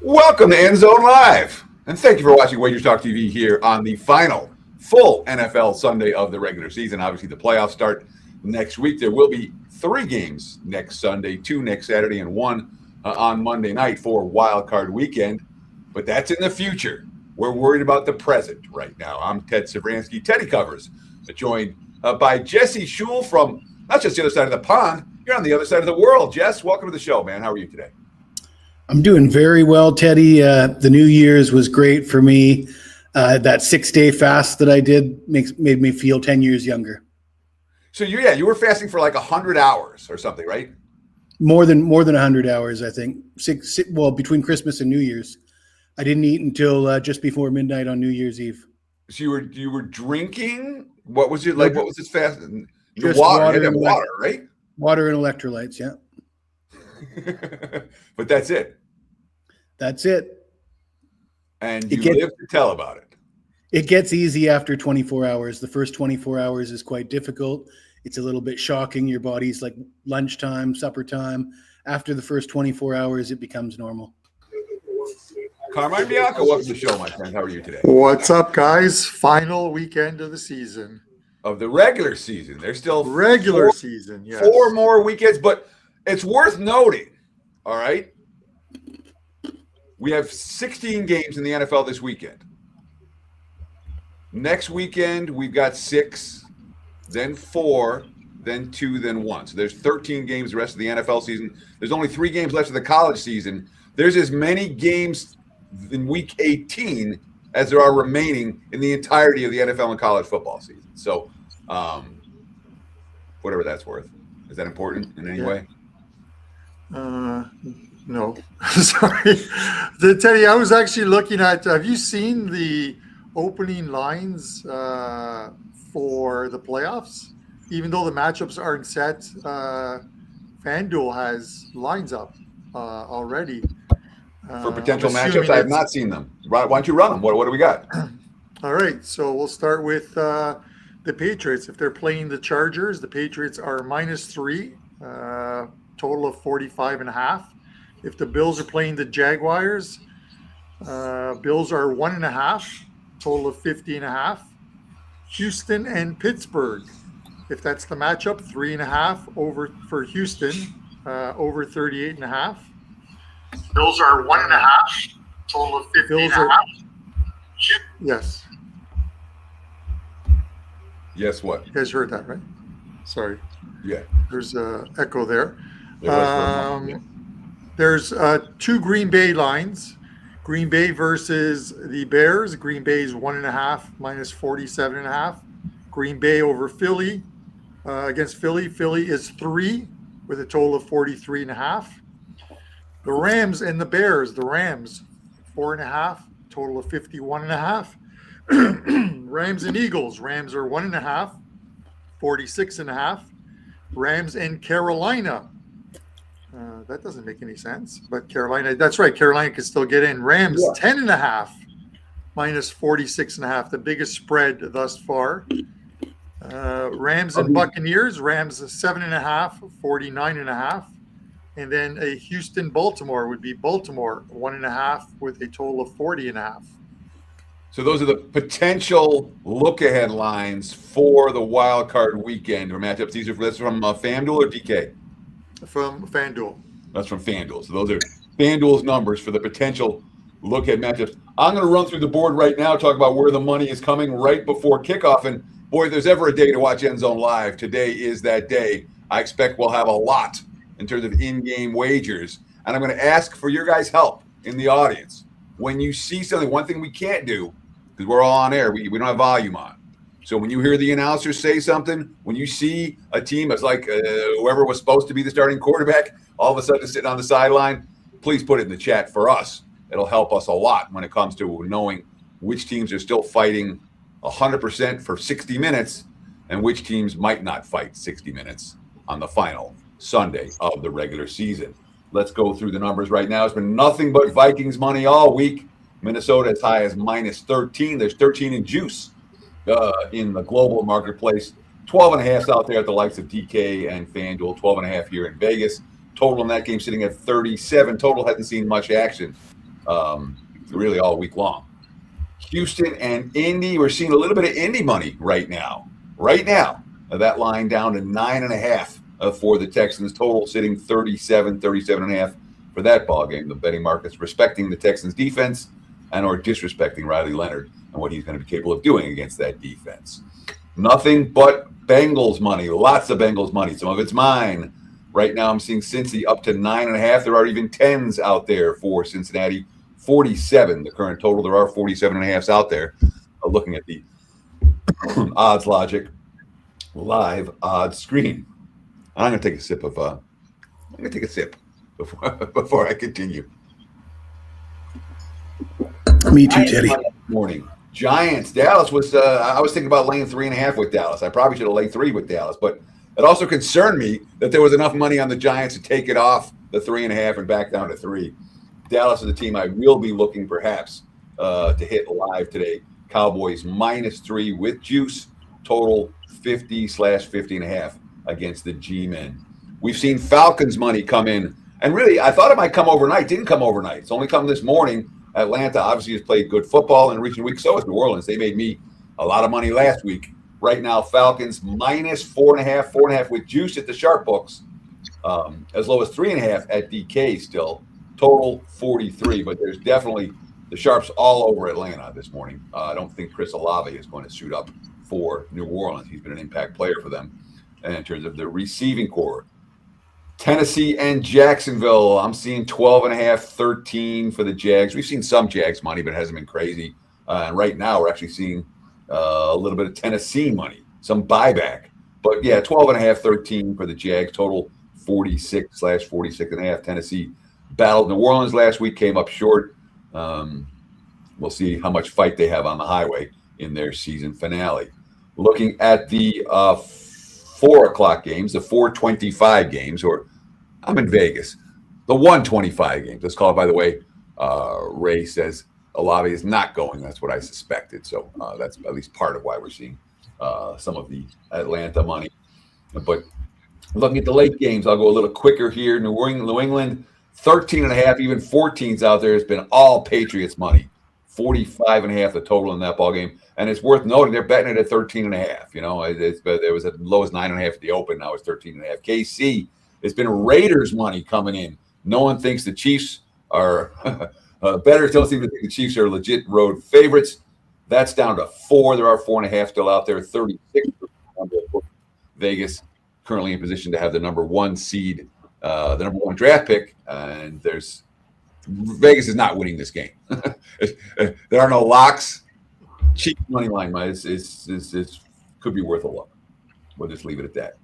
Welcome to End Zone Live, and thank you for watching WagerTalk TV here on the final full NFL Sunday of the regular season. Obviously, the playoffs start next week. There will be 3 games next Sunday, 2 next Saturday, and 1 on Monday night for Wild Card Weekend. But that's in the future. We're worried about the present right now. I'm Ted Savransky. Teddy covers, joined by Jesse Schul from not just the other side of the pond. You're on the other side of the world. Jess, welcome to the show, man. How are you today? I'm doing very well, Teddy. The New Year's was great for me. That 6-day fast that I did made me feel 10 years younger. So you were fasting for like 100 hours or something, right? More than 100 hours, I think. Between Christmas and New Year's, I didn't eat until just before midnight on New Year's Eve. So you were drinking. What was it like? What was this fast? Just water, right? Water and electrolytes, yeah. But that's it. That's it. And you live to tell about it. It gets easy after 24 hours. The first 24 hours is quite difficult. It's a little bit shocking. Your body's like lunchtime, supper time. After the first 24 hours, it becomes normal. Carmine Bianco, welcome to the show, my friend. How are you today? What's up, guys? Final weekend of the season. Of the regular season. There's still season, yes. 4 more weekends, but it's worth noting, all right? We have 16 games in the NFL this weekend. Next weekend, we've got 6, then 4, then 2, then 1. So there's 13 games the rest of the NFL season. There's only 3 games left of the college season. There's as many games in week 18 as there are remaining in the entirety of the NFL and college football season. So whatever that's worth. Is that important in any way? No. Sorry. Teddy, I was actually looking at, have you seen the opening lines for the playoffs? Even though the matchups aren't set, FanDuel has lines up already. For potential matchups, I have not seen them. Why don't you run them? What do we got? All right, so we'll start with the Patriots. If they're playing the Chargers, the Patriots are -3, total of 45.5. If the Bills are playing the Jaguars, Bills are 1.5, total of 50.5. Houston and Pittsburgh, if that's the matchup, 3.5 over for Houston, over 38.5. Bills are 1.5, total of 50.5. Yes. Yes, what? You guys heard that, right? Sorry. Yeah. There's an echo there. Yeah. There's 2 Green Bay lines. Green Bay versus the Bears. Green Bay is 1.5, -47.5. Green Bay over Philly. Against Philly. Philly is 3 with a total of 43.5. The Rams and the Bears. The Rams, 4.5, total of 51.5. Rams and Eagles. Rams are 1.5, 46.5. Rams and Carolina. That doesn't make any sense. But Carolina, that's right. Carolina can still get in. Rams, 10.5, -46.5. The biggest spread thus far. Rams and Buccaneers. Rams 7.5, 49.5. And then a Houston-Baltimore would be Baltimore 1.5 with a total of 40.5. So those are the potential look-ahead lines for the wild card weekend or matchups. These are from FanDuel or DK? From FanDuel. That's from FanDuel. So those are FanDuel's numbers for the potential look-ahead matchups. I'm going to run through the board right now, talk about where the money is coming right before kickoff. And boy, if there's ever a day to watch End Zone Live, today is that day. I expect we'll have a lot in terms of in-game wagers. And I'm going to ask for your guys' help in the audience. When you see something, one thing we can't do, because we're all on air, we don't have volume on. So when you hear the announcer say something, when you see a team that's like whoever was supposed to be the starting quarterback, all of a sudden sitting on the sideline, please put it in the chat for us. It'll help us a lot when it comes to knowing which teams are still fighting 100% for 60 minutes and which teams might not fight 60 minutes on the final Sunday of the regular season. Let's go through the numbers right now. It's been nothing but Vikings money all week. Minnesota as high as -13. There's 13 in juice in the global marketplace. 12.5 out there at the likes of DK and FanDuel. 12.5 here in Vegas. Total in that game sitting at 37. Total hasn't seen much action really all week long. Houston and Indy, we're seeing a little bit of Indy money right now. Right now, that line down to 9.5 for the Texans. Total sitting 37.5 for that ball game. The betting markets respecting the Texans defense and or disrespecting Riley Leonard and what he's going to be capable of doing against that defense. Nothing but Bengals money. Lots of Bengals money. Some of it's mine. Right now, I'm seeing Cincy up to 9.5. There are even 10s out there for Cincinnati. 47, the current total. There are 47.5s out there. Looking at the odds logic live odds screen. I'm going to take a sip before I continue. Me too, Teddy. Morning. Giants. Dallas was. I was thinking about laying 3.5 with Dallas. I probably should have laid 3 with Dallas, but it also concerned me that there was enough money on the Giants to take it off the 3.5 and back down to 3. Dallas is the team I will be looking perhaps to hit live today. Cowboys -3 with juice. Total 50/50.5 against the G-men. We've seen Falcons money come in, and really I thought it might come overnight. Didn't come overnight. It's only come this morning. Atlanta obviously has played good football in recent weeks. So has New Orleans. They made me a lot of money last week. Right now, Falcons -4.5 with juice at the sharp books, as low as 3.5 at DK still. Total 43, but there's definitely the sharps all over Atlanta this morning. I don't think Chris Olave is going to suit up for New Orleans. He's been an impact player for them. And in terms of the receiving core, Tennessee and Jacksonville, I'm seeing 12.5, 13 for the Jags. We've seen some Jags money, but it hasn't been crazy. And right now, we're actually seeing a little bit of Tennessee money, some buyback. But yeah, 12.5, 13 for the Jags. Total 46/46.5. Tennessee battled New Orleans last week, came up short. We'll see how much fight they have on the highway in their season finale. Looking at the 4 o'clock games, the 4:25 games, or I'm in Vegas, the 1:25 games. Let's call it, by the way. Ray says Olave is not going. That's what I suspected. So that's at least part of why we're seeing some of the Atlanta money. But looking at the late games, I'll go a little quicker here. New England 13.5, even 14s out there has been all Patriots money. 45.5 the total in that ball game. And it's worth noting they're betting it at 13.5. You know, there was as low as 9.5 at the open. Now it's 13.5. KC, it's been Raiders money coming in. No one thinks the Chiefs are bettors don't seem to think the Chiefs are legit road favorites. That's down to 4. There are 4.5 still out there. 36. Vegas currently in position to have the number 1 seed, the number 1 draft pick, and Vegas is not winning this game. There are no locks. Cheap money line could be worth a look. We'll just leave it at that.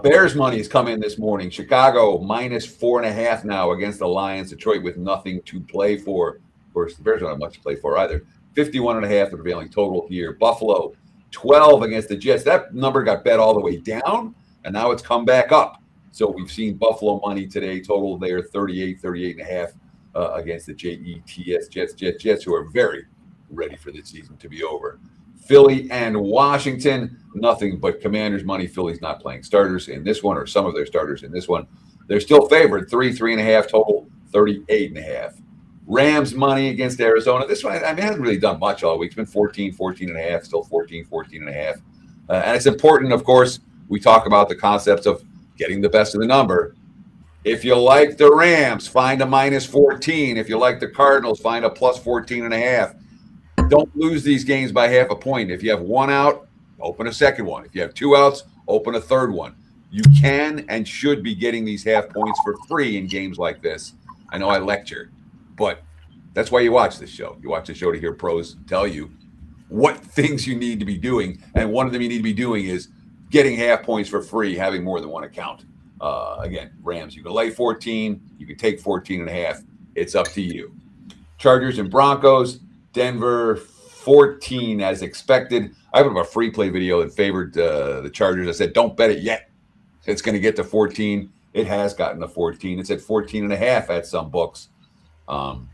Bears money has come in this morning. Chicago -4.5 now against the Lions. Detroit with nothing to play for. Of course, the Bears don't have much to play for either. 51.5 the prevailing total here. Buffalo 12 against the Jets. That number got bet all the way down, and now it's come back up. So we've seen Buffalo money today. Total there 38.5 against the Jets, who are very ready for the season to be over. Philly and Washington, nothing but Commanders money. Philly's not playing starters in this one, or some of their starters in this one. They're still favored, 3.5 total, 38.5. Rams money against Arizona. This one, I mean, hasn't really done much all week. It's been 14.5, still 14.5. And it's important, of course, we talk about the concepts of getting the best of the number. If you like the Rams, find a -14. If you like the Cardinals, find a +14.5. Don't lose these games by half a point. If you have 1 out, open a second one. If you have 2 outs, open a third one. You can and should be getting these half points for free in games like this. I know I lecture, but that's why you watch this show. You watch the show to hear pros tell you what things you need to be doing. And one of them you need to be doing is getting half points for free, having more than one account. Again, Rams, you can lay 14. You can take 14.5. It's up to you. Chargers and Broncos. Denver 14 as expected. I put up a free play video that favored the Chargers. I said, don't bet it yet. It's going to get to 14. It has gotten to 14. It's at 14.5 at some books. You're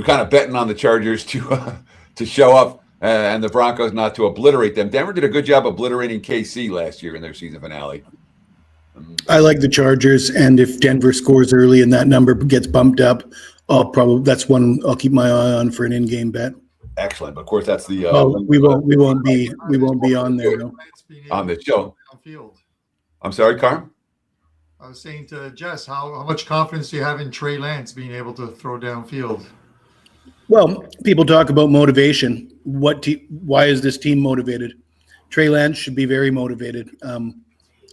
kind of betting on the Chargers to show up and the Broncos not to obliterate them. Denver did a good job obliterating KC last year in their season finale. I like the Chargers, and if Denver scores early and that number gets bumped up, that's one I'll keep my eye on for an in-game bet. Excellent. But of course, that's the we won't be on there though. On the show. Downfield. I'm sorry, Carm? I was saying to Jess, how much confidence do you have in Trey Lance being able to throw downfield? Well, people talk about motivation. Why is this team motivated? Trey Lance should be very motivated.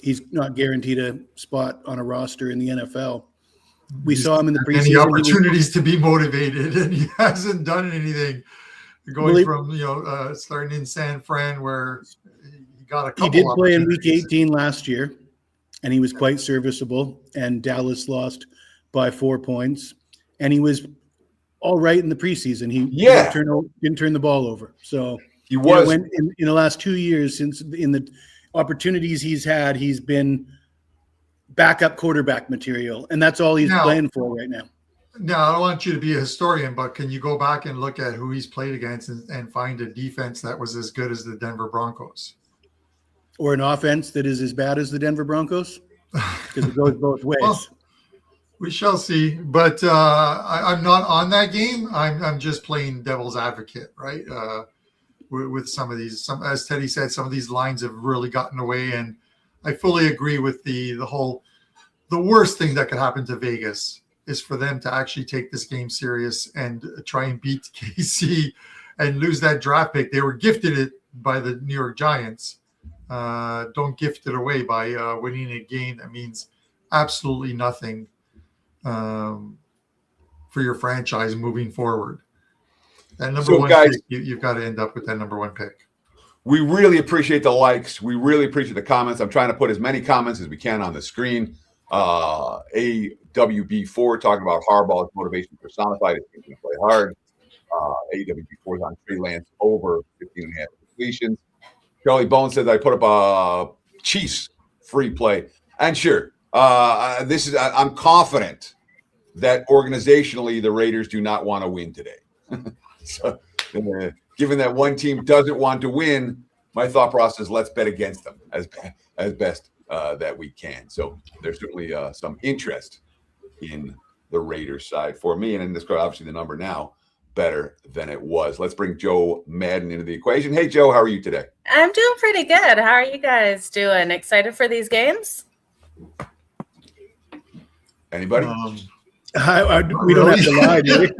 He's not guaranteed a spot on a roster in the NFL. We saw him in the preseason. Any opportunities to be motivated, and he hasn't done anything. Going from starting in San Fran, where he got a couple. He did play in Week 18 last year, and he was quite serviceable. And Dallas lost by 4 points, and he was all right in the preseason. He didn't turn the ball over. So he was in the last 2 years since in the opportunities he's had, he's been backup quarterback material, and that's all he's playing for right now. Now, I don't want you to be a historian, but can you go back and look at who he's played against and find a defense that was as good as the Denver Broncos? Or an offense that is as bad as the Denver Broncos? Because it goes both ways. Well, we shall see. But I'm not on that game. I'm just playing devil's advocate, right? With some of these, as Teddy said, some of these lines have really gotten away, and I fully agree with the worst thing that could happen to Vegas is for them to actually take this game serious and try and beat KC and lose that draft pick. They were gifted it by the New York Giants. Don't gift it away by winning a game that means absolutely nothing for your franchise moving forward. That number one pick, you've got to end up with that number one pick. We really appreciate the likes. We really appreciate the comments. I'm trying to put as many comments as we can on the screen. AWB4 talking about Harbaugh's motivation personified. He's going to play hard. AWB4 is on Trey Lance over 15.5 completions. Charlie Bones says I put up a Chiefs free play. And sure, I'm confident that organizationally the Raiders do not want to win today. So, given that one team doesn't want to win, my thought process is let's bet against them as best that we can. So there's certainly some interest in the Raiders side for me. And in this case, obviously the number now better than it was. Let's bring Joe Madden into the equation. Hey, Joe, how are you today? I'm doing pretty good. How are you guys doing? Excited for these games? Anybody? We don't have to lie, do we?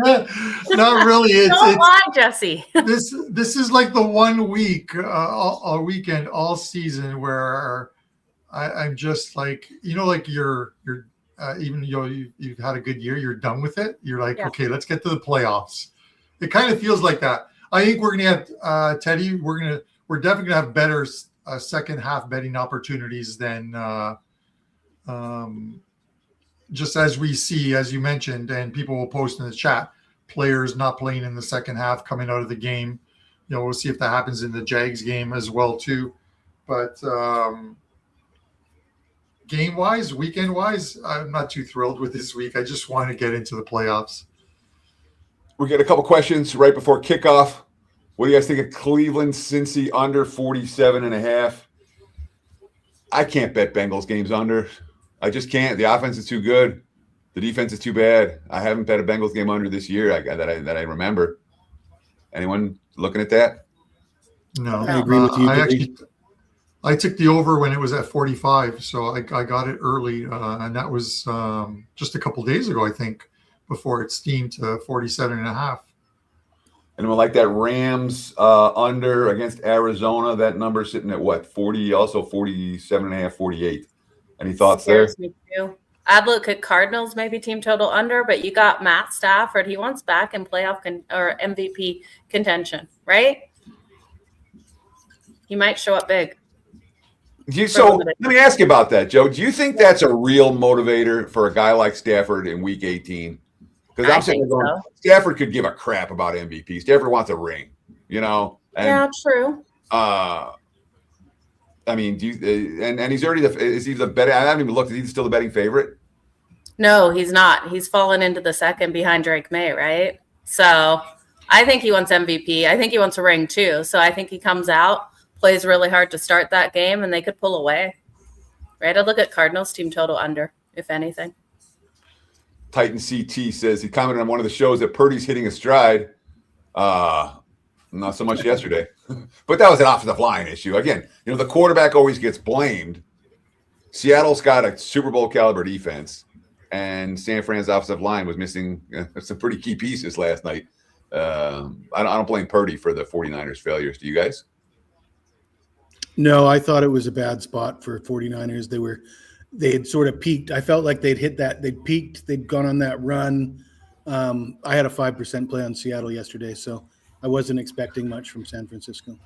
Not really. Don't lie, Jesse. This is like the 1 week, all weekend, all season where I'm just like, like you're even you've had a good year, you're done with it. You're like, okay, let's get to the playoffs. It kind of feels like that. I think we're gonna have Teddy. We're definitely gonna have better second half betting opportunities than just as we see, as you mentioned, and people will post in the chat, players not playing in the second half coming out of the game. We'll see if that happens in the Jags game as well too. But game-wise, weekend-wise, I'm not too thrilled with this week. I just want to get into the playoffs. We get a couple questions right before kickoff. What do you guys think of Cleveland, Cincy under 47.5? I can't bet Bengals games under. I just can't. The offense is too good. The defense is too bad. I haven't bet a Bengals game under this year that I remember. Anyone looking at that? No. I agree with you. I took the over when it was at 45, so I got it early, and that was just a couple days ago, I think, before it steamed to 47.5. Anyone like that Rams under against Arizona? That number sitting at what, 40, also 47.5, 48. Any thoughts there? Me too. I'd look at Cardinals, maybe team total under, but you got Matt Stafford. He wants back in playoff or MVP contention, right? He might show up big. So let me ask you about that, Joe. Do you think that's a real motivator for a guy like Stafford in Week 18? Because I'm saying Stafford could give a crap about MVP. Stafford wants a ring, Yeah, true. I mean, do you, and he's already is he the betting? I haven't even looked. Is he still the betting favorite? No, he's not. He's fallen into the second behind Drake May, right? So I think he wants MVP. I think he wants a ring too. So I think he comes out, plays really hard to start that game, and they could pull away. right? I'd look at Cardinals team total under, if anything. Titan CT says he commented on one of the shows that Purdy's hitting a stride. Not so much yesterday, but that was an offensive line issue. Again, the quarterback always gets blamed. Seattle's got a Super Bowl caliber defense, and San Fran's offensive line was missing some pretty key pieces last night. I don't blame Purdy for the 49ers failures. Do you guys? No, I thought it was a bad spot for 49ers. They had sort of peaked. I felt like they'd hit that. They'd peaked. They'd gone on that run. I had a 5% play on Seattle yesterday, so I wasn't expecting much from San Francisco.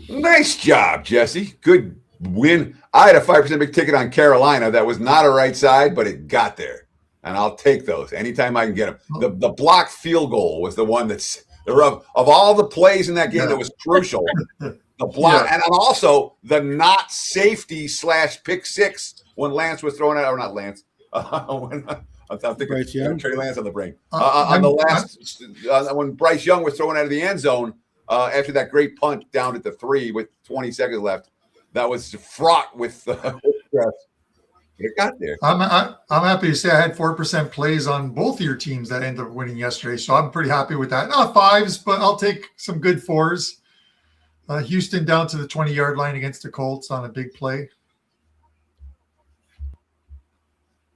Nice job, Jesse. Good win. I had a 5% big ticket on Carolina. That was not a right side, but it got there. And I'll take those anytime I can get them. The blocked field goal was the one that's of all the plays in that game that was crucial. The block and also the not safety / pick six when Lance was throwing it, or not Lance. I'm thinking Bryce Young? Trey Lance on the brain. On the last when Bryce Young was throwing out of the end zone after that great punt down at the 3 with 20 seconds left, that was fraught with stress. It got there. I'm happy to say I had 4% plays on both of your teams that ended up winning yesterday, so I'm pretty happy with that. Not 5s, but I'll take some good 4s. Houston down to the 20-yard line against the Colts on a big play.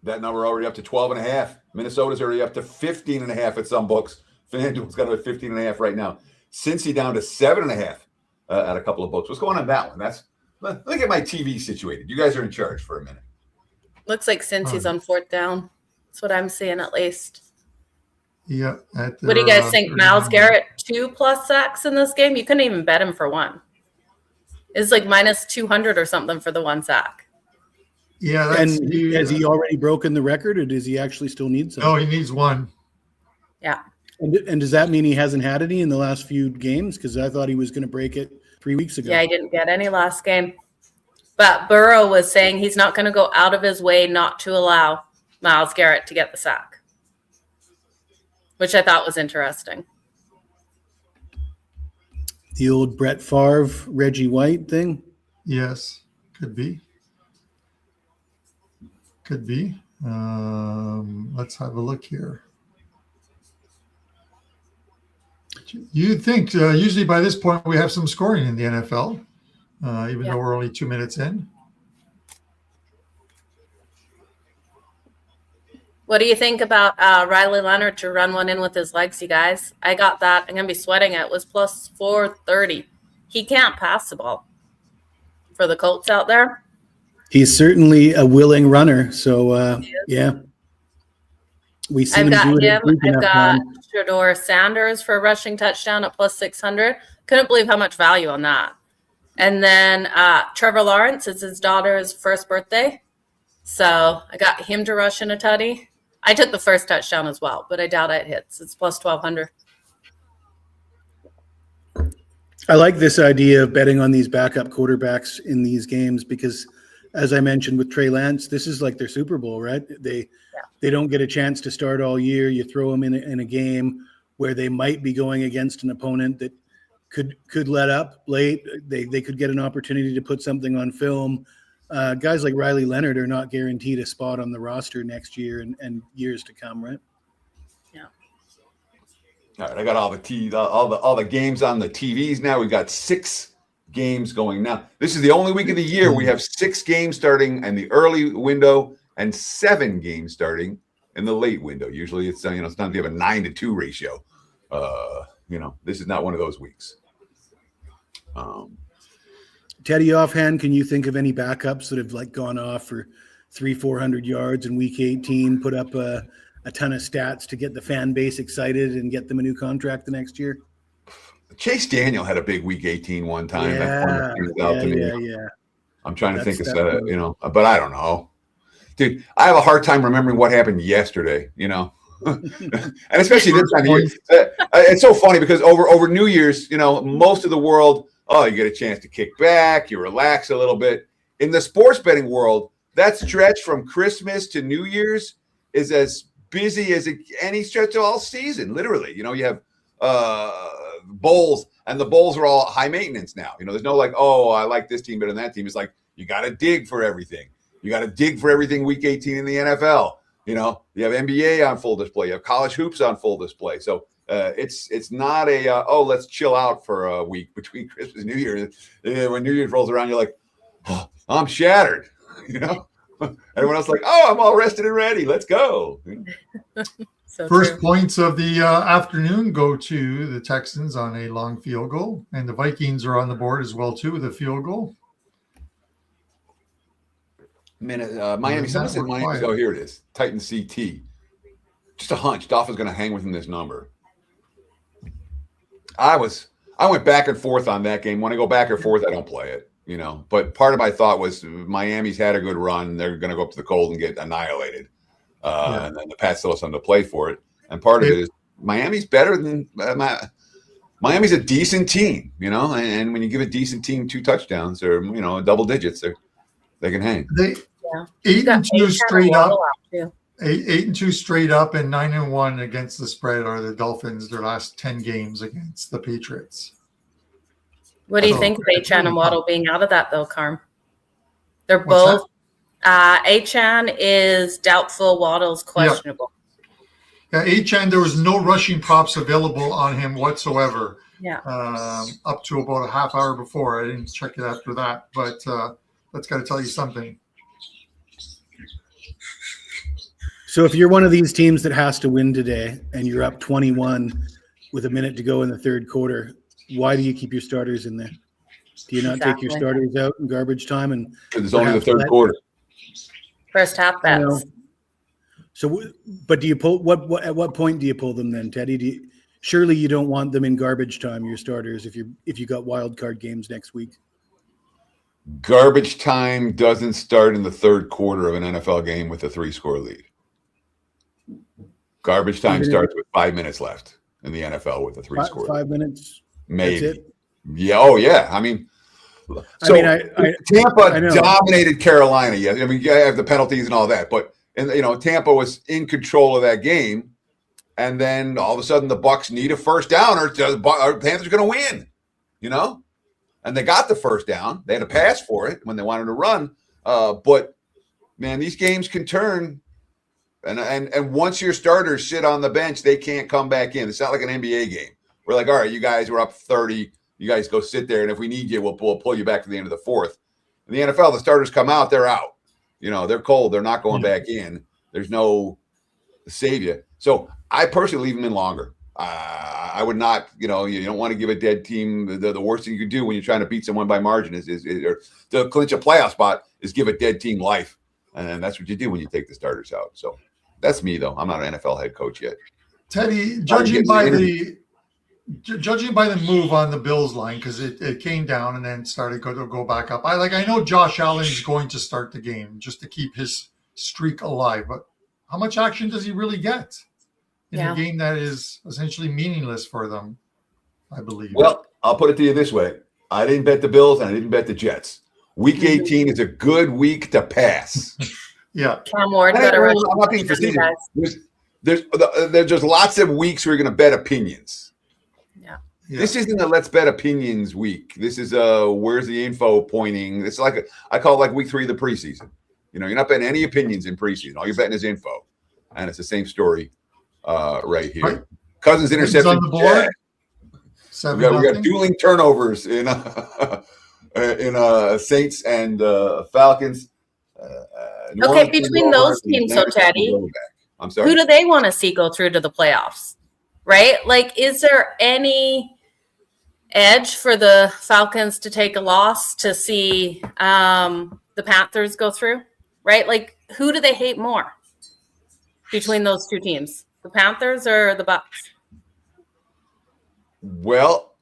That number already up to 12.5. Minnesota's already up to 15.5 at some books. FanDuel's got it at 15.5 right now. Cincy down to 7.5 at a couple of books. What's going on with that one? Let me get my TV situated. You guys are in charge for a minute. Looks like Cincy's on 4th down. That's what I'm seeing at least. Yeah. What do you guys think? Myles Garrett 2+ sacks in this game? You couldn't even bet him for 1. It's like minus 200 or something for the 1 sack. Yeah. Has he already broken the record, or does he actually still need some? No, he needs 1. Yeah. And does that mean he hasn't had any in the last few games? Because I thought he was going to break it 3 weeks ago. Yeah, he didn't get any last game. But Burrow was saying he's not going to go out of his way not to allow Myles Garrett to get the sack, which I thought was interesting. The old Brett Favre, Reggie White thing? Yes, could be. Could be. Let's have a look here. You'd think usually by this point we have some scoring in the NFL, even though we're only 2 minutes in. What do you think about Riley Leonard to run one in with his legs, you guys? I got that. I'm going to be sweating it. It was plus 430. He can't pass the ball for the Colts out there. He's certainly a willing runner. So, yeah. We've seen I've him do got it. him. I've got Shador Sanders for a rushing touchdown at plus 600. Couldn't believe how much value on that. And then Trevor Lawrence, it's his daughter's first birthday. So I got him to rush in a tutty. I took the first touchdown as well, but I doubt it hits. It's plus 1,200. I like this idea of betting on these backup quarterbacks in these games because, as I mentioned with Trey Lance, this is like their Super Bowl, right? They don't get a chance to start all year. You throw them in a game where they might be going against an opponent that could let up late. They could get an opportunity to put something on film. Guys like Riley Leonard are not guaranteed a spot on the roster next year and years to come, right? Yeah. All right, I got all the games on the TVs now. We've got 6 games going now. This is the only week of the year we have 6 games starting in the early window and 7 games starting in the late window. Usually it's sometimes you have a 9-to-2 ratio. This is not one of those weeks. Teddy, offhand, can you think of any backups that have gone off for 300-400 yards in week 18, put up a ton of stats to get the fan base excited and get them a new contract the next year? Chase Daniel had a big week 18 one time. Yeah. I'm trying to think of but I don't know. Dude, I have a hard time remembering what happened yesterday, and especially this time of year. It's so funny because over New Year's, most of the world, you get a chance to kick back, you relax a little bit. In the sports betting world, that stretch from Christmas to New Year's is as busy as any stretch of all season, literally. You have bowls, and the bowls are all high maintenance now. There's no I like this team better than that team. It's like you got to dig for everything. You got to dig for everything week 18 in the NFL. You know, you have NBA on full display. You have college hoops on full display. So it's not a, let's chill out for a week between Christmas and New Year's. When New Year's rolls around, you're like, oh, I'm shattered. You know, everyone else like, oh, I'm all rested and ready. Let's go. So First true. points of the afternoon go to the Texans on a long field goal, and the Vikings are on the board as well too with a field goal. Miami. Someone said Miami. Quiet. Oh, here it is. Titan CT. Just a hunch. Dolphins going to hang within this number. I went back and forth on that game. When I go back and forth, I don't play it. You know, but part of my thought was Miami's had a good run. They're going to go up to the cold and get annihilated. And then the Pats still have something to play for it. And part of it is Miami's better than Miami's a decent team, you know, and when you give a decent team 2 touchdowns or, you know, double digits, they can hang. They 8-2 straight up. 8-2 straight up and 9-1 against the spread are the Dolphins their last 10 games against the Patriots. What do you think of Achan and Waddle being out of that, though, Carm? They're both. Achan is doubtful. Waddle's questionable. Yeah, Achan, there was no rushing props available on him whatsoever. Yeah. Up to about a half hour before. I didn't check it after that, but that's got to tell you something. So if you're one of these teams that has to win today and you're up 21 with a minute to go in the third quarter, why do you keep your starters in there? Do you not take your starters out in garbage time? And because it's only the third quarter. First half bets. So, but do you pull at what point do you pull them then, Teddy? Surely you don't want them in garbage time, your starters, if you got wild card games next week. Garbage time doesn't start in the third quarter of an NFL game with a 3-score lead. Garbage time starts with 5 minutes left in the NFL with a 3-score. 5 minutes. Maybe. That's it? Yeah. Oh, yeah. I mean, Tampa dominated Carolina. Yeah. I mean, you have the penalties and all that, but Tampa was in control of that game, and then all of a sudden the Bucs need a first down, or the Panthers are going to win. You know, and they got the first down. They had to pass for it when they wanted to run. But man, these games can turn. And once your starters sit on the bench, they can't come back in. It's not like an NBA game. We're like, all right, you guys, we're up 30. You guys go sit there, and if we need you, we'll pull you back to the end of the fourth. In the NFL, the starters come out, they're out. You know, they're cold. They're not going back in. There's no save you. So I personally leave them in longer. I would not, you don't want to give a dead team the worst thing you could do when you're trying to beat someone by margin is or to clinch a playoff spot is give a dead team life. And that's what you do when you take the starters out. So that's me, though. I'm not an NFL head coach yet. Teddy, judging by the move on the Bills line, because it came down and then started to go back up. I know Josh Allen is going to start the game just to keep his streak alive, but how much action does he really get in a game that is essentially meaningless for them, I believe? Well, I'll put it to you this way. I didn't bet the Bills and I didn't bet the Jets. Week 18 is a good week to pass. Yeah. I'm not being facetious. There's lots of weeks where you're going to bet opinions. Yeah. This isn't a let's bet opinions week. This is where's the info pointing. It's like I call it like week 3 of the preseason. You're not betting any opinions in preseason. All you're betting is info, and it's the same story right here. Right. Cousins intercepted. On the board. We got dueling turnovers in Saints and Falcons. Okay, between those teams, so Teddy, I'm sorry. Who do they want to see go through to the playoffs? Right? Like, is there any edge for the Falcons to take a loss to see the Panthers go through? Right? Like, who do they hate more between those two teams? The Panthers or the Bucs? Well,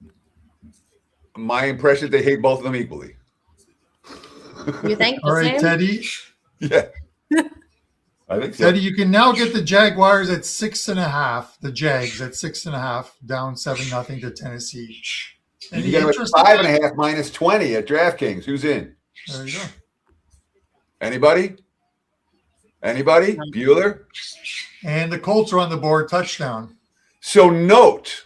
my impression, they hate both of them equally. You think? All right, Teddy. Yeah. I think so. Teddy, you can now get the Jaguars at 6.5. The Jags at 6.5, down 7-0 to Tennessee. And you got 5.5 minus 20 at DraftKings. Who's in? There you go. Anybody? Bueller? And the Colts are on the board, touchdown. So note,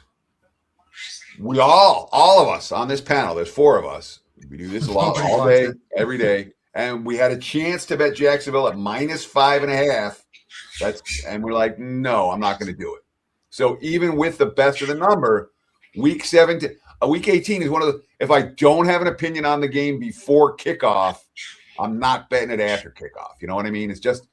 we all of us on this panel, there's 4 of us. We do this all day, every day. and we had a chance to bet Jacksonville at -5.5. And we're like, no, I'm not going to do it. So even with the best of the number, week 18 is one of the. If I don't have an opinion on the game before kickoff, I'm not betting it after kickoff. You know what I mean? It's just.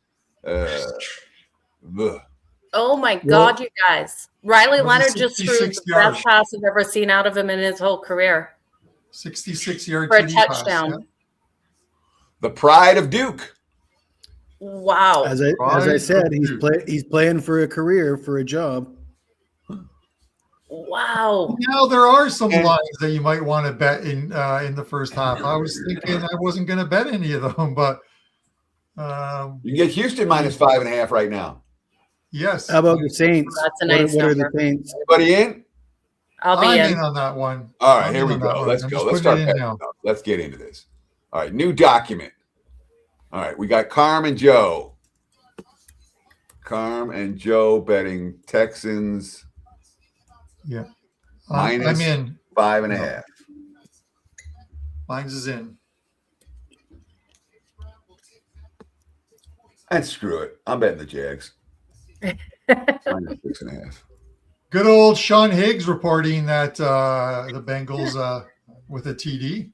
Oh my God, you guys! Riley Leonard just threw the 66 yards. best pass I've ever seen out of him in his whole career 66-yard for a TD touchdown. pass. Yeah. The pride of Duke. Wow! As I said, he's playing for a career, for a job. Wow! Now there are some lines that you might want to bet in the first half. I was thinking I wasn't going to bet any of them, but You can get Houston -5.5 right now. yes. How about the Saints? That's a nice what are the number. Saints? Anybody in? I'll be I'm in. in on that one. All right, I'm here in we on that go. one. Let's I'm go. just Let's putting start it in betting. now. Let's get into this. All right, new document. All right, we got Carm and Joe. Carm and Joe betting Texans Yeah. I'm in. -5.5. Mine's is in. And screw it. I'm betting the Jags. -6.5. Good old Sean Higgs reporting that the Bengals with a TD.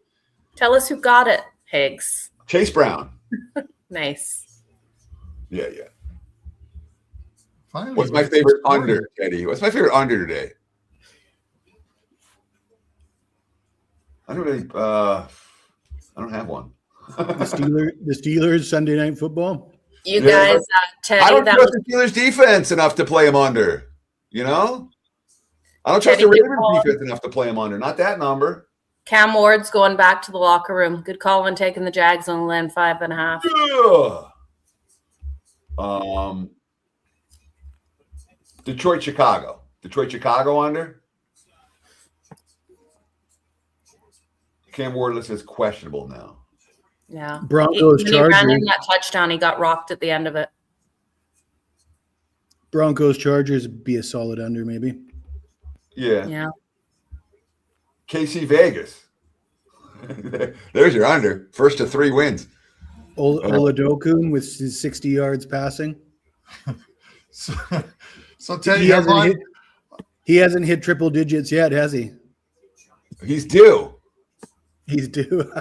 Tell us who got it, Higgs. Chase Brown. Nice. Yeah. Finally, What's my we get favorite some under, scoring. Teddy? What's my favorite under today? I don't really. I don't have one. The Steelers Sunday Night Football. You Yeah, guys, Teddy, I don't that trust was the Steelers defense enough to play him under. You know, I don't trust Teddy, the good Ravens call. defense enough to play him under. Not that number. Cam Ward's going back to the locker room. Good call when taking the Jags on the land 5.5. Yeah. Detroit, Chicago under. Cam Ward lists as questionable now. Yeah. Broncos, When he ran Chargers. in that touchdown, he got rocked at the end of it. Broncos, Chargers would be a solid under, maybe. Yeah. Yeah. KC Vegas. There's your under. First to 3 wins. Oladokun with his 60 yards passing. So Teddy, He hasn't hit triple digits yet, has he? He's due. He's due.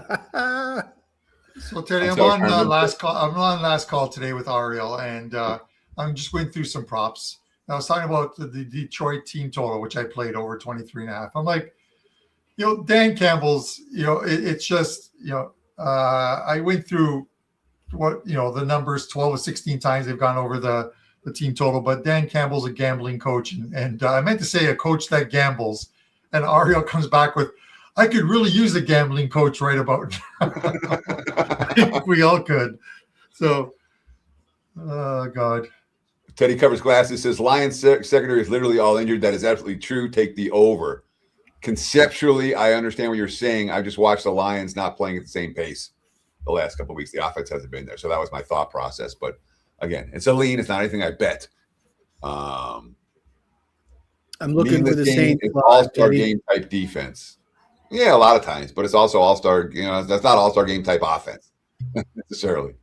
So Teddy, I'm I'm sorry, on last call. I'm on last call today with Ariel, and I'm just going through some props. I was talking about the Detroit team total, which I played over 23.5. I'm like, Dan Campbell's, it's just, I went through the numbers 12 or 16 times they've gone over the team total, but Dan Campbell's a gambling coach. And I meant to say a coach that gambles. And Ariel comes back with, I could really use a gambling coach right about now. I think we all could. So, oh, God. Teddy covers glasses, says Lions secondary is literally all injured. That is absolutely true. Take the over. Conceptually, I understand what you're saying. I just watched the Lions not playing at the same pace the last couple of weeks. The offense hasn't been there. So that was my thought process. But again, it's a lean. It's not anything I bet. I'm looking for the Saints. All-star game type defense. Yeah, a lot of times. But it's also all-star. That's not all-star game type offense necessarily.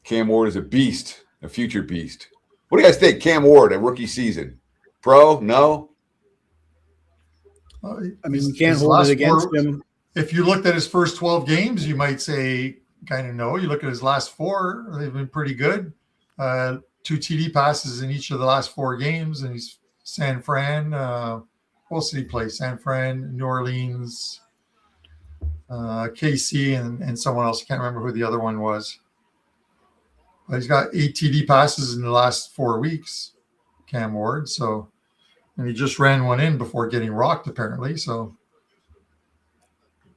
Cam Ward is a beast, a future beast. What do you guys think? Cam Ward, a rookie season. Pro? No? I mean, you can't hold it against him. If you looked at his first 12 games, you might say kind of no. You look at his last 4, they've been pretty good. 2 TD passes in each of the last 4 games, and he's San Fran. What did he play? San Fran, New Orleans, KC, and someone else. I can't remember who the other one was. But he's got 8 TD passes in the last 4 weeks, Cam Ward. So, and he just ran one in before getting rocked, apparently. So,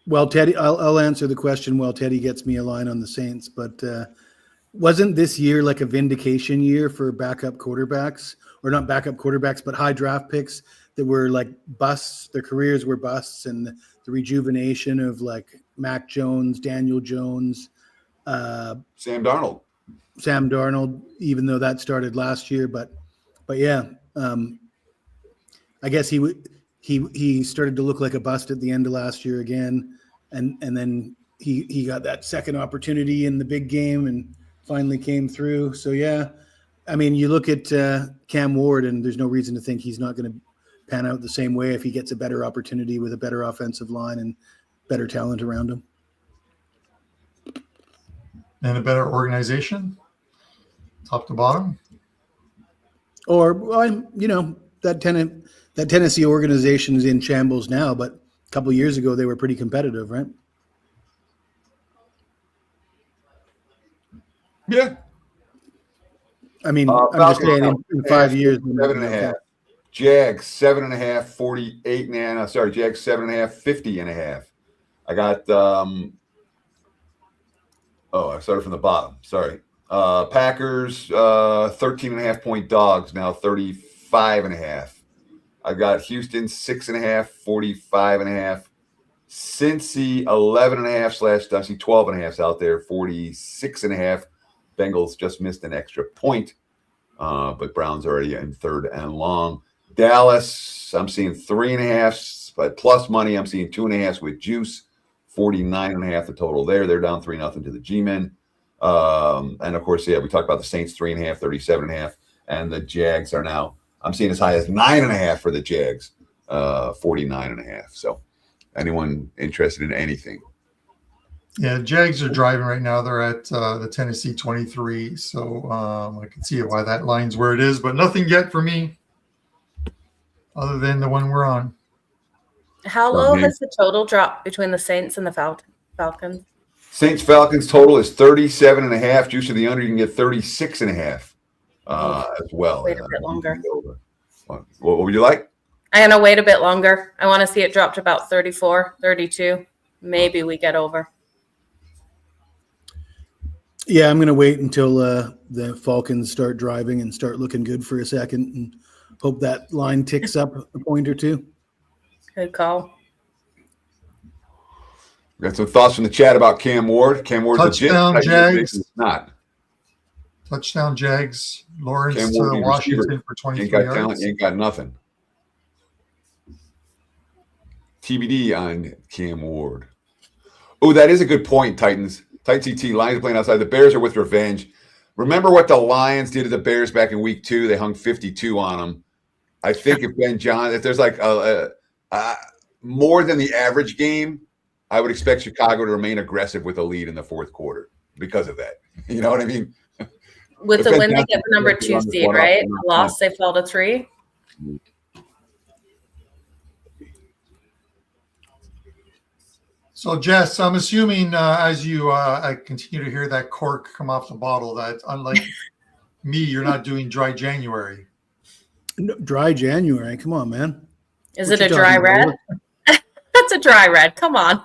well, Teddy, I'll answer the question while Teddy gets me a line on the Saints. But wasn't this year like a vindication year for backup quarterbacks, or not backup quarterbacks, but high draft picks that were like busts? Their careers were busts, and the rejuvenation of like Mac Jones, Daniel Jones, Sam Darnold. Sam Darnold, even though that started last year, but yeah, I guess he started to look like a bust at the end of last year again, and then he got that second opportunity in the big game and finally came through. So yeah, I mean, you look at Cam Ward, and there's no reason to think he's not going to pan out the same way if he gets a better opportunity with a better offensive line and better talent around him. And a better organization, top to bottom. Or, that Tennessee organization is in shambles now, but a couple of years ago they were pretty competitive, right? Yeah. I mean, I'm just saying in 5 years. 7.5. Jags, 7.5, 48.5. Sorry, Jags, 7.5, 50.5. I got, I started from the bottom. Sorry. Packers, 13.5 point dogs, now 35.5. I got Houston, 6.5, 45.5. Cincy, 11.5 / I see 12.5 out there, 46.5. Bengals just missed an extra point, but Browns already in third and long. Dallas, I'm seeing 3.5, but plus money. I'm seeing 2.5 with juice, 49.5 the total there. They're down 3-0 to the G-men. And of course, we talked about the Saints 3.5, 37.5, and the Jags are now, I'm seeing as high as 9.5 for the Jags, 49.5. So anyone interested in anything? Yeah, Jags are driving right now. They're at the Tennessee 23. So I can see why that line's where it is, but nothing yet for me other than the one we're on. How low has the total dropped between the Saints and the Falcons? Saints Falcons total is 37.5. Juice to the under, you can get 36.5 as well. Wait a bit longer. What would you like? I'm going to wait a bit longer. I want to see it drop to about 34, 32. Maybe we get over. Yeah, I'm going to wait until the Falcons start driving and start looking good for a second and hope that line ticks up a point or two. Good call. We got some thoughts from the chat about Cam Ward. Cam Ward's touchdown, Jags. It's not. Touchdown, Jags. Lawrence to Washington for 23 ain't got yards. Talent, you ain't got nothing. TBD on Cam Ward. Oh, that is a good point, Titans. Titans ET, Lions are playing outside. The Bears are with revenge. Remember what the Lions did to the Bears back in week 2? They hung 52 on them. I think if there's like more than the average game, I would expect Chicago to remain aggressive with a lead in the fourth quarter because of that. You know what I mean? With the win, they get the number 2 seed, right? A loss, they fall to 3. So, Jess, I'm assuming as you I continue to hear that cork come off the bottle, that unlike me, you're not doing dry January. No, dry January. Come on, man. Is it a dry red? That's a dry red. Come on.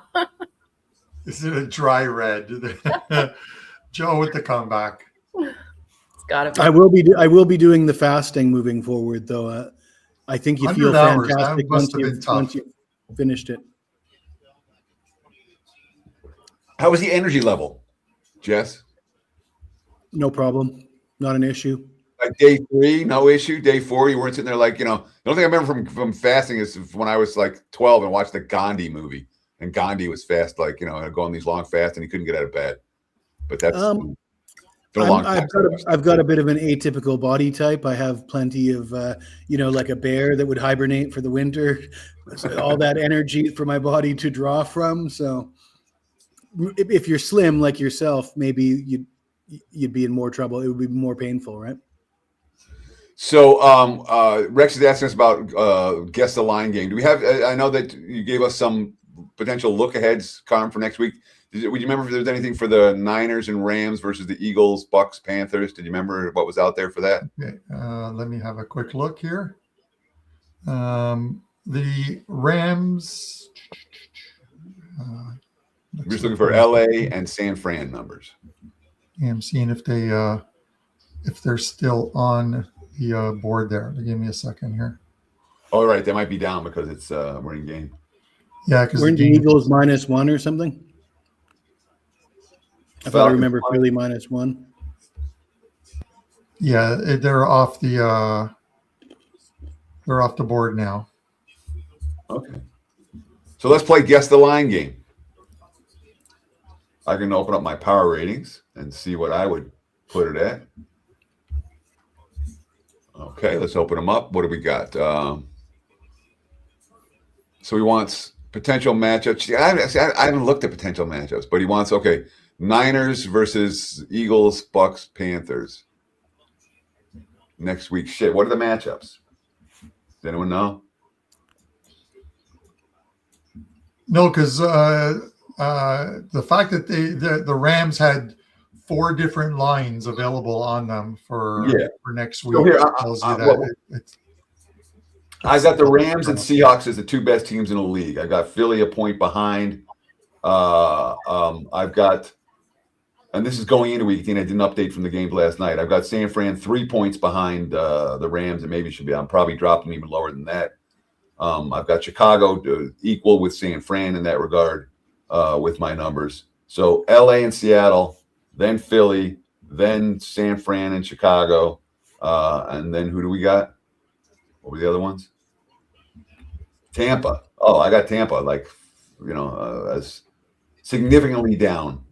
Is it a dry red? Joe with the comeback. It's gotta be. I will be doing the fasting moving forward, though. I think you feel fantastic once you've finished it. How was the energy level, Jess? No problem. Not an issue. Like day 3, no issue. Day 4, you weren't sitting there like, the only thing I remember from fasting is when I was like 12 and watched the Gandhi movie. And Gandhi was fast, like, going these long fasts and he couldn't get out of bed. But that's been a long time. I've got a bit of an atypical body type. I have plenty of, like a bear that would hibernate for the winter. All that energy for my body to draw from. So if you're slim like yourself, maybe you'd be in more trouble. It would be more painful, right? So Rex is asking us about guess the line game. Do we have? I know that you gave us some potential look aheads, Carm, for next week. Would you remember if there was anything for the Niners and Rams versus the Eagles, Bucks, Panthers? Did you remember what was out there for that? Okay, let me have a quick look here. The Rams. We're just looking for LA and San Fran numbers. Yeah, I'm seeing if they're still on the board there. Give me a second here. All right, they might be down because it's we're in game. Yeah, because we're in the Eagles -1 or something. I thought I remember Philly -1. Yeah, they're off the board now. Okay, so let's play guess the line game. I can open up my power ratings and see what I would put it at. Okay, let's open them up. What do we got? So he wants potential matchups. See, I haven't looked at potential matchups, but he wants, okay, Niners versus Eagles, Bucks, Panthers. Next week. Shit, what are the matchups? Does anyone know? No, because the fact that the Rams had 4 different lines available on them for next week tells you that I got the Rams and Seahawks as the 2 best teams in the league. I got Philly a point behind. I've got, and this is going into week 18. I did an update from the game last night. I've got San Fran 3 points behind the Rams, and maybe should be. I'm probably dropping even lower than that. I've got Chicago equal with San Fran in that regard with my numbers. So LA and Seattle, then Philly, then San Fran and Chicago, and then who do we got? What were the other ones? Tampa. Oh, I got Tampa, as significantly down.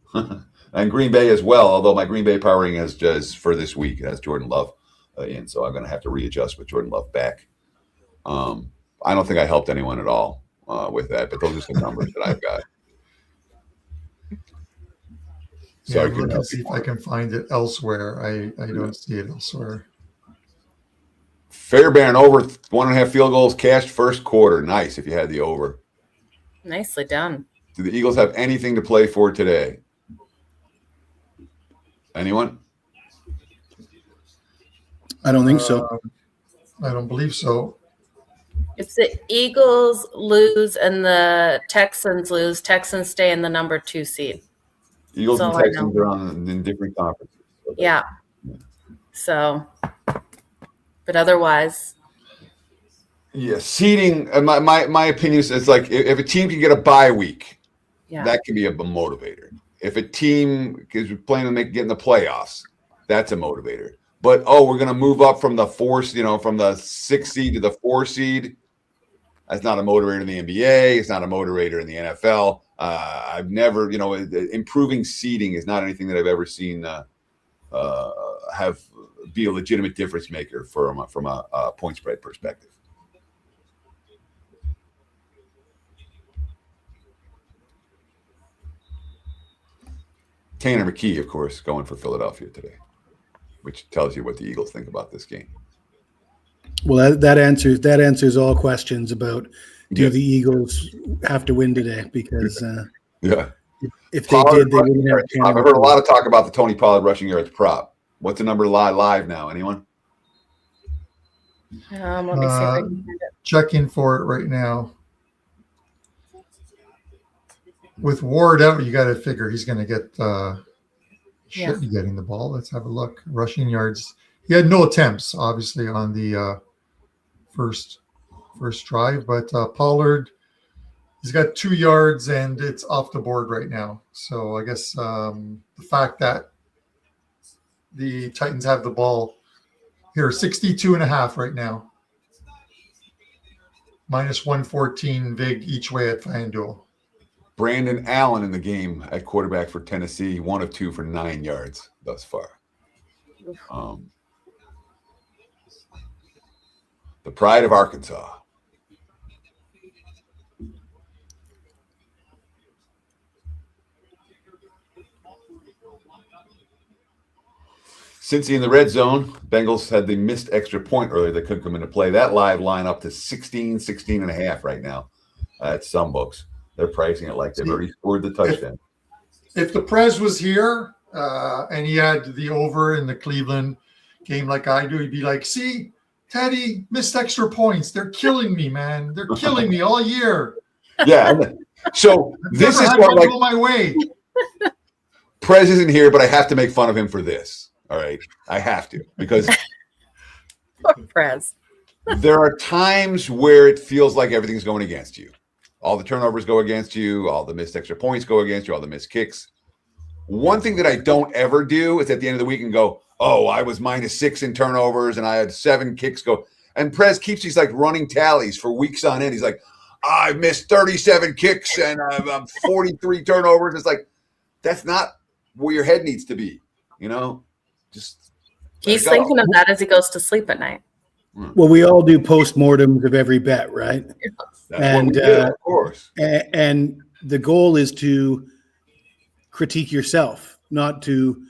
And Green Bay as well, although my Green Bay power rating is just for this week. It has Jordan Love in, so I'm going to have to readjust with Jordan Love back. I don't think I helped anyone at all with that, but those are some numbers that I've got. So I'm looking to see if I can find it elsewhere. I don't see it elsewhere. Fairbairn over 1.5 field goals cashed first quarter. Nice if you had the over. Nicely done. Do the Eagles have anything to play for today? Anyone? I don't think so. I don't believe so. If the Eagles lose and the Texans lose, Texans stay in the number 2 seed. Eagles and Texans are in different conferences. Okay. Yeah. So, but otherwise. Yeah, seeding. My opinion is, it's like if a team can get a bye week, that can be a motivator. If a team is planning to get in the playoffs, that's a motivator. But we're going to move up from the 6 seed to the 4 seed. That's not a motivator in the NBA. It's not a motivator in the NFL. I've never, improving seeding is not anything that I've ever seen be a legitimate difference maker from a point spread perspective. Tanner McKee, of course, going for Philadelphia today, which tells you what the Eagles think about this game. Well, that answers all questions about do the Eagles have to win today? Because if they did, they wouldn't have. I've heard a lot of talk about the Tony Pollard rushing yards prop. What's the number live now? Anyone? Let me see if I can find it. Checking for it right now. With Ward out, you got to figure he's going to get should be getting the ball. Let's have a look. Rushing yards. He had no attempts, obviously, on the first drive, but Pollard, he's got 2 yards and it's off the board right now. So I guess the fact that the Titans have the ball here, 62.5 right now. Minus 114 VIG each way at FanDuel. Brandon Allen in the game at quarterback for Tennessee, 1 of 2 for 9 yards thus far. The pride of Arkansas. Cincy in the red zone. Bengals had the missed extra point earlier that could come into play. That live line up to 16.5 right now at some books. They're pricing it like they've already scored the touchdown. If the Prez was here and he had the over in the Cleveland game like I do, he'd be like, see, Teddy missed extra points. They're killing me, man. They're killing me all year. Yeah. So this is what go my way. Prez isn't here, but I have to make fun of him for this. All right. I have to, because Poor Prez. there are times where it feels like everything's going against you. All the turnovers go against you. All the missed extra points go against you. All the missed kicks. One thing that I don't ever do is at the end of the week and go, oh, I was -6 in turnovers and I had 7 kicks go. And Prez keeps these like running tallies for weeks on end. He's like, I missed 37 kicks and I'm 43 turnovers. It's like, that's not where your head needs to be. Just He's let it go. thinking of that as he goes to sleep at night. Well, we all do postmortems of every bet, right? That's And, what we do, of course. And the goal is to critique yourself, not to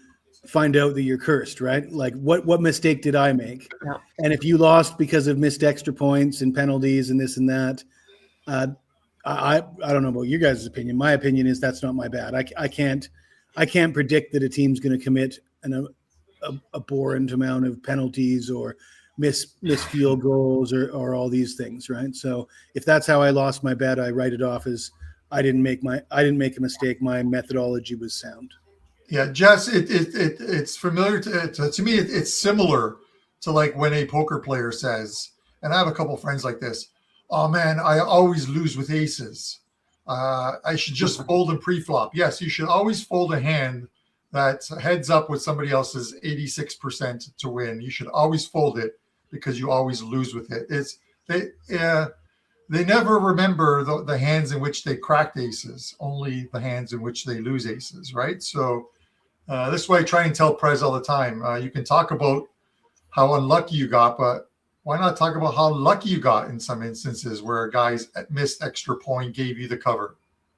find out that you're cursed, right? Like what mistake did I make? Yeah. And if you lost because of missed extra points and penalties and this and that, I don't know about your guys' opinion. My opinion is that's not my bad. I can't predict that a team's going to commit an abhorrent amount of penalties or miss field goals or all these things, right? So if that's how I lost my bet, I write it off as I didn't make a mistake. My methodology was sound. Yeah, Jess, it's familiar to me. It's similar to like when a poker player says, and I have a couple friends like this. Oh man, I always lose with aces. I should just fold and pre-flop. Yes, you should always fold a hand that's heads up with somebody else's 86% to win. You should always fold it because you always lose with it. They never remember the hands in which they cracked aces, only the hands in which they lose aces, right? So this is why I try and tell Prez all the time. You can talk about how unlucky you got, but why not talk about how lucky you got in some instances where a guy's missed extra point gave you the cover?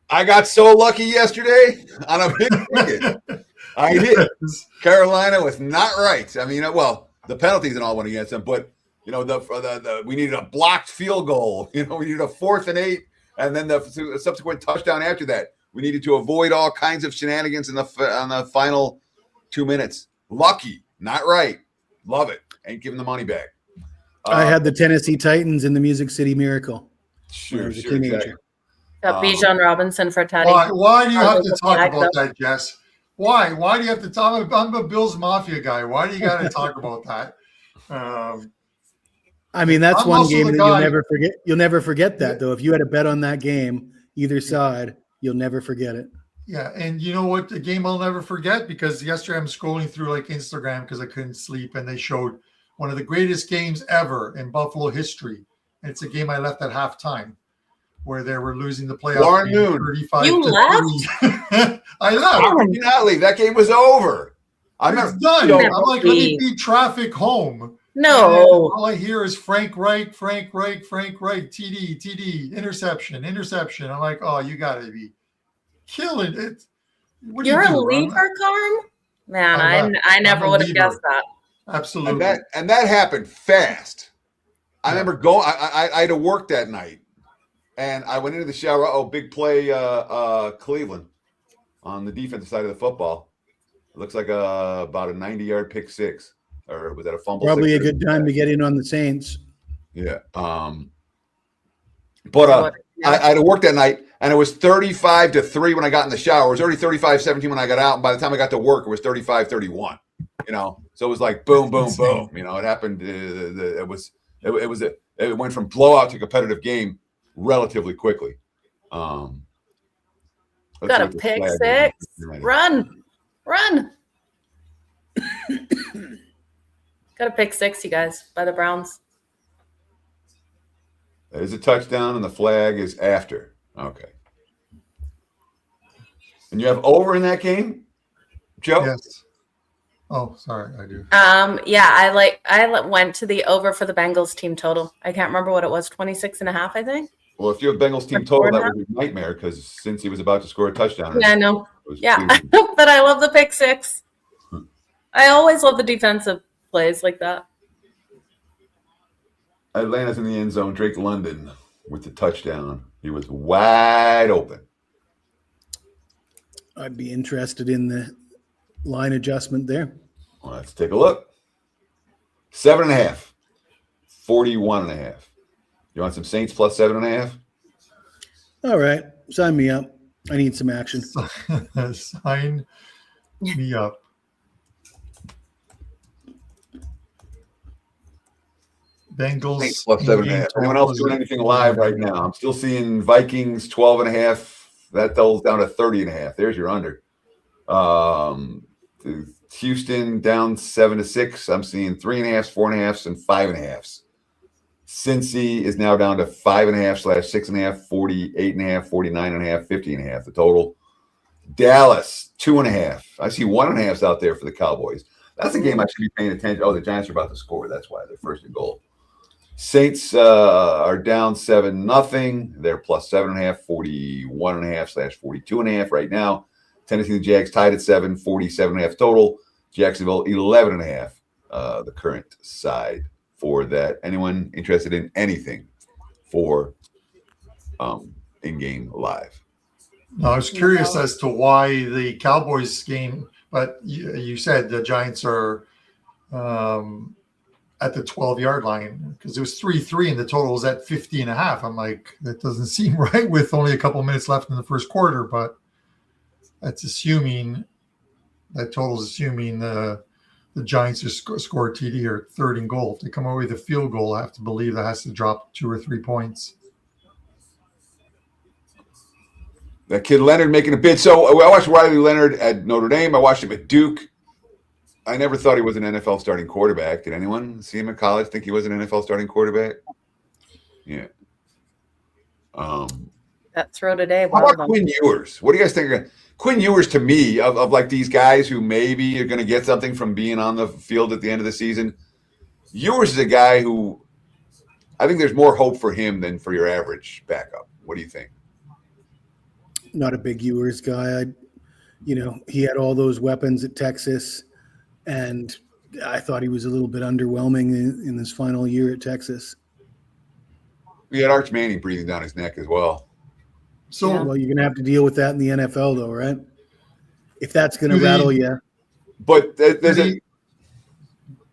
I got so lucky yesterday on a big ticket. I did. Carolina was not right. I mean, well, the penalties and all went against them, but we needed a blocked field goal. We needed a 4th and 8, and then the subsequent touchdown after that. We needed to avoid all kinds of shenanigans on the final 2 minutes. Lucky, not right. Love it. Ain't giving the money back. I had the Tennessee Titans in the Music City Miracle. Sure, Exactly. Got Bijan Robinson for Teddy. Why do you have to talk about that, Jess? Why do you have to talk? I'm a Bills Mafia guy. Why do you got to talk about that? I mean, that's one game that guy. you'll never forget. You'll never forget that, though. If you had a bet on that game, either side, you'll never forget it. Yeah, and you know what? The game I'll never forget, because yesterday I'm scrolling through like Instagram because I couldn't sleep, and they showed one of the greatest games ever in Buffalo history. And it's a game I left at halftime where they were losing the playoff. Warren Moon. 35 You to left? 3. I left. How did you not leave? That game was over. It's done. I'm like, let me beat traffic home. No. All I hear is Frank Reich, TD, interception. I'm like, oh, you got to be killing it. What do You're you a do, lever, Carm? Man, I never would have guessed that. Absolutely. And that happened fast. I remember going. I had to work that night, and I went into the shower. Oh, big play, Cleveland on the defensive side of the football. It looks like about a 90-yard pick six, or was that a fumble? Probably a good time to get in on the Saints. Yeah. But I had to work that night, and it was 35-3 when I got in the shower. It was already 35-17 when I got out, and by the time I got to work, it was 35-31. So it was like boom, boom, boom. It happened. It went from blowout to competitive game relatively quickly. Got a pick six. Run. Got a pick six, you guys, by the Browns. That is a touchdown, and the flag is after. Okay. And you have over in that game, Joe? Yes. Oh, sorry, I do. Yeah, I went to the over for the Bengals team total. I can't remember what it was, 26.5, I think. Well, if you have Bengals team total, that would be a nightmare because since he was about to score a touchdown. Yeah, I know. Yeah, but I love the pick six. I always love the defensive plays like that. Atlanta's in the end zone. Drake London with the touchdown. He was wide open. I'd be interested in the line adjustment there. Well, let's take a look. 7.5. 41.5. You want some Saints plus 7.5? All right. Sign me up. I need some action. Sign me up. Bengals Saints plus 7.5. Anyone else doing anything live right now? I'm still seeing Vikings 12.5. That doubles down to 30.5. There's your under. Houston down 7-6. I'm seeing 3.5, 4.5, and 5.5. Cincy is now down to 5.5/6.5, 48.5, 49.5, 50.5. The total Dallas 2.5. I see 1.5s out there for the Cowboys. That's a game I should be paying attention. Oh, the Giants are about to score. That's why they're first and goal. Saints are down 7-0. They're plus 7.5, 41.5/42.5 right now. Tennessee and the Jags tied at 7, 47.5 total. Jacksonville 11.5. The current side for that. Anyone interested in anything for in-game live? No, I was curious as to why the Cowboys game, but you said the Giants are at the 12-yard line because it was 3-3 and the total was at 50.5. I'm like, that doesn't seem right with only a couple minutes left in the first quarter, but that's assuming that total's assuming the Giants just score a TD or third and goal. If they come away with a field goal, I have to believe that has to drop 2 or 3 points. That kid Leonard making a bid. So I watched Riley Leonard at Notre Dame. I watched him at Duke. I never thought he was an NFL starting quarterback. Did anyone see him in college think he was an NFL starting quarterback? Yeah. That throw today. How about Quinn Ewers? What do you guys think? Quinn Ewers, to me, of like these guys who maybe are going to get something from being on the field at the end of the season, Ewers is a guy who I think there's more hope for him than for your average backup. What do you think? Not a big Ewers guy. He had all those weapons at Texas, and I thought he was a little bit underwhelming in his final year at Texas. We had Arch Manning breathing down his neck as well. So, Well, you're going to have to deal with that in the NFL, though, right? If that's going to rattle you. But there's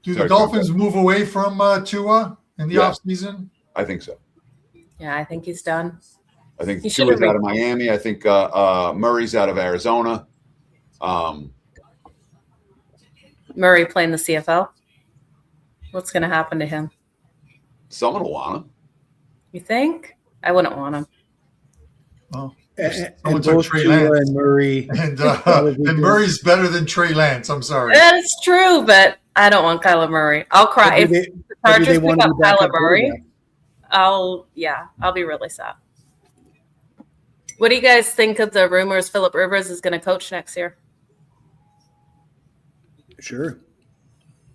do the Dolphins move away from Tua in the offseason? I think so. Yeah, I think he's done. I think He Tua's out of Miami. I think Murray's out of Arizona. Murray playing the CFL. What's going to happen to him? Someone will want him. You think? I wouldn't want him. Oh, And took both Trey Tua Lance. and Murray. And Murray's better than Trey Lance. I'm sorry. That's true, but I don't want Kyler Murray. I'll cry. If the Chargers pick up Kyler Murray, I'll be really sad. What do you guys think of the rumors Phillip Rivers is going to coach next year? Sure.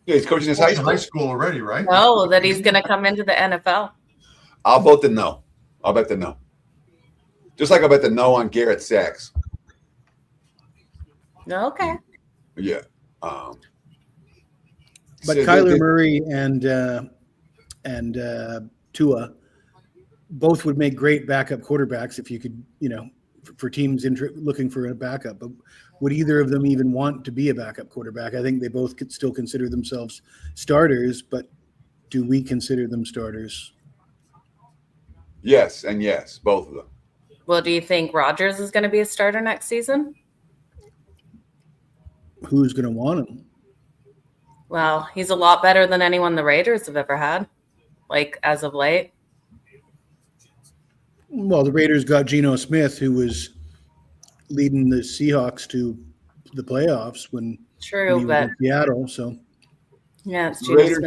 Yeah, he's coaching his high school already, right? No, that he's going to come into the NFL. I'll vote the no. I'll bet the no. Just like I'll bet the no on Garrett Sachs. Okay. Yeah. But Kyler Murray and Tua both would make great backup quarterbacks if you could, for teams looking for a backup. But would either of them even want to be a backup quarterback? I think they both could still consider themselves starters, but do we consider them starters? Yes, and yes, both of them. Well, do you think Rodgers is going to be a starter next season? Who's going to want him? Well, he's a lot better than anyone the Raiders have ever had, like as of late. Well, the Raiders got Geno Smith, who was leading the Seahawks to the playoffs when he was in Seattle. So, yeah, it's the Raiders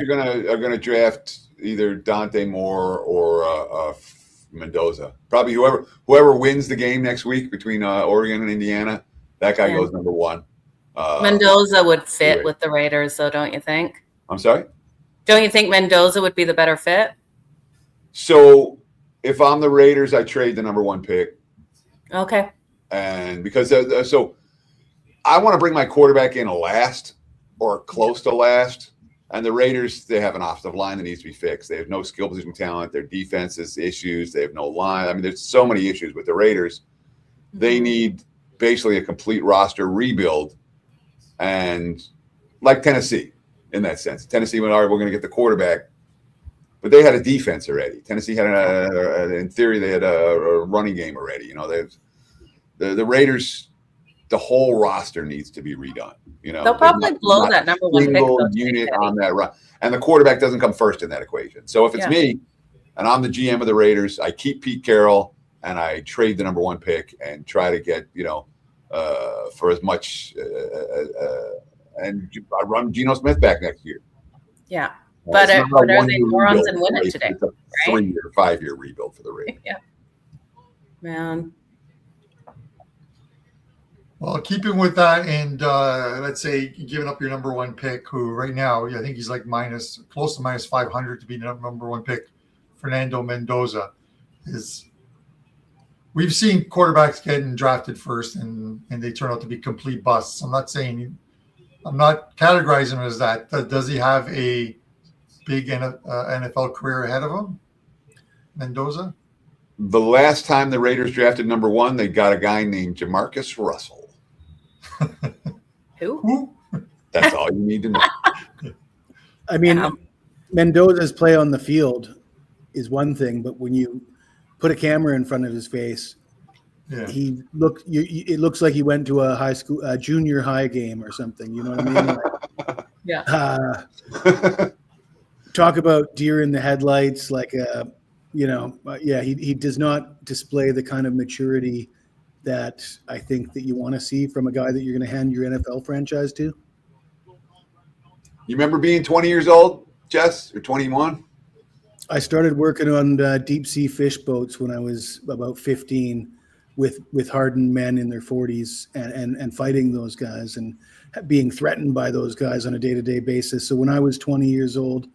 are gonna draft either Dante Moore or Mendoza. Probably whoever wins the game next week between Oregon and Indiana, that guy goes number one. Mendoza would fit with the Raiders, so don't you think? I'm sorry? Don't you think Mendoza would be the better fit? So if I'm the Raiders, I trade the number one pick. Okay. And because so I want to bring my quarterback in last or close to last. And the Raiders, they have an offensive line that needs to be fixed. They have no skill position talent. Their defense is issues. They have no line. I mean, there's so many issues with the Raiders. They need basically a complete roster rebuild. And like Tennessee in that sense. Tennessee went, all right, we're going to get the quarterback. But they had a defense already. Tennessee had, in theory, they had a running game already. The Raiders, the whole roster needs to be redone. They'll probably blow that number one pick unit on that run, and the quarterback doesn't come first in that equation. So if it's me, and I'm the GM of the Raiders, I keep Pete Carroll and I trade the number one pick and try to get for as much, and I run Geno Smith back next year. Yeah. But are they morons and win it today? It's a 3 or 5 year rebuild for the Raiders. Yeah. Man. Well, keeping with that, and let's say giving up your number one pick, who right now I think he's like close to minus 500 to be the number one pick, Fernando Mendoza. We've seen quarterbacks getting drafted first, and they turn out to be complete busts. I'm not categorizing him as that. Does he have a big NFL career ahead of him, Mendoza? The last time the Raiders drafted number one, they got a guy named Jamarcus Russell. Who? That's all you need to know. I mean, Mendoza's play on the field is one thing, but when you put a camera in front of his face, it looks like he went to a junior high game or something. You know what I mean? Like, Yeah. Talk about deer in the headlights. He does not display the kind of maturity that I think that you want to see from a guy that you're going to hand your NFL franchise to. You remember being 20 years old, Jess, or 21? I started working on deep sea fish boats when I was about 15 with hardened men in their 40s and fighting those guys and being threatened by those guys on a day-to-day basis. So when I was 20 years old,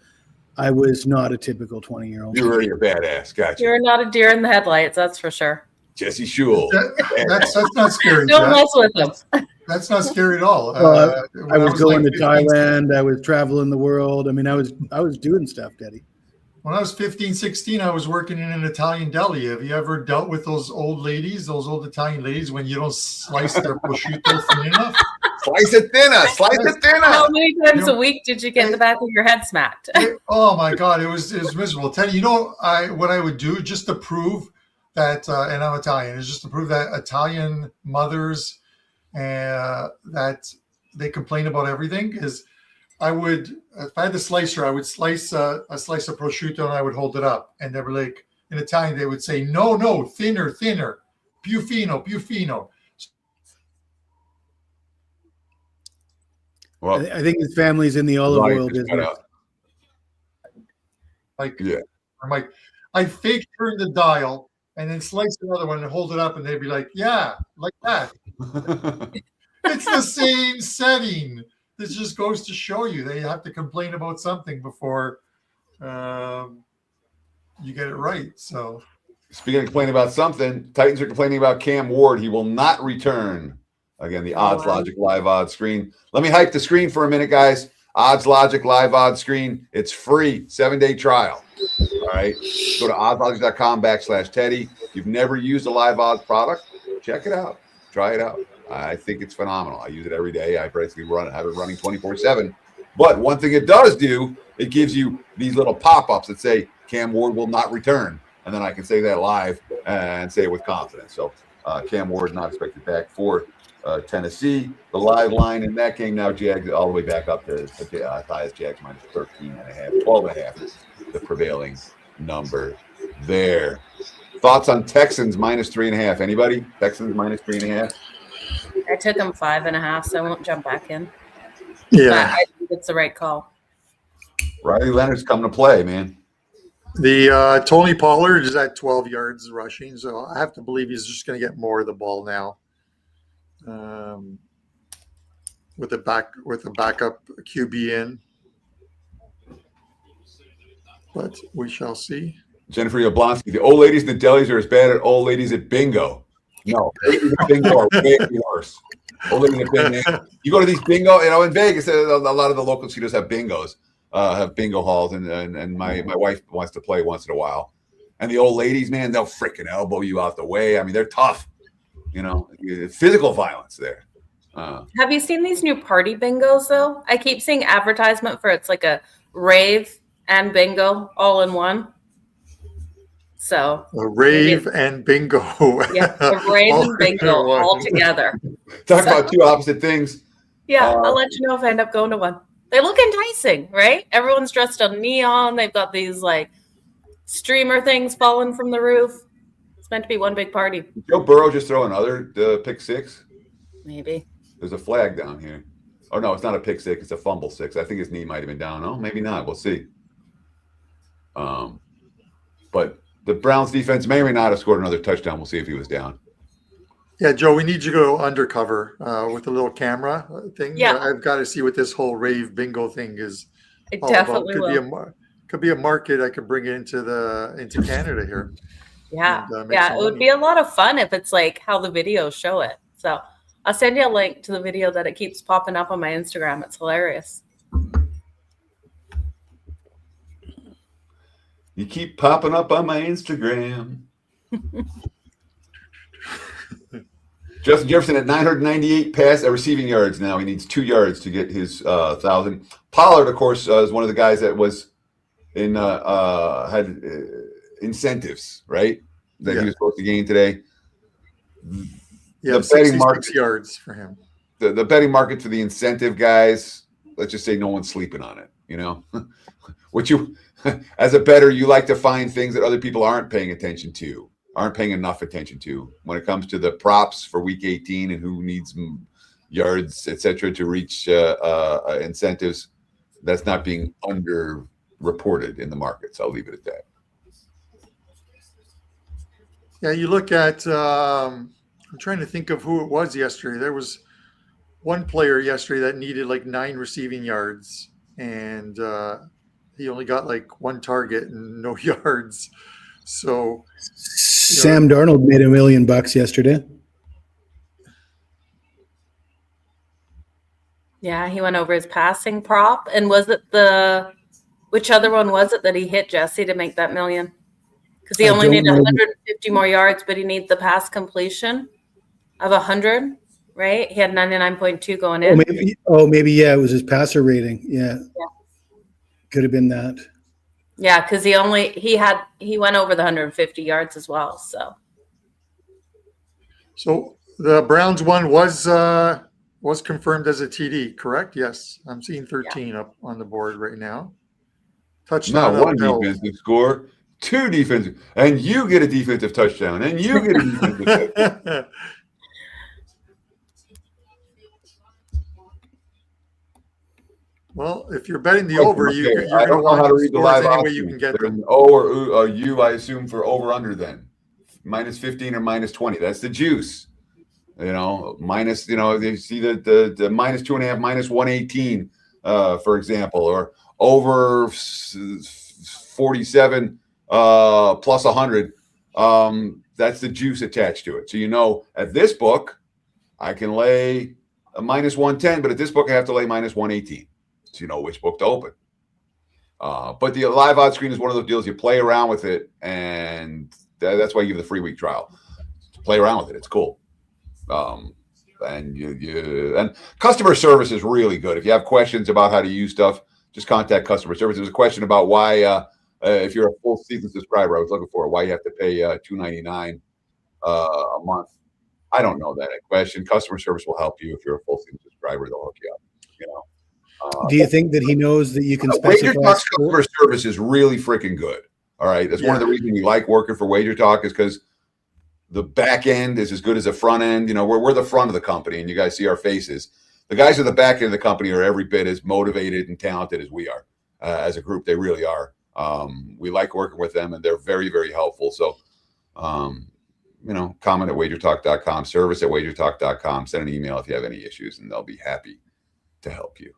I was not a typical 20-year-old. You were your badass. Gotcha. You're not a deer in the headlights, that's for sure. Jesse Shule. That's not scary. Don't mess with them. That's not scary at all. I was going to Thailand. I was traveling the world. I mean, I was doing stuff, Daddy. When I was 15, 16, I was working in an Italian deli. Have you ever dealt with those old Italian ladies, when you don't slice their prosciutto thin enough? Slice it thinner. How many times a week did you get the back of your head smacked? Oh my God, it was miserable. Teddy, what I would do just to prove that, and I'm Italian, is just to prove that Italian mothers that they complain about everything, is if I had the slicer, I would slice a slice of prosciutto and I would hold it up, and they were like, in Italian, they would say, no, thinner, più fino. Well, I think his family's in the olive oil business. I'm like, I'd fake turn the dial and then slice another one and hold it up, and they'd be like, yeah, like that. It's the same setting. This just goes to show you they have to complain about something before you get it right. So, speaking of complaining about something, Titans are complaining about Cam Ward. He will not return. Again, the Odds Logic live odds screen. Let me hype the screen for a minute, guys. Odds Logic live odds screen. It's free, 7-day trial. All right. Go to oddslogic.com/Teddy. If you've never used a live odds product, check it out. Try it out. I think it's phenomenal. I use it every day. I basically have it running 24/7. But one thing it does do, it gives you these little pop-ups that say Cam Ward will not return. And then I can say that live and say it with confidence. So Cam Ward not expected back for Tennessee. The live line in that game now, Jags all the way back up to highest Jags minus 13.5, 12.5 is the prevailing number there. Thoughts on Texans minus 3.5? Anybody? Texans minus 3.5? I took them 5.5, so I won't jump back in. Yeah, but I think it's the right call. Riley Leonard's coming to play, man. The Tony Pollard is at 12 yards rushing, so I have to believe he's just going to get more of the ball now. With a backup QB in, but we shall see. Jennifer Yablonsky, the old ladies in the delis are as bad as old ladies at bingo. No, ladies at bingo are way worse. Old ladies at bingo. You go to these bingo, in Vegas, a lot of the local studios have bingos, have bingo halls, and my wife wants to play once in a while. And the old ladies, man, they'll freaking elbow you out the way. I mean, they're tough. Physical violence there. Have you seen these new party bingos, though? I keep seeing advertisement for it's like a rave and bingo all in one. So a rave and bingo. Yeah, a rave and bingo all together. Talk about two opposite things. Yeah, I'll let you know if I end up going to one. They look enticing, right? Everyone's dressed on neon. They've got these like streamer things falling from the roof. It's meant to be one big party. Did Joe Burrow just throw another pick six? Maybe. There's a flag down here. Oh, no, it's not a pick six. It's a fumble six. I think his knee might have been down. Oh, maybe not. We'll see. But the Browns defense may or may not have scored another touchdown. We'll see if he was down. Yeah, Joe, we need you to go undercover with a little camera thing. Yeah. I've got to see what this whole rave bingo thing is I all about. definitely will. Could be a market I could bring it into Canada here. Yeah. And, make Yeah. some It would money. be a lot of fun if it's like how the videos show it. So I'll send you a link to the video that it keeps popping up on my Instagram. It's hilarious. You keep popping up on my Instagram. Justin Jefferson at 998 receiving yards now. He needs 2 yards to get his 1,000. Pollard, of course, is one of the guys that was in had incentives, right? That he was supposed to gain today. Yeah, the betting 66 market, yards for him. The betting market for the incentive guys, let's just say no one's sleeping on it, you know? What you, as a bettor, you like to find things that other people aren't paying attention to, aren't paying enough attention to when it comes to the props for week 18 and who needs yards, etc., to reach incentives. That's not being underreported in the markets. I'll leave it at that. Yeah, you look at, I'm trying to think of who it was yesterday. There was one player yesterday that needed like 9 receiving yards, and he only got like 1 target and no yards. So Sam Darnold made $1 million yesterday. Yeah, he went over his passing prop. And was it which other one was it that he hit, Jesse, to make that $1 million? Because he only needed 150 more yards, but he needs the pass completion of 100, right? He had 99.2 going in. Maybe, yeah, it was his passer rating. Yeah. Could have been that. Yeah, because he went over the 150 yards as well. So the Browns one was confirmed as a TD, correct? Yes, I'm seeing 13 up on the board right now. Touchdown. Not one defensive score, 2 defensive, and you get a defensive touchdown, and you get a defensive touchdown. Well, if you're betting the over, you're I don't know how to read the live any option. way you can get them. O or U, I assume, for over under then. Minus 15 or minus 20. That's the juice. You know, minus, you know, you see the minus 2.5, minus 118, for example, or over 47 plus 100. That's the juice attached to it. So, you know, at this book, I can lay a minus 110, but at this book, I have to lay minus 118. So you know which book to open. But the live odds screen is one of those deals you play around with it, and that's why you give the free week trial. Play around with it; it's cool. And customer service is really good. If you have questions about how to use stuff, just contact customer service. There's a question about why, if you're a full season subscriber, I was looking for why you have to pay $2.99 a month. I don't know that question. Customer service will help you if you're a full season subscriber. They'll hook you up. You know. Do you think that he knows that you can specify? WagerTalk's customer service is really freaking good. All right. That's one of the reasons we like working for WagerTalk is because the back end is as good as the front end. You know, we're the front of the company and you guys see our faces. The guys at the back end of the company are every bit as motivated and talented as we are as a group. They really are. We like working with them and they're very, very helpful. So, you know, comment at WagerTalk.com, service at WagerTalk.com, send an email if you have any issues and they'll be happy to help you.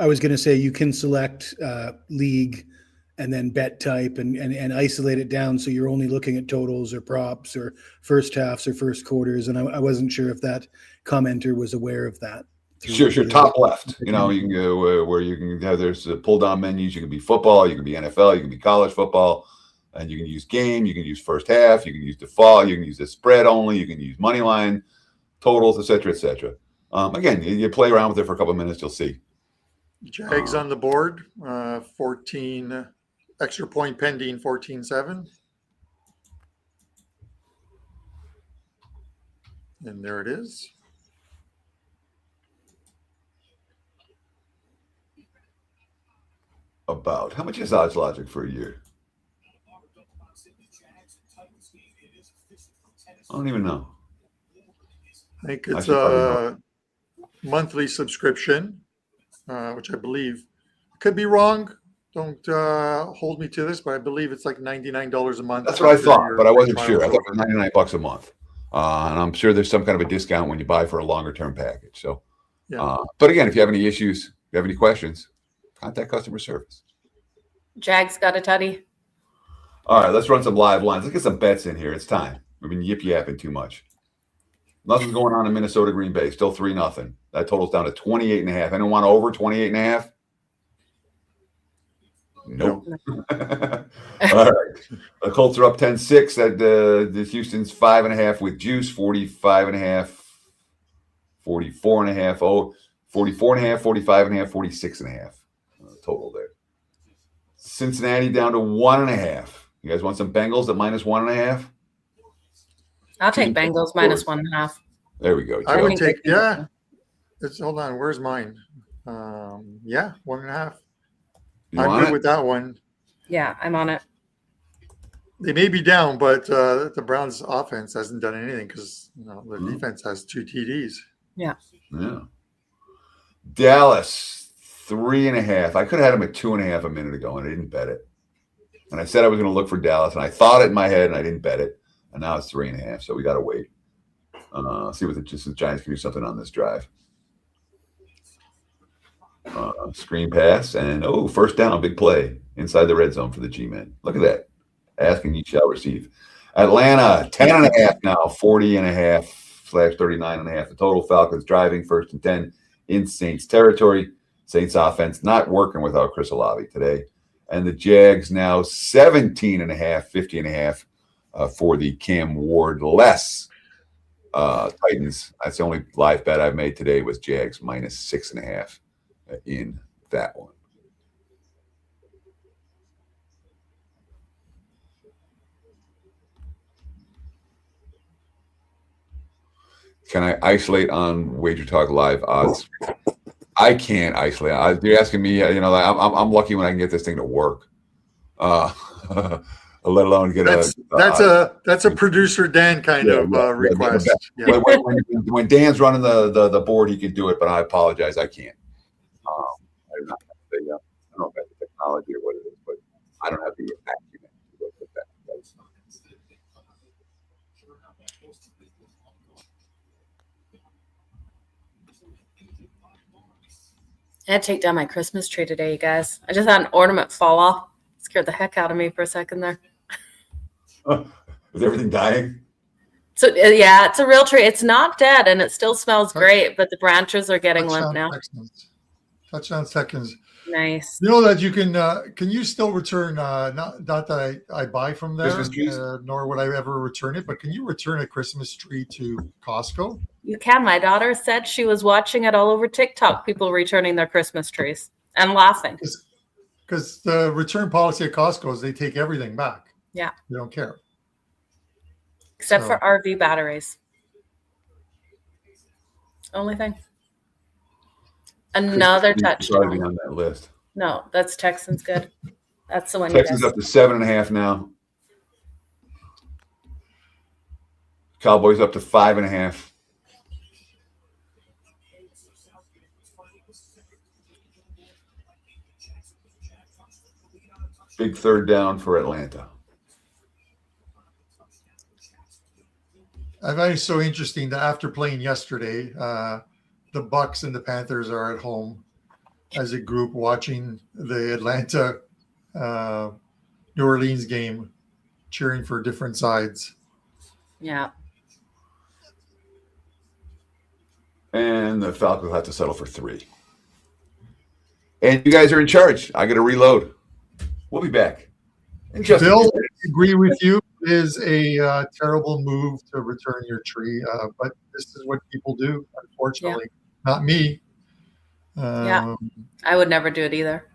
I was going to say you can select league and then bet type and isolate it down so you're only looking at totals or props or first halves or first quarters. And I wasn't sure if that commenter was aware of that. Sure. Top left. You know, you can go where you can have there's pull down menus. You can be football, you can be NFL, you can be college football, and you can use game. You can use first half. You can use default. You can use the spread only. You can use money line, totals, etc., etc. Again, you play around with it for a couple of minutes. You'll see. Jags on the board, 14 extra point pending, 14-7. And there it is. About how much is Odds Logic for a year? I don't even know. I think it's a monthly subscription. Which I believe could be wrong. Don't hold me to this, but I believe it's like $99 a month. That's what I thought, but I wasn't sure. I thought it was $99 a month. And I'm sure there's some kind of a discount when you buy for a longer term package. So, Yeah. but again, if you have any issues, if you have any questions, contact customer service. Jags got a tutty. All right, let's run some live lines. Let's get some bets in here. It's time. We've been yip yapping too much. Nothing's going on in Minnesota Green Bay. Still 3-0. That totals down to 28.5. Anyone want over 28.5? Nope. All right. The Colts are up 10-6. At the Houston's 5.5 with juice, 45.5, 44.5, 44.5, 45.5, 46.5 total there. Cincinnati down to 1.5. You guys want some Bengals at -1.5? I'll take Bengals -1.5. There we go. I Joe. would take, yeah. Hold on. Where's mine? Yeah, 1.5. You I'm want good it? with that one. Yeah, I'm on it. They may be down, but the Browns offense hasn't done anything because their defense has 2 TDs. Yeah. Dallas 3.5. I could have had them at 2.5 a minute ago, and I didn't bet it. And I said I was going to look for Dallas, and I thought it in my head, and I didn't bet it. And now it's 3.5. So we got to wait. See what the Giants can do something on this drive. Screen pass and first down, big play inside the red zone for the G-men. Look at that. Ask and you shall receive. Atlanta 10.5 now, 40.5/39.5. The total. Falcons driving 1st and 10 in Saints territory. Saints offense not working without Chris Olave today. And the Jags now 17.5, 50.5 for the Cam Ward less Titans. That's the only live bet I've made today was Jags -6.5 in that one. Can I isolate on WagerTalk live odds? I can't isolate. You're asking me. I'm lucky when I can get this thing to work. Let alone get that's a producer Dan kind of request. Yeah. When Dan's running the board, he can do it, but I apologize, I can't. I don't know if that's the technology or what it is, but I don't have the acumen to look at that. I had to take down my Christmas tree today, you guys. I just had an ornament fall off. Scared the heck out of me for a second there. Is everything dying? So yeah, it's a real tree. It's not dead, and it still smells great, but the branches are getting limp now. Touchdown seconds. Nice. You know that you can you still return, not that I buy from there, nor would I ever return it, but can you return a Christmas tree to Costco? You can. My daughter said she was watching it all over TikTok, people returning their Christmas trees and laughing. Because the return policy at Costco is they take everything back. Yeah. They don't care. Except for RV batteries. Only thing. Another touchdown. On that list. No, that's Texans good. That's the one. Texans up to 7.5 now. Cowboys up to 5.5. Big third down for Atlanta. I find it so interesting that after playing yesterday, the Bucks and the Panthers are at home as a group watching the Atlanta New Orleans game, cheering for different sides. Yeah. And the Falcons will have to settle for 3. And you guys are in charge. I got to reload. We'll be back. Bill, I agree with you. It is a terrible move to return your tree, but this is what people do, unfortunately. Yeah. Not me. Yeah, I would never do it either.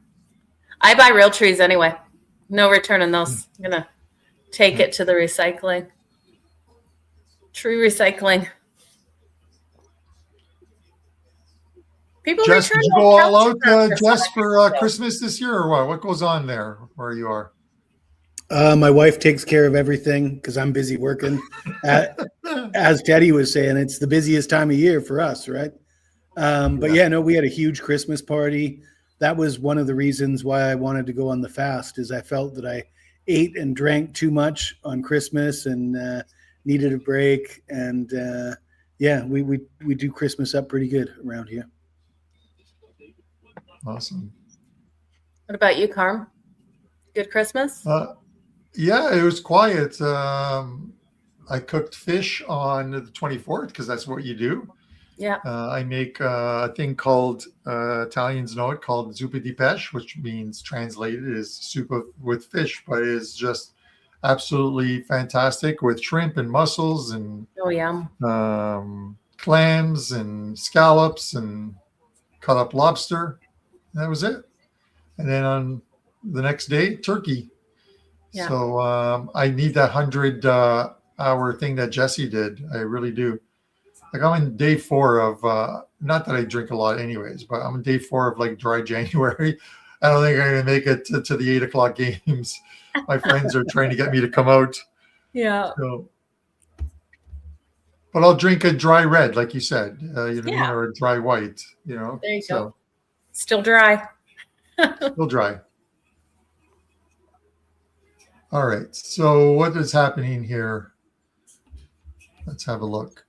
I buy real trees anyway. No returning those. I'm going to take it to the recycling. Tree recycling. People Jess, return did you go all out, Jess, for Christmas this year, or what? What goes on there where you are? My wife takes care of everything because I'm busy working. As Teddy was saying, it's the busiest time of year for us, right? But we had a huge Christmas party. That was one of the reasons why I wanted to go on the fast, is I felt that I ate and drank too much on Christmas and needed a break, and we do Christmas up pretty good around here. Awesome. What about you, Carm? Good Christmas? Yeah, it was quiet. I cooked fish on the 24th because that's what you do. Yeah. I make a thing called, Italians know it, called zuppa di pesce, which means translated is soup with fish, but it is just absolutely fantastic with shrimp and mussels and Oh, yum. clams and scallops and cut up lobster. And that was it. And then on the next day, turkey. Yeah. So I need that 100-hour thing that Jesse did. I really do. Like I'm in day 4 of, not that I drink a lot anyways, but I'm in day 4 of like dry January. I don't think I'm going to make it to the 8 o'clock games. My friends are trying to get me to come out. Yeah. So, but I'll drink a dry red, like you said, you know what I mean, or a dry white, you know. There you go. Still dry. Still dry. All right. So what is happening here? Let's have a look.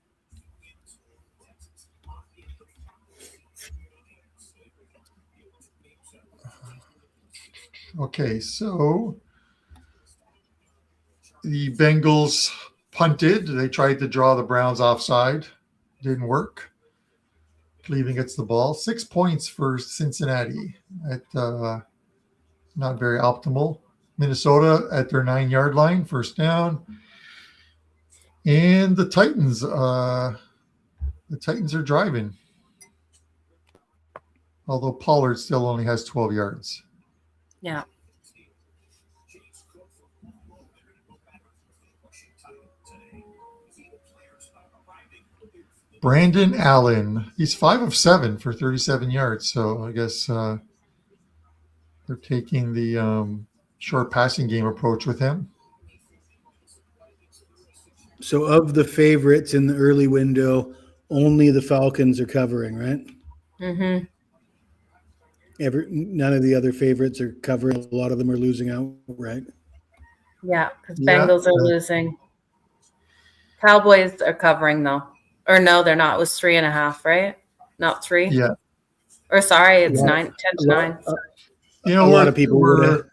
Okay, so the Bengals punted. They tried to draw the Browns offside. Didn't work. Cleveland gets the ball. 6 points for Cincinnati. At not very optimal. Minnesota at their 9-yard line, first down. And the Titans are driving. Although Pollard still only has 12 yards. Yeah. Brandon Allen, he's 5 of 7 for 37 yards. So I guess they're taking the short passing game approach with him. So of the favorites in the early window, only the Falcons are covering, right? Mm-hmm. None of the other favorites are covering. A lot of them are losing out, right? Yeah, because Bengals are losing. Cowboys are covering though. Or no, they're not. It was 3.5, right? Not 3. Yeah. Or sorry, it's 10 to 9. You know, a lot of people we're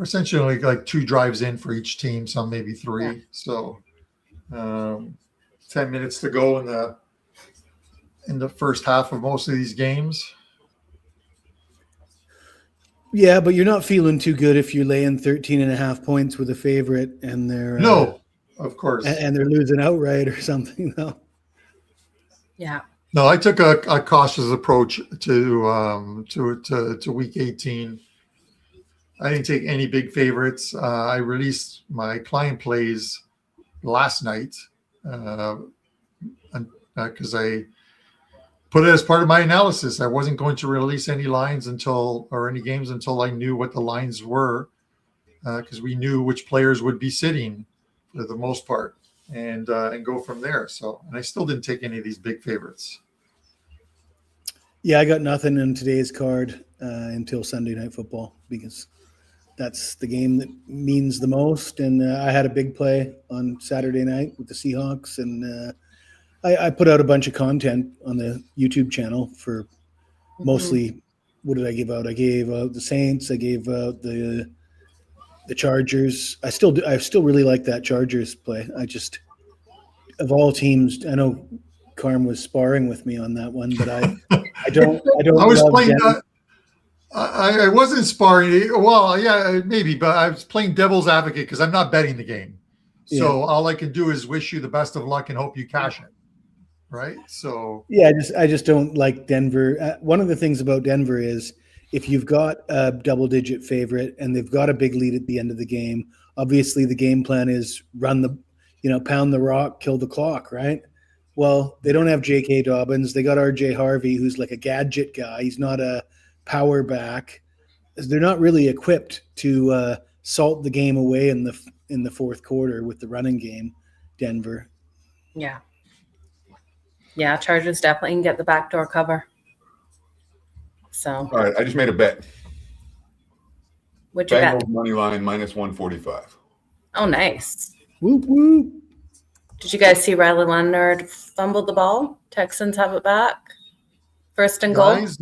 essentially like 2 drives in for each team, some maybe 3. Yeah. So 10 minutes to go in the first half of most of these games. Yeah, but you're not feeling too good if you're laying 13.5 points with a favorite and they're no, of course, and they're losing outright or something. No. Yeah. No, I took a cautious approach to week 18. I didn't take any big favorites. I released my client plays last night because I put it as part of my analysis. I wasn't going to release any lines or any games until I knew what the lines were, because we knew which players would be sitting for the most part, and go from there. So, and I still didn't take any of these big favorites. Yeah, I got nothing in today's card until Sunday Night Football because that's the game that means the most. And I had a big play on Saturday night with the Seahawks, and I put out a bunch of content on the YouTube channel for mostly. What did I give out? I gave out the Saints. I gave out the Chargers. I still really like that Chargers play. I just, of all teams, I know Carm was sparring with me on that one, but I don't. I was playing. I wasn't sparring. Well, yeah, maybe, but I was playing devil's advocate because I'm not betting the game. So all I can do is wish you the best of luck and hope you cash it. Right. So yeah, I just don't like Denver. One of the things about Denver is if you've got a double-digit favorite and they've got a big lead at the end of the game, obviously the game plan is pound the rock, kill the clock, right? Well, they don't have J.K. Dobbins. They got R.J. Harvey, who's like a gadget guy. He's not a power back. They're not really equipped to salt the game away in the fourth quarter with the running game, Denver. Yeah. Yeah, Chargers definitely can get the backdoor cover. So. All right, I just made a bet. What'd you bet? Bengals money line -145. Oh, nice. Whoop, whoop. Did you guys see Riley Leonard fumbled the ball? Texans have it back. First and goal. Guys,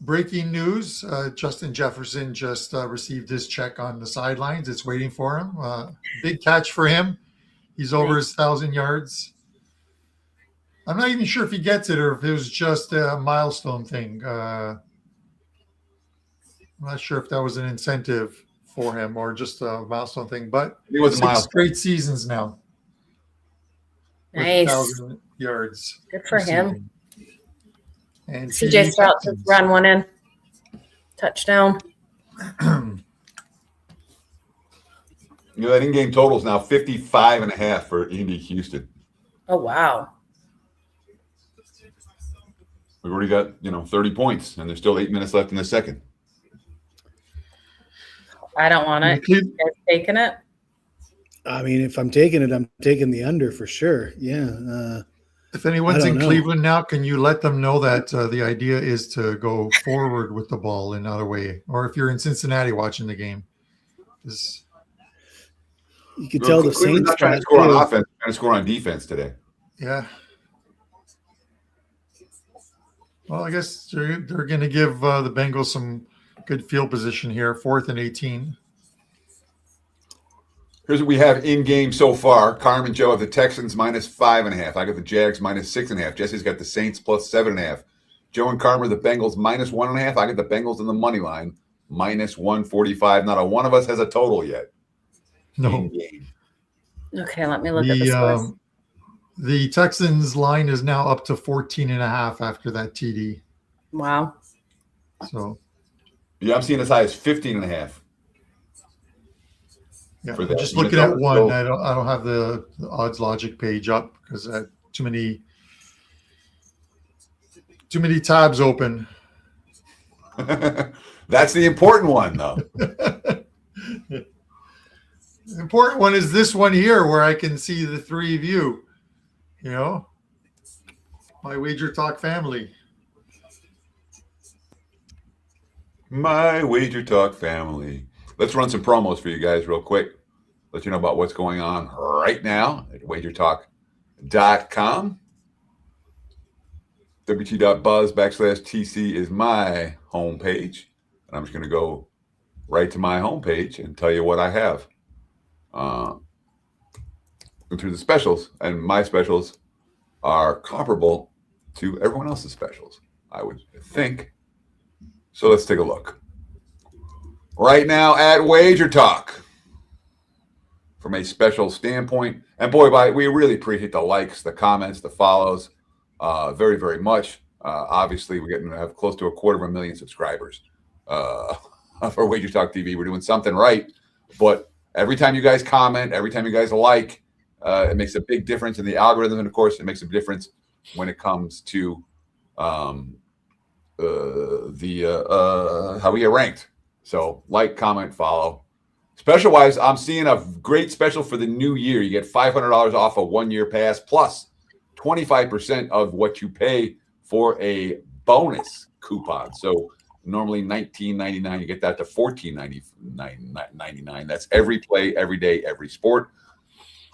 breaking news. Justin Jefferson just received his check on the sidelines. It's waiting for him. Big catch for him. He's over his 1,000 yards. I'm not even sure if he gets it or if it was just a milestone thing. I'm not sure if that was an incentive for him or just a milestone thing, but It was a 6 milestone. straight seasons now. with Nice. 1,000 yards. Good for him. receiving. And CJ Stroud just ran one in. Touchdown. That in-game total is now 55.5 for Indy Houston. Oh, wow. We've already got 30 points, and there's still 8 minutes left in the second. I don't want it. You guys taking it? I mean, if I'm taking it, I'm taking the under for sure. Yeah. If anyone's I in don't know. Cleveland now, can you let them know that the idea is to go forward with the ball and not away? Or if you're in Cincinnati watching the game, You could tell the Cleveland's Saints not trying to score on offense, trying to score on defense today. yeah. Well, I guess they're going to give the Bengals some good field position here, 4th and 18. Here's what we have in game so far. Carm and Joe have the Texans -5.5. I got the Jags -6.5. Jesse's got the Saints +7.5. Joe and Carm are the Bengals -1.5. I got the Bengals in the money line -145. Not a one of us has a total yet. No. In game. Okay, let me look at the scores. The Texans line is now up to 14.5 after that TD. Wow. So Yeah, I'm seeing as high as 15.5. yeah, For I'm that. just Even looking though at it's one. low. I don't have the odds logic page up because I had too many tabs open. That's the important one, though. The important one is this one here where I can see the three of you, my WagerTalk family. My WagerTalk family. Let's run some promos for you guys real quick. Let you know about what's going on right now at WagerTalk.com. wt.buzz/TC is my homepage. And I'm just going to go right to my homepage and tell you what I have. Through the specials, and my specials are comparable to everyone else's specials, I would think. So let's take a look. Right now at WagerTalk, from a special standpoint, and boy, we really appreciate the likes, the comments, the follows, very, very much. Obviously, we're getting to have close to 250,000 subscribers for WagerTalk TV. We're doing something right, but every time you guys comment, every time you guys like, it makes a big difference in the algorithm, and of course, it makes a difference when it comes to how we get ranked. So, like, comment, follow. Special wise, I'm seeing a great special for the new year. You get $500 off a 1-year pass plus 25% of what you pay for a bonus coupon. So normally $19.99, you get that to $14.99. That's every play, every day, every sport.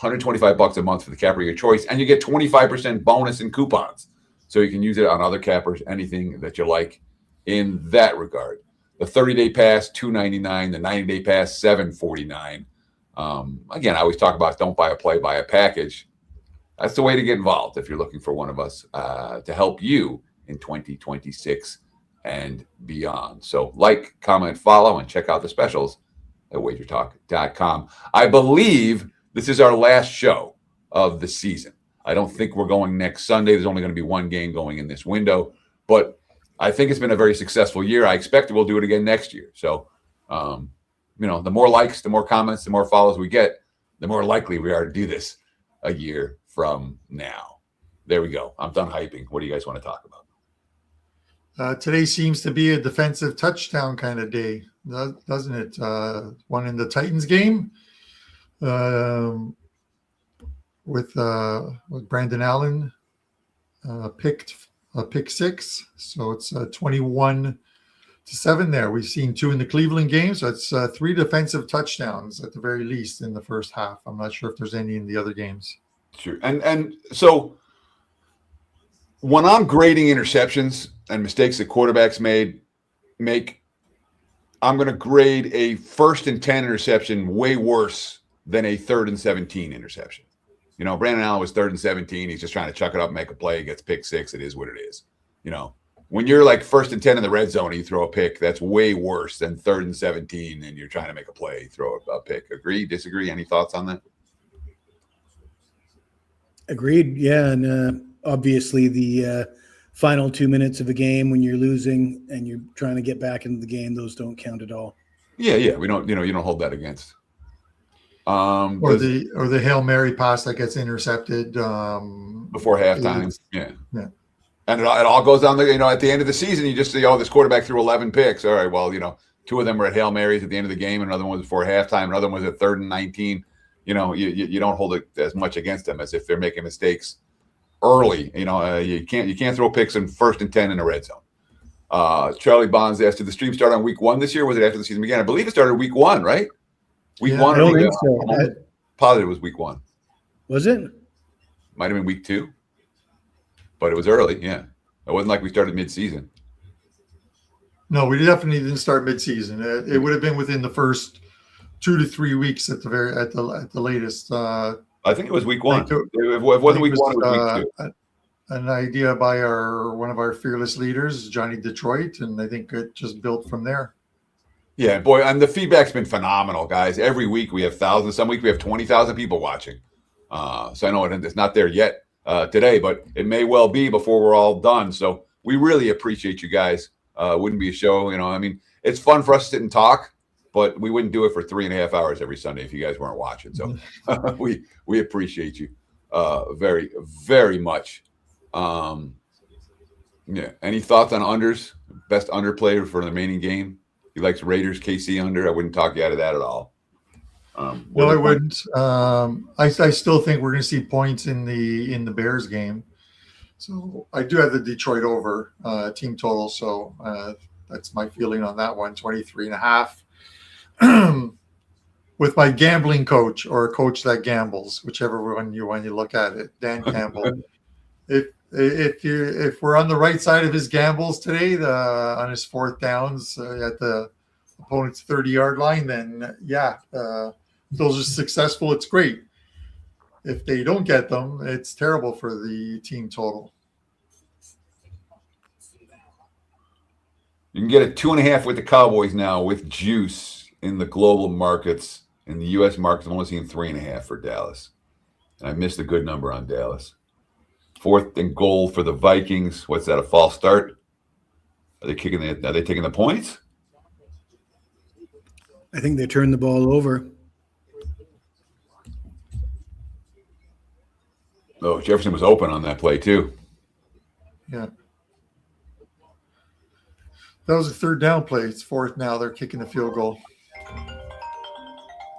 $125 a month for the capper of your choice, and you get 25% bonus in coupons. So you can use it on other cappers, anything that you like in that regard. The 30-day pass, $2.99. The 90-day pass, $7.49. Again, I always talk about don't buy a play, buy a package. That's the way to get involved if you're looking for one of us to help you in 2026 and beyond. So like, comment, follow, and check out the specials at WagerTalk.com. I believe this is our last show of the season. I don't think we're going next Sunday. There's only going to be one game going in this window, but I think it's been a very successful year. I expect we'll do it again next year. So, the more likes, the more comments, the more follows we get, the more likely we are to do this a year from now. There we go. I'm done hyping. What do you guys want to talk about? Today seems to be a defensive touchdown kind of day, doesn't it? One in the Titans game with Brandon Allen pick 6. So it's 21-7 there. We've seen 2 in the Cleveland game. So it's 3 defensive touchdowns at the very least in the first half. I'm not sure if there's any in the other games. Sure. And so when I'm grading interceptions and mistakes that quarterbacks make, I'm going to grade a 1st and 10 interception way worse than a 3rd and 17 interception. You know, Brandon Allen was 3rd and 17. He's just trying to chuck it up and make a play. He gets pick 6. It is what it is. You know, when you're like 1st and 10 in the red zone and you throw a pick, that's way worse than 3rd and 17 and you're trying to make a play, throw a pick. Agree? Disagree? Any thoughts on that? Agreed. Yeah. And obviously the final 2 minutes of a game when you're losing and you're trying to get back into the game, those don't count at all. Yeah. We don't, you don't hold that against. Or the Hail Mary pass that gets intercepted before halftime. Yeah. And it all goes down there, at the end of the season, you just say, oh, this quarterback threw 11 picks. All right, well, 2 of them were at Hail Marys at the end of the game. Another one was before halftime. Another one was at 3rd and 19. You don't hold it as much against them as if they're making mistakes early. You can't throw picks in 1st and 10 in the red zone. Charlie Bonds asked, did the stream start on week 1 this year? Or was it after the season began? I believe it started week 1, right? Week 1. I don't think so. I'm positive it was week 1. Was it? Might have been week 2, but it was early. Yeah, it wasn't like we started mid-season. No, we definitely didn't start mid-season. It would have been within the first 2 to 3 weeks at the latest. I think it was week 1. It wasn't week 1. It was week 2. An idea by one of our fearless leaders, Johnny Detroit, and I think it just built from there. Yeah, boy, and the feedback's been phenomenal, guys. Every week we have thousands. Some week we have 20,000 people watching. So I know it's not there yet today, but it may well be before we're all done. So we really appreciate you guys. Wouldn't be a show, it's fun for us to sit and talk, but we wouldn't do it for 3.5 hours every Sunday if you guys weren't watching. So we appreciate you very, very much. Yeah. Any thoughts on unders? Best under player for the remaining game? He likes Raiders KC under. I wouldn't talk you out of that at all. No, I wouldn't. I still think we're going to see points in the Bears game. So I do have the Detroit over team total. So that's my feeling on that one, 23.5. With my gambling coach or a coach that gambles, whichever one you look at it, Dan Campbell. If we're on the right side of his gambles today, on his 4th downs at the opponent's 30-yard line, then those are successful. It's great. If they don't get them, it's terrible for the team total. You can get a 2.5 with the Cowboys now with juice in the global markets. In the U.S. markets, I'm only seeing 3.5 for Dallas. And I missed a good number on Dallas. 4th and goal for the Vikings. What's that? A false start? Are they taking the points? I think they turned the ball over. Oh, Jefferson was open on that play too. Yeah. That was a 3rd down play. It's 4th now. They're kicking the field goal.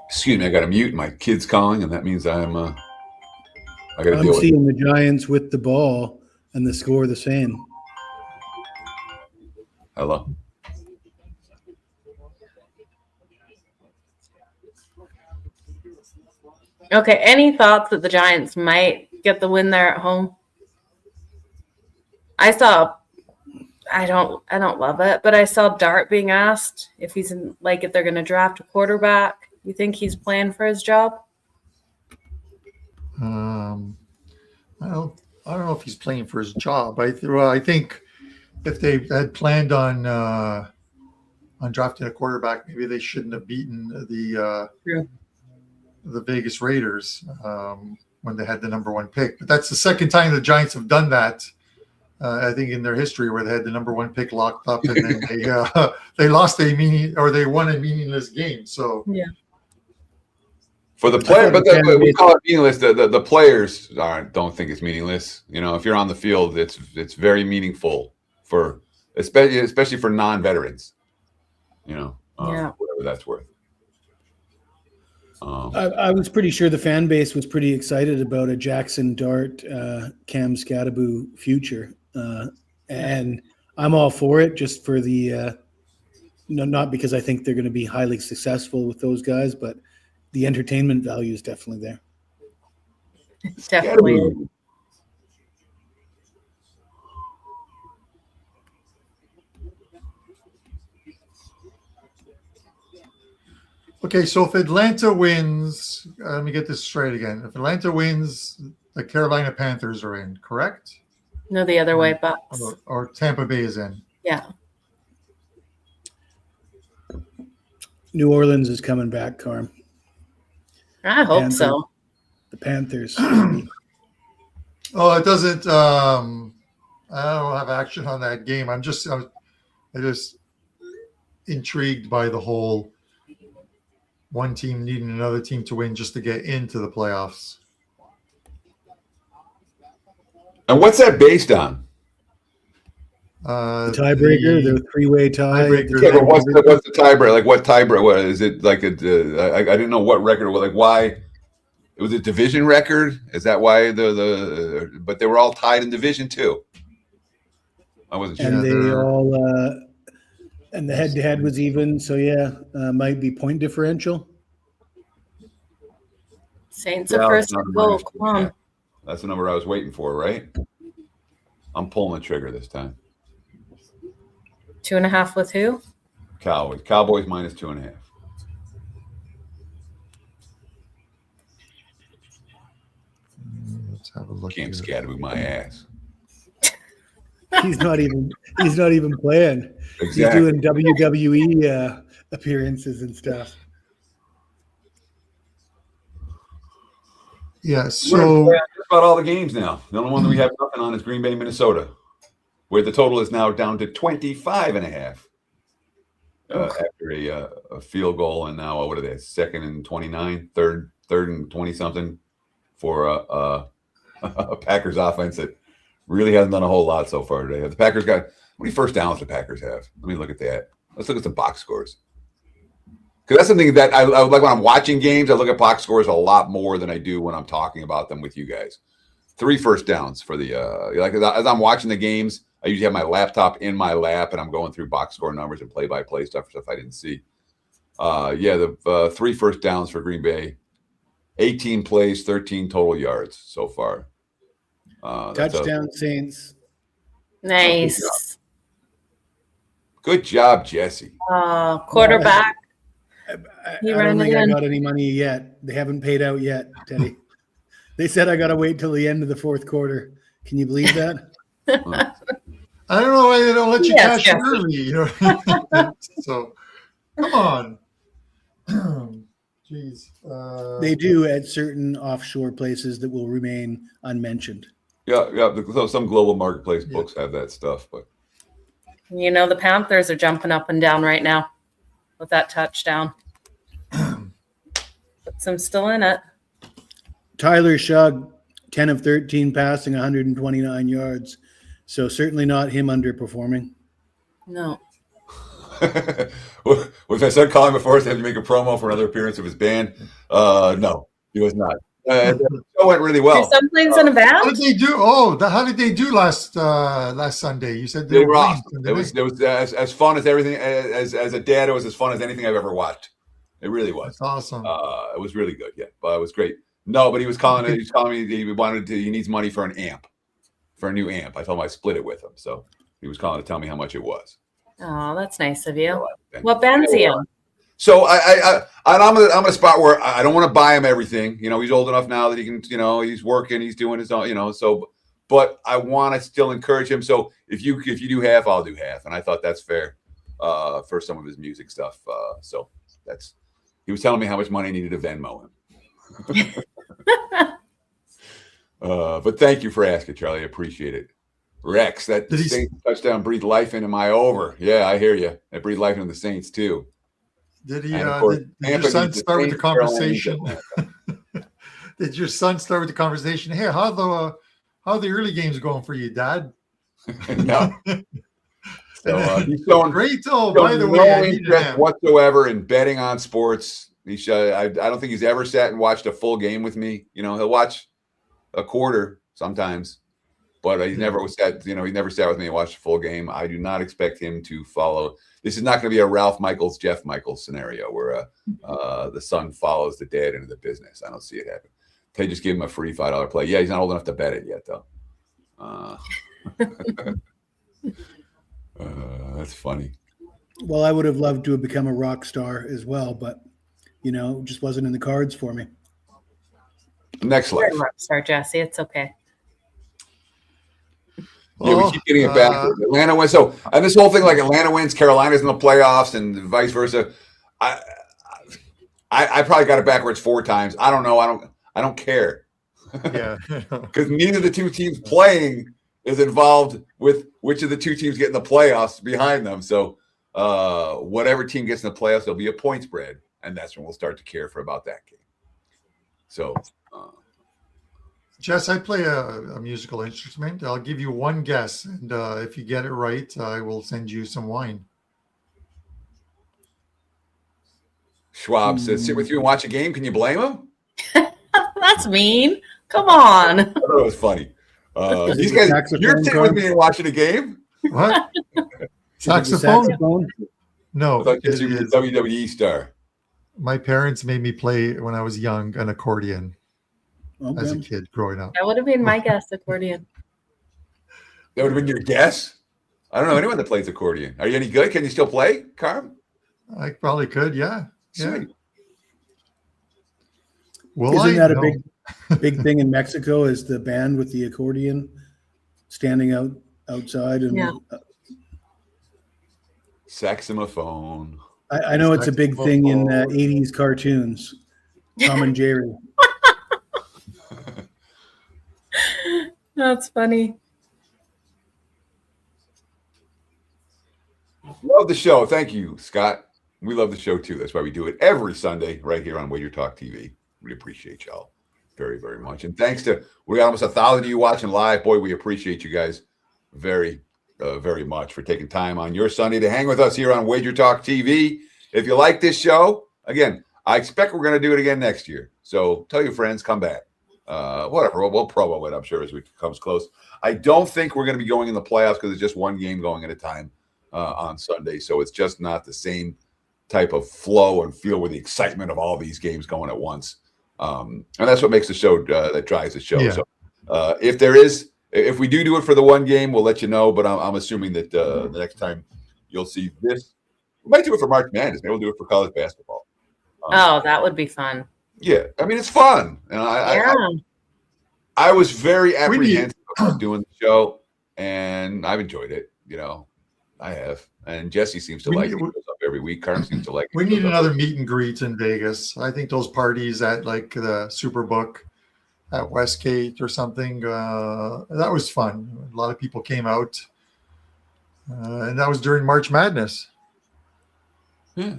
Excuse me, I got to mute. My kid's calling, and that means I got to deal with it. I'm seeing the Giants with the ball and the score the same. Hello. Okay. Any thoughts that the Giants might get the win there at home? I don't love it, but I saw Dart being asked if he's if they're going to draft a quarterback. You think he's playing for his job? I don't know if he's playing for his job. I think if they had planned on drafting a quarterback, maybe they shouldn't have beaten the Vegas Raiders when they had the number 1 pick. But that's the 2nd time the Giants have done that. I think in their history, where they had the number 1 pick locked up, and then they lost they won a meaningless game. So yeah. For the player, but we call it meaningless. The players don't think it's meaningless. If you're on the field, it's very meaningful for especially for non-veterans. Whatever that's worth. I was pretty sure the fan base was pretty excited about a Jackson Dart, Cam Scadaboo future, and I'm all for it. Just for the not because I think they're going to be highly successful with those guys, but the entertainment value is definitely there. Definitely. Scatterboo. Okay, so if Atlanta wins, let me get this straight again. If Atlanta wins, the Carolina Panthers are in, correct? No, the other way, Bucks. Or Tampa Bay is in. Yeah. New Orleans is coming back, Carm. I hope so. The Panthers. Oh, it doesn't. I don't have action on that game. I'm just intrigued by the whole one team needing another team to win just to get into the playoffs. And what's that based on? The tiebreaker, the three-way tie. Tiebreaker. Yeah, but what's the tiebreaker? Like what tiebreaker? What is it like? I didn't know what record. Like why? It was a division record. Is that why but they were all tied in division too? I wasn't sure. And they all and the head-to-head was even. So might be point differential. Saints are first to go. Come on. Yeah. That's the number I was waiting for, right? I'm pulling the trigger this time. 2.5 with who? Cowboys. Cowboys minus 2.5. Let's have a look. Cam Scatterboo my ass. He's not even playing. Exactly. He's doing WWE appearances and stuff. Yeah, so just about all the games now. The only one that we have nothing on is Green Bay, Minnesota, where the total is now down to 25.5 after a field goal, and now what are they? 2nd and 29, third and 20 something for a Packers offense that really hasn't done a whole lot so far today. The Packers got how many first downs the Packers have? Let me look at that. Let's look at some box scores. Because that's something that I like when I'm watching games. I look at box scores a lot more than I do when I'm talking about them with you guys. 3 first downs for the as I'm watching the games. I usually have my laptop in my lap and I'm going through box score numbers and play-by-play stuff I didn't see. The 3 first downs for Green Bay, 18 plays, 13 total yards so far. Touchdown Saints. Nice. Good job, Jesse. Quarterback. I don't think I got any money yet. They haven't paid out yet, Teddy. They said I got to wait till the end of the 4th quarter. Can you believe that? I don't know why they don't let you cash it early. You know? So, come on. Jeez. They do at certain offshore places that will remain unmentioned. Yeah. Some global marketplace books have that stuff, but You know, the Panthers are jumping up and down right now with that touchdown. Puts them still in it. Tyler Shug, 10 of 13 passing, 129 yards. So certainly not him underperforming. No. Was my son calling before us to have to make a promo for another appearance of his band? No, he was not. The show went really well. Your son plays in a band? How did they do? How did they do last Sunday? You said They were awesome. It was as fun as everything. As a dad, it was as fun as anything I've ever watched. It really was. That's awesome. It was really good. Yeah, but it was great. No, but he was calling. He was calling me. He needs money for an amp, for a new amp. I told him I split it with him, so he was calling to tell me how much it was. Oh, that's nice of you. What band's he in? So I'm in a spot where I don't want to buy him everything. You know, he's old enough now that he can. You know, he's working. He's doing his own. You know, so. But I want to still encourage him. So if you do half, I'll do half, and I thought that's fair for some of his music stuff. So that's. He was telling me how much money I needed to Venmo him. But thank you for asking, Charlie. I appreciate it. Rex, that Saints touchdown breathed life into my over. Yeah, I hear you. It breathed life into the Saints too. Did he? Did your son start with the conversation? Did your son start with the conversation? Hey, how the early games going for you, Dad? No. So he's showing great. Oh, by the way, no interest whatsoever in betting on sports. I don't think he's ever sat and watched a full game with me. You know, he'll watch a quarter sometimes, but he's never sat. You know, he never sat with me and watched a full game. I do not expect him to follow. This is not going to be a Ralph Michaels, Jeff Michaels scenario where the son follows the dad into the business. I don't see it happen. They just gave him a free $5 play. Yeah, he's not old enough to bet it yet, though. That's funny. Well, I would have loved to have become a rock star as well, but it just wasn't in the cards for me. Next life. Sorry, Jesse. It's okay. Yeah, we keep getting it back. Atlanta wins. So, and this whole thing, like Atlanta wins, Carolina's in the playoffs, and vice versa. I probably got it backwards 4 times. I don't know. I don't care. Yeah. Because neither of the two teams playing is involved with which of the two teams get in the playoffs behind them. So, whatever team gets in the playoffs, there'll be a point spread, and that's when we'll start to care about that game. So. Jess, I play a musical instrument. I'll give you one guess, and if you get it right, I will send you some wine. Schwab says, sit with you and watch a game. Can you blame him? That's mean. Come on. I thought it was funny. These guys, you're sitting with me and watching a game? What? Saxophone? No. I thought you were a WWE star. My parents made me play, when I was young, an accordion. Okay. As a kid growing up. That would have been my guess, accordion. That would have been your guess? I don't know anyone that plays accordion. Are you any good? Can you still play, Carm? I probably could, yeah. Sweet. Isn't that a big thing in Mexico? Is the band with the accordion standing outside? And saxophone. I know it's a big thing in 80s cartoons. Tom and Jerry. That's funny. Love the show. Thank you, Scott. We love the show too. That's why we do it every Sunday right here on WagerTalk TV. We appreciate y'all very, very much. And thanks to, we got almost 1,000 of you watching live. Boy, we appreciate you guys very, very much for taking time on your Sunday to hang with us here on WagerTalk TV. If you like this show, again, I expect we're going to do it again next year. So tell your friends, come back. Whatever, we'll promo it, I'm sure, as it comes close. I don't think we're going to be going in the playoffs because it's just one game going at a time on Sunday. So it's just not the same type of flow and feel with the excitement of all these games going at once. And that's what makes the show, that drives the show. Yeah. So if we do it for the one game, we'll let you know. But I'm assuming that the next time you'll see this, we might do it for March Madness. Maybe we'll do it for college basketball. That would be fun. Yeah, I mean, it's fun. And I was very apprehensive about doing the show, and I've enjoyed it. I have. And Jesse seems to like it. He goes up every week. Carm seems to like it. We need another meet and greet in Vegas. I think those parties at like the Superbook at Westgate or something, that was fun. A lot of people came out. And that was during March Madness. Yeah.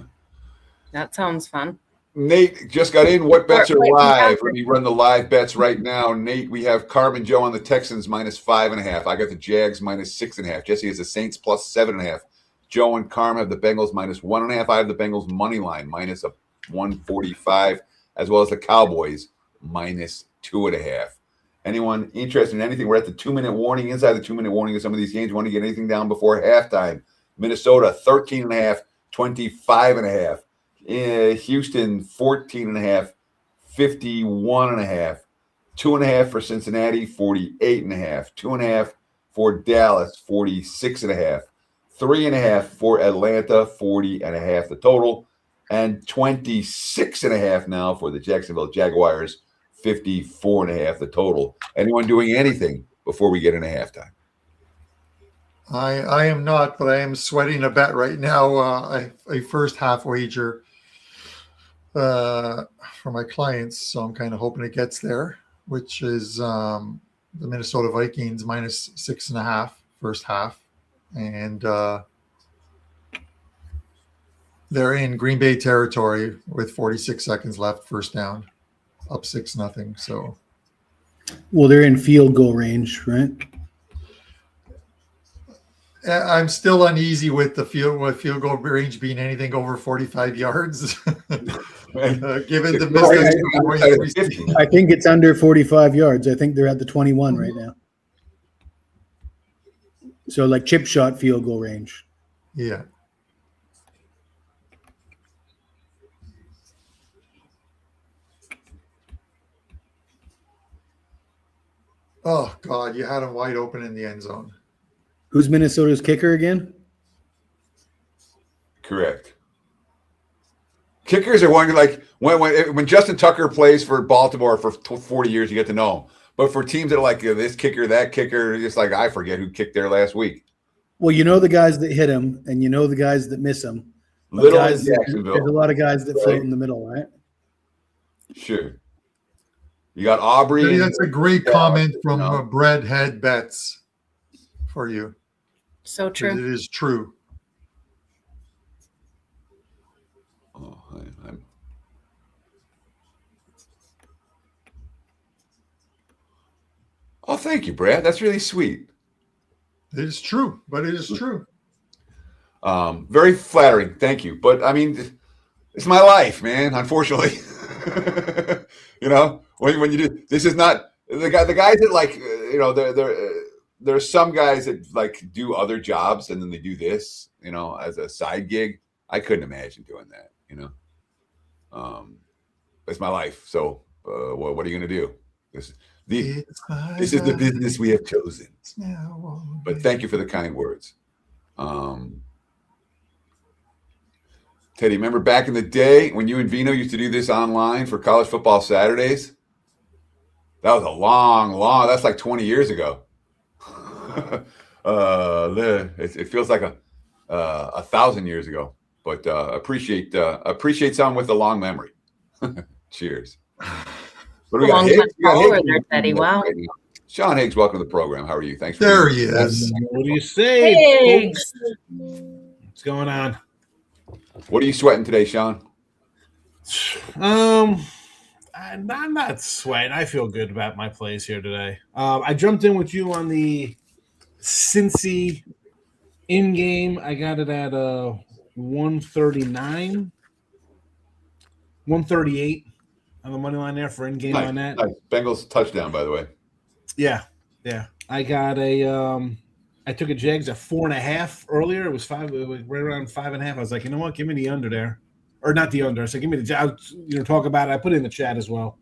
That sounds fun. Nate just got in. What bets are live? Let me run the live bets right now. Nate, we have Carm and Joe on the Texans -5.5. I got the Jags -6.5. Jesse has the Saints +7.5. Joe and Carm have the Bengals -1.5. I have the Bengals money line -145, as well as the Cowboys -2.5. Anyone interested in anything? We're at the 2-minute warning. Inside the 2-minute warning of some of these games, you want to get anything down before halftime. Minnesota 13.5, 25.5. Houston 14.5, 51.5. 2.5 for Cincinnati, 48.5. 2.5 for Dallas, 46.5. 3.5 for Atlanta, 40.5 the total, and 26.5 now for the Jacksonville Jaguars, 54.5 the total. Anyone doing anything before we get into halftime? I am not, but I am sweating a bet right now. A first half wager for my clients, so I'm kind of hoping it gets there, which is the Minnesota Vikings -6.5 first half, and they're in Green Bay territory with 46 seconds left, first down, up 6-0. So, well, they're in field goal range, right? I'm still uneasy with the field goal range being anything over 45 yards. Given the mistake. I think it's under 45 yards. I think they're at the 21 right now. So like chip shot field goal range. Yeah. Oh, God, you had him wide open in the end zone. Who's Minnesota's kicker again? Correct. Kickers are one like when Justin Tucker plays for Baltimore for 40 years, you get to know him. But for teams that are like this kicker, that kicker, just like I forget who kicked there last week. Well, you know the guys that hit him, and you know the guys that miss him. Little guys, in Jacksonville. There's a lot of guys that float in the middle, right? Sure. You got Aubrey. That's a great comment from Bread Head Bets for you. So true. It is true. Oh, oh, thank you, Brad. That's really sweet. It is true, but it is true. Very flattering. Thank you. But I mean, it's my life, man. Unfortunately, when you do this is not the guys that like there's some guys that like do other jobs and then they do this, as a side gig. I couldn't imagine doing that. It's my life. So what are you going to do? This is the business we have chosen. But thank you for the kind words. Teddy, remember back in the day when you and Vino used to do this online for college football Saturdays? That was a long, that's like 20 years ago. It feels like a 1,000 years ago, but appreciate someone with a long memory. Cheers. What do we got? Higgs? Teddy. Wow. Sean Higgs, welcome to the program. How are you? Thanks for there. He is. What do you say? Higgs. What's going on? What are you sweating today, Sean? I'm not sweating. I feel good about my plays here today. I jumped in with you on the Cincy in game. I got it at 139, 138 on the money line there for in game on that. Nice. Bengals touchdown, by the way. Yeah. I got I took a Jags at 4.5 earlier. It was right around 5.5. I was like, you know what? Give me the under there, or not the under. So give me the Jags. Talk about it. I put it in the chat as well.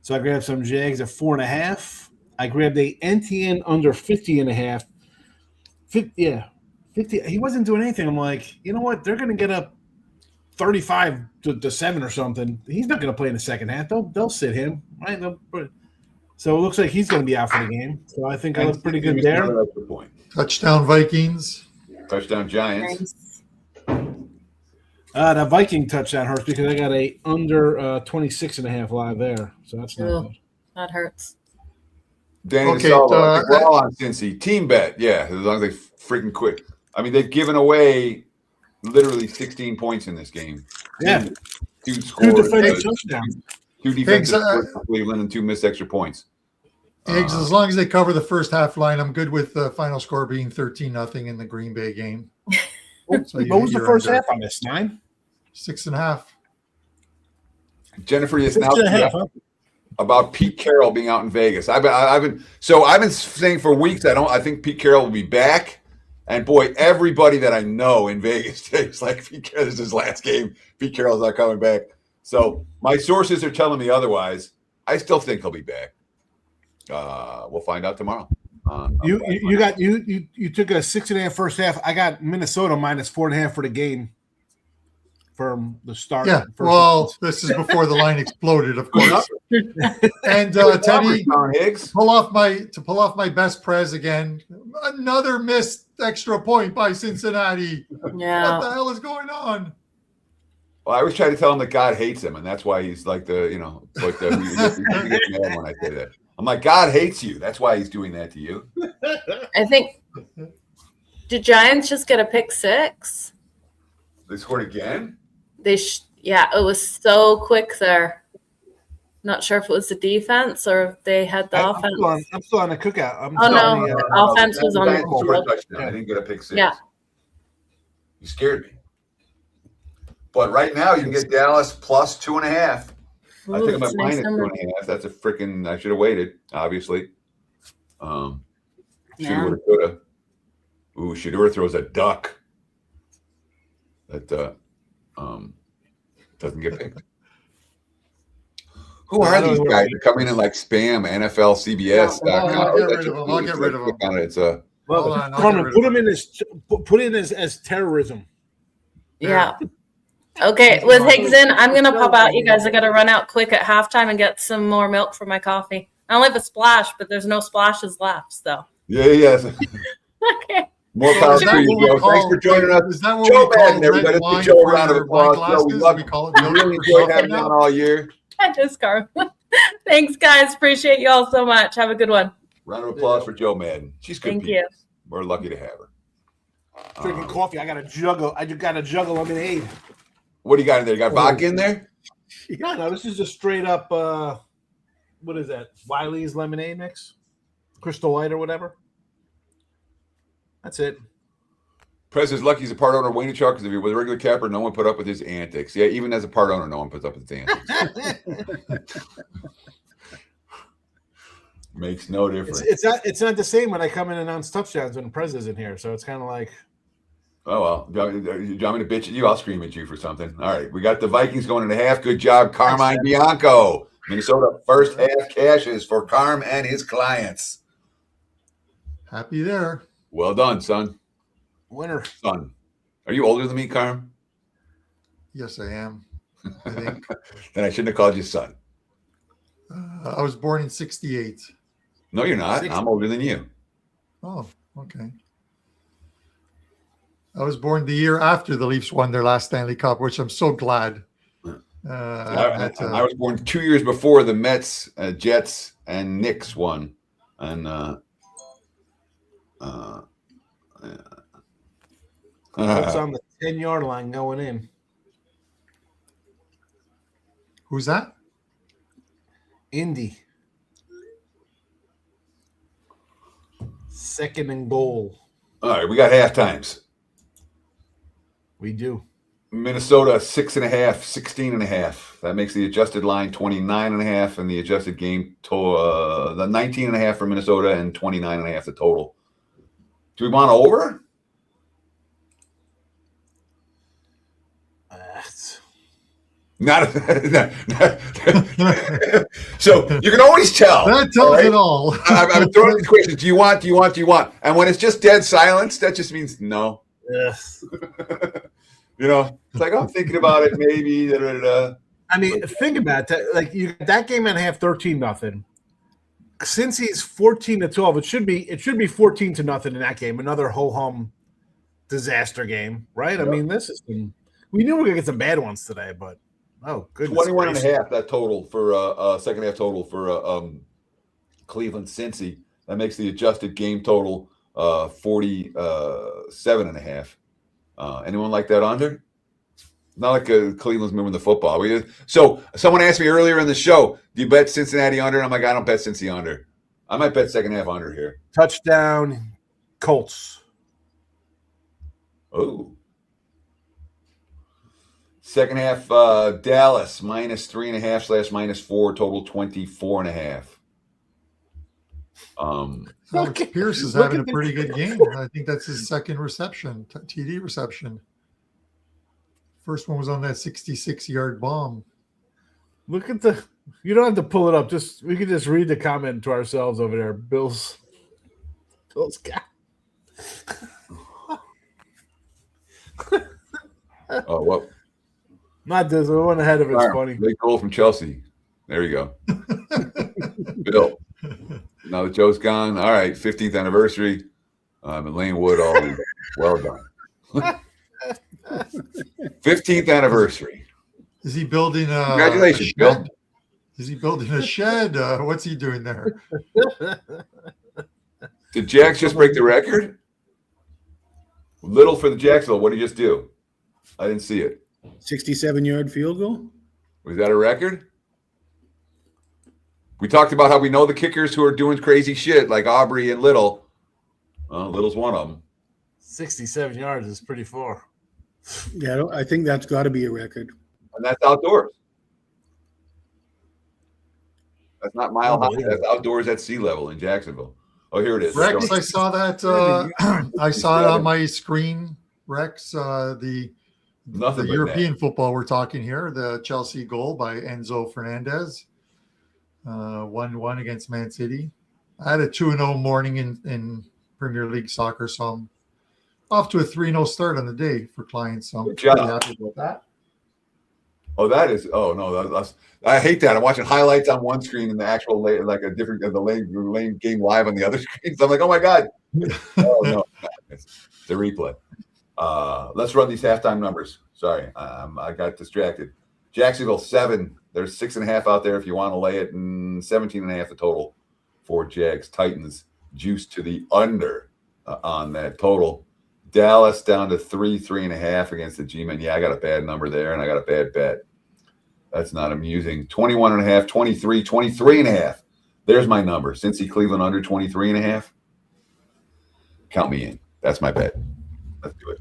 So I grabbed some Jags at 4.5. I grabbed a NTN under 50.5. 50. He wasn't doing anything. I'm like, you know what? They're going to get up 35 to 7 or something. He's not going to play in the second half. They'll sit him, right? So it looks like he's going to be out for the game. So I think I look pretty good there. Touchdown Vikings. Touchdown Giants. That Viking touchdown hurts because I got a under 26.5 live there. So that's not good. That hurts. Danny DeSalvo, we're all on Cincy. Team bet. Yeah, as long as they freaking quit. I mean, they've given away literally 16 points in this game. Yeah. Two scores. Two defensive touchdowns. Two defensive for Cleveland and 2 missed extra points. Higgs, as long as they cover the first half line, I'm good with the final score being 13-0 in the Green Bay game. So what was the first half on this? 9? 6.5. Jennifer is now about Pete Carroll being out in Vegas. I've been saying for weeks I think Pete Carroll will be back. And boy, everybody that I know in Vegas is like, Pete Carroll, this is his last game. Pete Carroll's not coming back. So my sources are telling me otherwise. I still think he'll be back. We'll find out tomorrow. You took a 6.5 first half. I got Minnesota minus 4.5 for the game from the start. Yeah. Well, this is before the line exploded, of course. And Teddy, pull off my best prez again. Another missed extra point by Cincinnati. Yeah. What the hell is going on? Well, I always try to tell him that God hates him, and that's why he's like he gets mad when I say that. I'm like, God hates you. That's why he's doing that to you. I think. Did Giants just get a pick 6? They scored again? Yeah, it was so quick there. Not sure if it was the defense or if they had the offense. I'm still on the cookout. The offense was on the field. Touchdown. I didn't get a pick 6. Yeah. You scared me. But right now, you can get Dallas plus 2.5. I think I'm at minus 2.5. That's a freaking. I should have waited. Obviously. Shoulda, woulda, coulda. Ooh, Shedeur throws a duck. That doesn't get picked. Who are these guys? They're coming in like spam, NFLCBS.com. I'll get rid of them. I'll get rid of them. It's Hold on, Carmen, put in as terrorism. Yeah. Okay, with Higson, I'm gonna pop out. You guys, I gotta run out quick at halftime and get some more milk for my coffee. I only have a splash, but there's no splashes left. So. Yeah. Okay. More power to you, Joe. Thanks for joining us. Is that what Joe we call Madden, everybody. red Let's give Joe a round of wine applause. glasses? Joe, we love We you. call it We milk really enjoyed coffee having you now? on all year. I just Carmen. Thanks, guys. Appreciate you all so much. Have a good one. Round of applause for Joe Madden. She's good. Thank people. you. We're lucky to have her. Drinking coffee. I got a jug of lemonade. What do you got in there? You got vodka in there? No, this is just straight up. What is that? Wiley's lemonade mix, Crystal Light or whatever. That's it. Prez is lucky he's a part owner of WagerTalk because if he was a regular capper, no one put up with his antics. Yeah, even as a part owner, no one puts up with his antics. Makes no difference. It's not the same when I come in and announce touchdowns when Prez isn't here. So it's kind of like. Oh, well. Do you want me to bitch at you? I'll scream at you for something. All right. We got the Vikings going in a half. Good job, Carmine Bianco. Minnesota first half cashes for Carm and his clients. Happy there. Well done, son. Winner. Son. Are you older than me, Carm? Yes, I am. I think. Then I shouldn't have called you son. I was born in 68. No, you're not. 60. I'm older than you. Oh, okay. I was born the year after the Leafs won their last Stanley Cup, which I'm so glad. I was born 2 years before the Mets, Jets, and Knicks won. And It's on the 10-yard line going in. Who's that? Indy. Second and goal. all right, we got half times. We do. Minnesota 6.5, 16.5. That makes the adjusted line 29.5, and the adjusted game total the 19.5 for Minnesota and 29.5 the total. Do we want over? Not so you can always tell. That tells it all. I'm throwing these questions. Do you want? And when it's just dead silence, that just means no. Yes. You know, it's like, I'm thinking about it, maybe. Da, da, da. I mean, think about that. Like that game and a half, 13-0. Since he's 14-12, it should be 14-0 in that game. Another ho-hum disaster game, right? Yep. I mean, we knew we were gonna get some bad ones today, but goodness 21.5 that total for second half total for Cleveland Cincy. That makes the adjusted game total 47.5. Anyone like that under? Not like Cleveland's moving the football. So someone asked me earlier in the show, do you bet Cincinnati under? And I'm like, I don't bet Cincy under. I might bet second half under here. Touchdown, Colts. Oh. Second half, Dallas -3.5 / -4, total 24.5. Alex Pierce is having a pretty good game. I think that's his second reception, TD reception. First one was on that 66-yard bomb. Look at you don't have to pull it up. We can just read the comment to ourselves over there. Bill's guy. Oh, what? Not this. The one ahead of it's funny. Big goal from Chelsea. There you go. Bill. Now that Joe's gone. All right, 15th anniversary. And Lane Wood, all well done. 15th anniversary. Is he building a Congratulations, shed? Bill. Is he building a shed? What's he doing there? Did Jax just break the record? Little for the Jacksonville. What did he just do? I didn't see it. 67-yard field goal. Was that a record? We talked about how we know the kickers who are doing crazy shit, like Aubrey and Little. Little's one of them. 67 yards is pretty far. Yeah, I think that's got to be a record. And that's outdoors. That's not mile high. That's outdoors at sea level in Jacksonville. Oh, here it is. Rex, I saw that. I saw it on my screen. Rex, the European football we're talking here, the Chelsea goal by Enzo Fernandez. 1-1 against Man City. I had a 2-0 morning in Premier League soccer, so I'm off to a 3-0 start on the day for clients. So I'm Good job. pretty happy about that. Oh, that is. Oh no, I hate that. I'm watching highlights on one screen and the actual like a different the lane game live on the other screen. So I'm like, oh my god. Oh no, it's the replay. Let's run these halftime numbers. Sorry, I got distracted. Jacksonville 7. There's 6.5 out there if you want to lay it, and 17.5 the total for Jags. Titans juice to the under on that total. Dallas down to 3.5 against the G-Men. Yeah, I got a bad number there, and I got a bad bet. That's not amusing. 21.5, 23, 23.5. There's my number. Cincy Cleveland under 23.5. Count me in. That's my bet. Let's do it.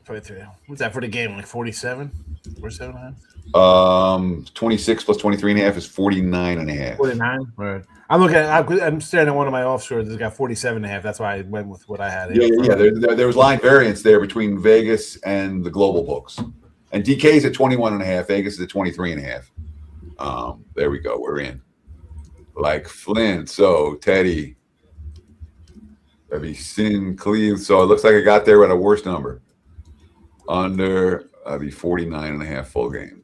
23. What's that for the game? Like 47? 47.5? 26 plus 23.5 is 49.5. 49? Right. I'm staring at one of my offshores that's got 47.5. That's why I went with what I had. Yeah. There was line variance there between Vegas and the global books. And DK's at 21.5. Vegas is at 23.5. There we go. We're in. Like Flint. So Teddy. Have you seen Cleveland? So it looks like I got there at a worse number. Under the 49.5 full game.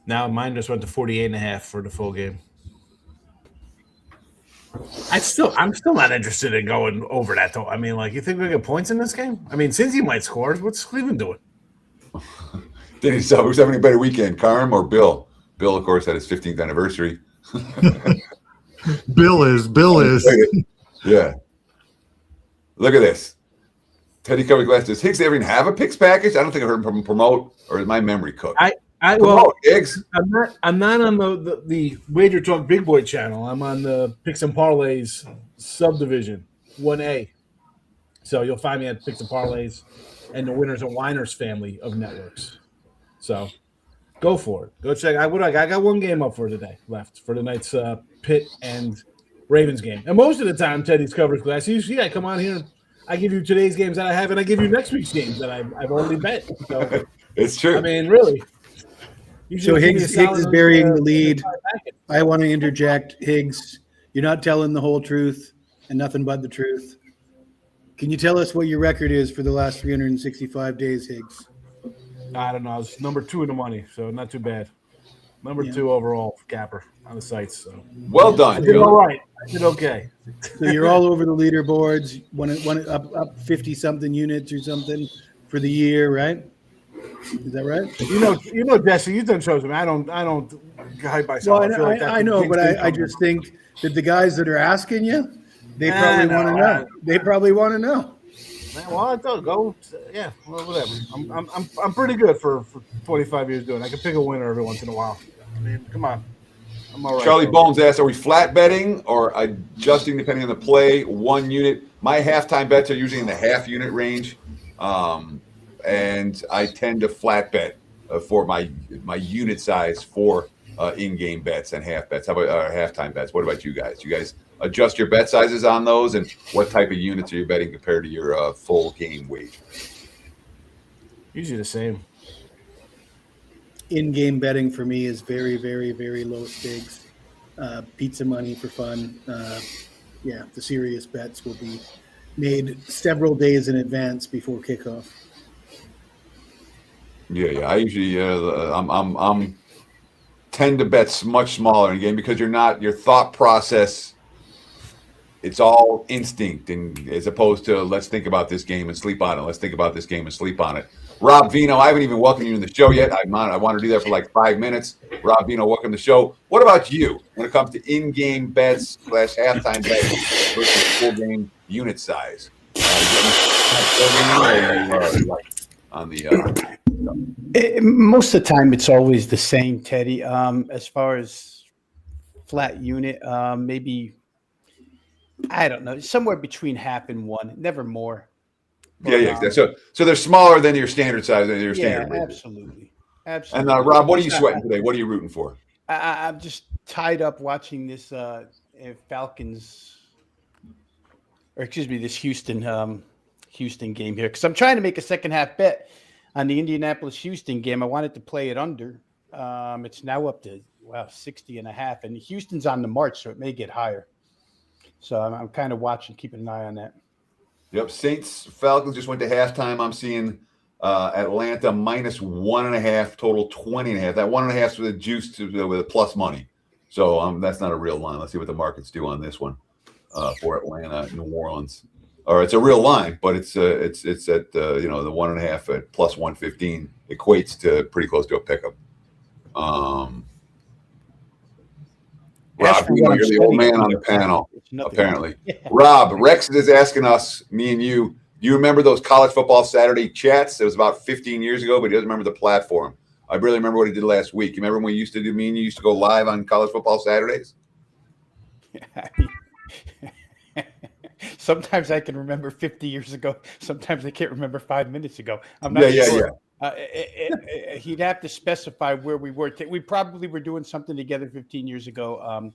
Now mine just went to 48.5 for the full game. I'm still not interested in going over that though. I mean, like, you think we get points in this game? I mean, since he might score, what's Cleveland doing? Who's having a better weekend, Carm or Bill? Bill, of course, had his 15th anniversary. Bill is. Yeah. Look at this. Teddy covered glass. Does Higgs ever even have a picks package? I don't think I heard him promote, or is my memory cooked? Well, Higgs. I'm not on the WagerTalk Big Boy channel. I'm on the Picks and Parlays subdivision 1A. So you'll find me at Picks and Parlays and the Winners and Winers family of networks. So go for it. Go check. I got one game up for today left for tonight's Pitt and Ravens game. And most of the time, Teddy's covers glass. You I come on here. I give you today's games that I have, and I give you next week's games that I've already bet. So, it's true. I mean, really. So Higgs is burying the lead. I want to interject. Higgs, you're not telling the whole truth and nothing but the truth. Can you tell us what your record is for the last 365 days, Higgs? I don't know. I was number 2 in the money, so not too bad. Number 2 overall for Capper on the sites. So well done. I did all right. I did okay. So you're all over the leaderboards. One up 50 something units or something for the year, right? Is that right? You know, Jesse, you've done shows. I don't hide myself. Well, I know, but I just think that the guys that are asking you, they probably want to know. They probably want to know. Well, I don't go. Yeah, well, whatever. I'm pretty good for 25 years doing it. I can pick a winner every once in a while. I mean, come on. I'm all right. Charlie Bones asked, are we flat betting or adjusting depending on the play? 1 unit. My halftime bets are usually in the half unit range. And I tend to flat bet for my unit size for in-game bets and half bets. How about halftime bets? What about you guys? You guys adjust your bet sizes on those, and what type of units are you betting compared to your full game weight? Usually the same. In-game betting for me is very, very, very low stakes. Pizza money for fun. The serious bets will be made several days in advance before kickoff. Yeah. I usually I'm tend to bet much smaller in game because your thought process. It's all instinct, and as opposed to let's think about this game and sleep on it. Let's think about this game and sleep on it. Rob Vino, I haven't even welcomed you to the show yet. I want to do that for like 5 minutes. Rob Vino, welcome to the show. What about you when it comes to in-game bets / halftime bets versus full game unit size? Most of the time, it's always the same, Teddy. As far as flat unit, maybe, I don't know, somewhere between half and 1, never more. But, yeah. So they're smaller than your standard size, than your standard. Yeah, absolutely. And Rob, what are you sweating today? What are you rooting for? I'm just tied up watching this Falcons, or excuse me, this Houston game here, because I'm trying to make a second half bet. on the Indianapolis-Houston game, I wanted to play it under. It's now up to 60.5, and Houston's on the march, so it may get higher. So I'm kind of watching, keeping an eye on that. Yep, Saints Falcons just went to halftime. I'm seeing Atlanta -1.5, total 20.5. That 1.5 with a juice with a plus money. So that's not a real line. Let's see what the markets do on this one for Atlanta, New Orleans. Or it's a real line, but it's at the 1.5 at plus 115 equates to pretty close to a pickup. Rob, you're the old man on the panel, apparently. Yeah. Rob, Rex is asking us, me and you, do you remember those college football Saturday chats? It was about 15 years ago, but he doesn't remember the platform. I barely remember what he did last week. You remember when we used to do, me and you used to go live on college football Saturdays? Sometimes I can remember 50 years ago. Sometimes I can't remember 5 minutes ago. I'm not sure. Yeah. He'd have to specify where we were. We probably were doing something together 15 years ago.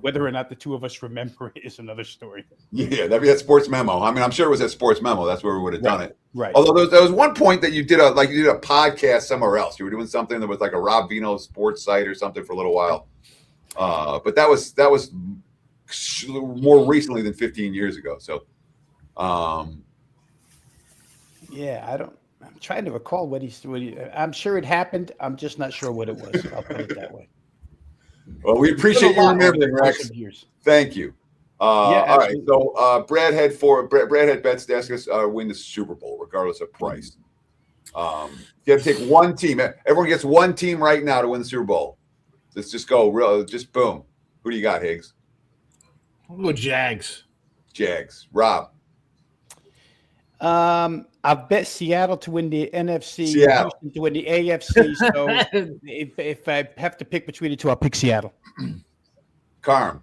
Whether or not the two of us remember it is another story. Yeah, that'd be at Sports Memo. I mean, I'm sure it was at Sports Memo. That's where we would have done it. Right. Although there was one point that you did a podcast somewhere else. You were doing something that was like a Rob Vino sports site or something for a little while. But that was more recently than 15 years ago. So, yeah, I'm trying to recall what he's doing. I'm sure it happened. I'm just not sure what it was. I'll put it that way. Well, we appreciate you remembering, Rex. Thank you. All right. So Brad had bets to ask us win the Super Bowl, regardless of price. You have to take one team. Everyone gets one team right now to win the Super Bowl. Let's just go. Just boom. Who do you got, Higgs? I'll go Jags. Jags. Rob. I'll bet Seattle to win the NFC, Seattle Houston to win the AFC. So if I have to pick between the two, I'll pick Seattle. Carm.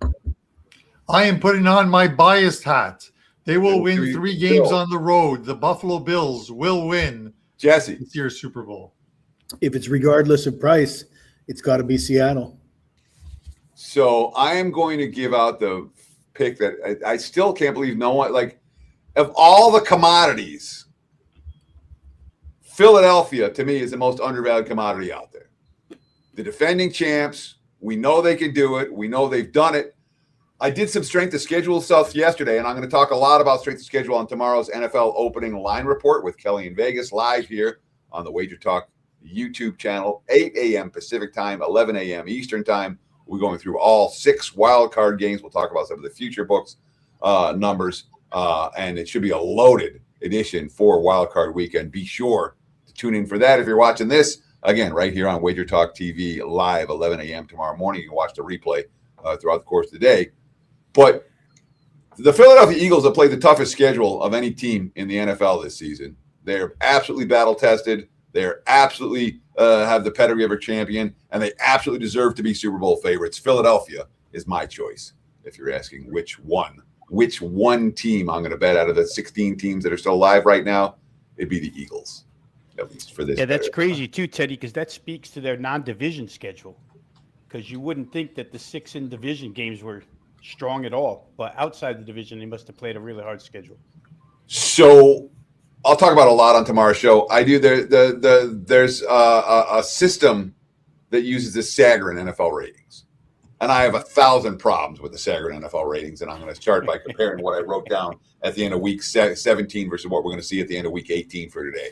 I am putting on my biased hat. They will win 3 games on the road. The Buffalo Bills will win Jesse. this year's Super Bowl. If it's regardless of price, it's got to be Seattle. So I am going to give out the pick that I still can't believe no one, like, of all the commodities, Philadelphia, to me, is the most undervalued commodity out there. The defending champs, we know they can do it. We know they've done it. I did some strength of schedule stuff yesterday, and I'm going to talk a lot about strength of schedule on tomorrow's NFL opening line report with Kelly in Vegas, live here on the WagerTalk YouTube channel, 8 a.m. Pacific time, 11 a.m. Eastern time. We're going through all 6 wild card games. We'll talk about some of the future books numbers, and it should be a loaded edition for Wild Card Weekend. Be sure to tune in for that. If you're watching this, again, right here on WagerTalk TV, live 11 a.m. tomorrow morning. You can watch the replay throughout the course of the day. But the Philadelphia Eagles have played the toughest schedule of any team in the NFL this season. They're absolutely battle-tested. They're absolutely have the pedigree of a champion, and they absolutely deserve to be Super Bowl favorites. Philadelphia is my choice, if you're asking which one team I'm going to bet out of the 16 teams that are still alive right now. It'd be the Eagles, at least for this. Yeah, that's crazy too, Teddy, because that speaks to their non-division schedule. Because you wouldn't think that the 6 in-division games were strong at all, but outside the division, they must have played a really hard schedule. So I'll talk about a lot on tomorrow's show. I do. There's a system that uses the Sagarin NFL ratings, and I have 1,000 problems with the Sagarin NFL ratings. And I'm going to start by comparing what I wrote down at the end of week 17 versus what we're going to see at the end of week 18 for today.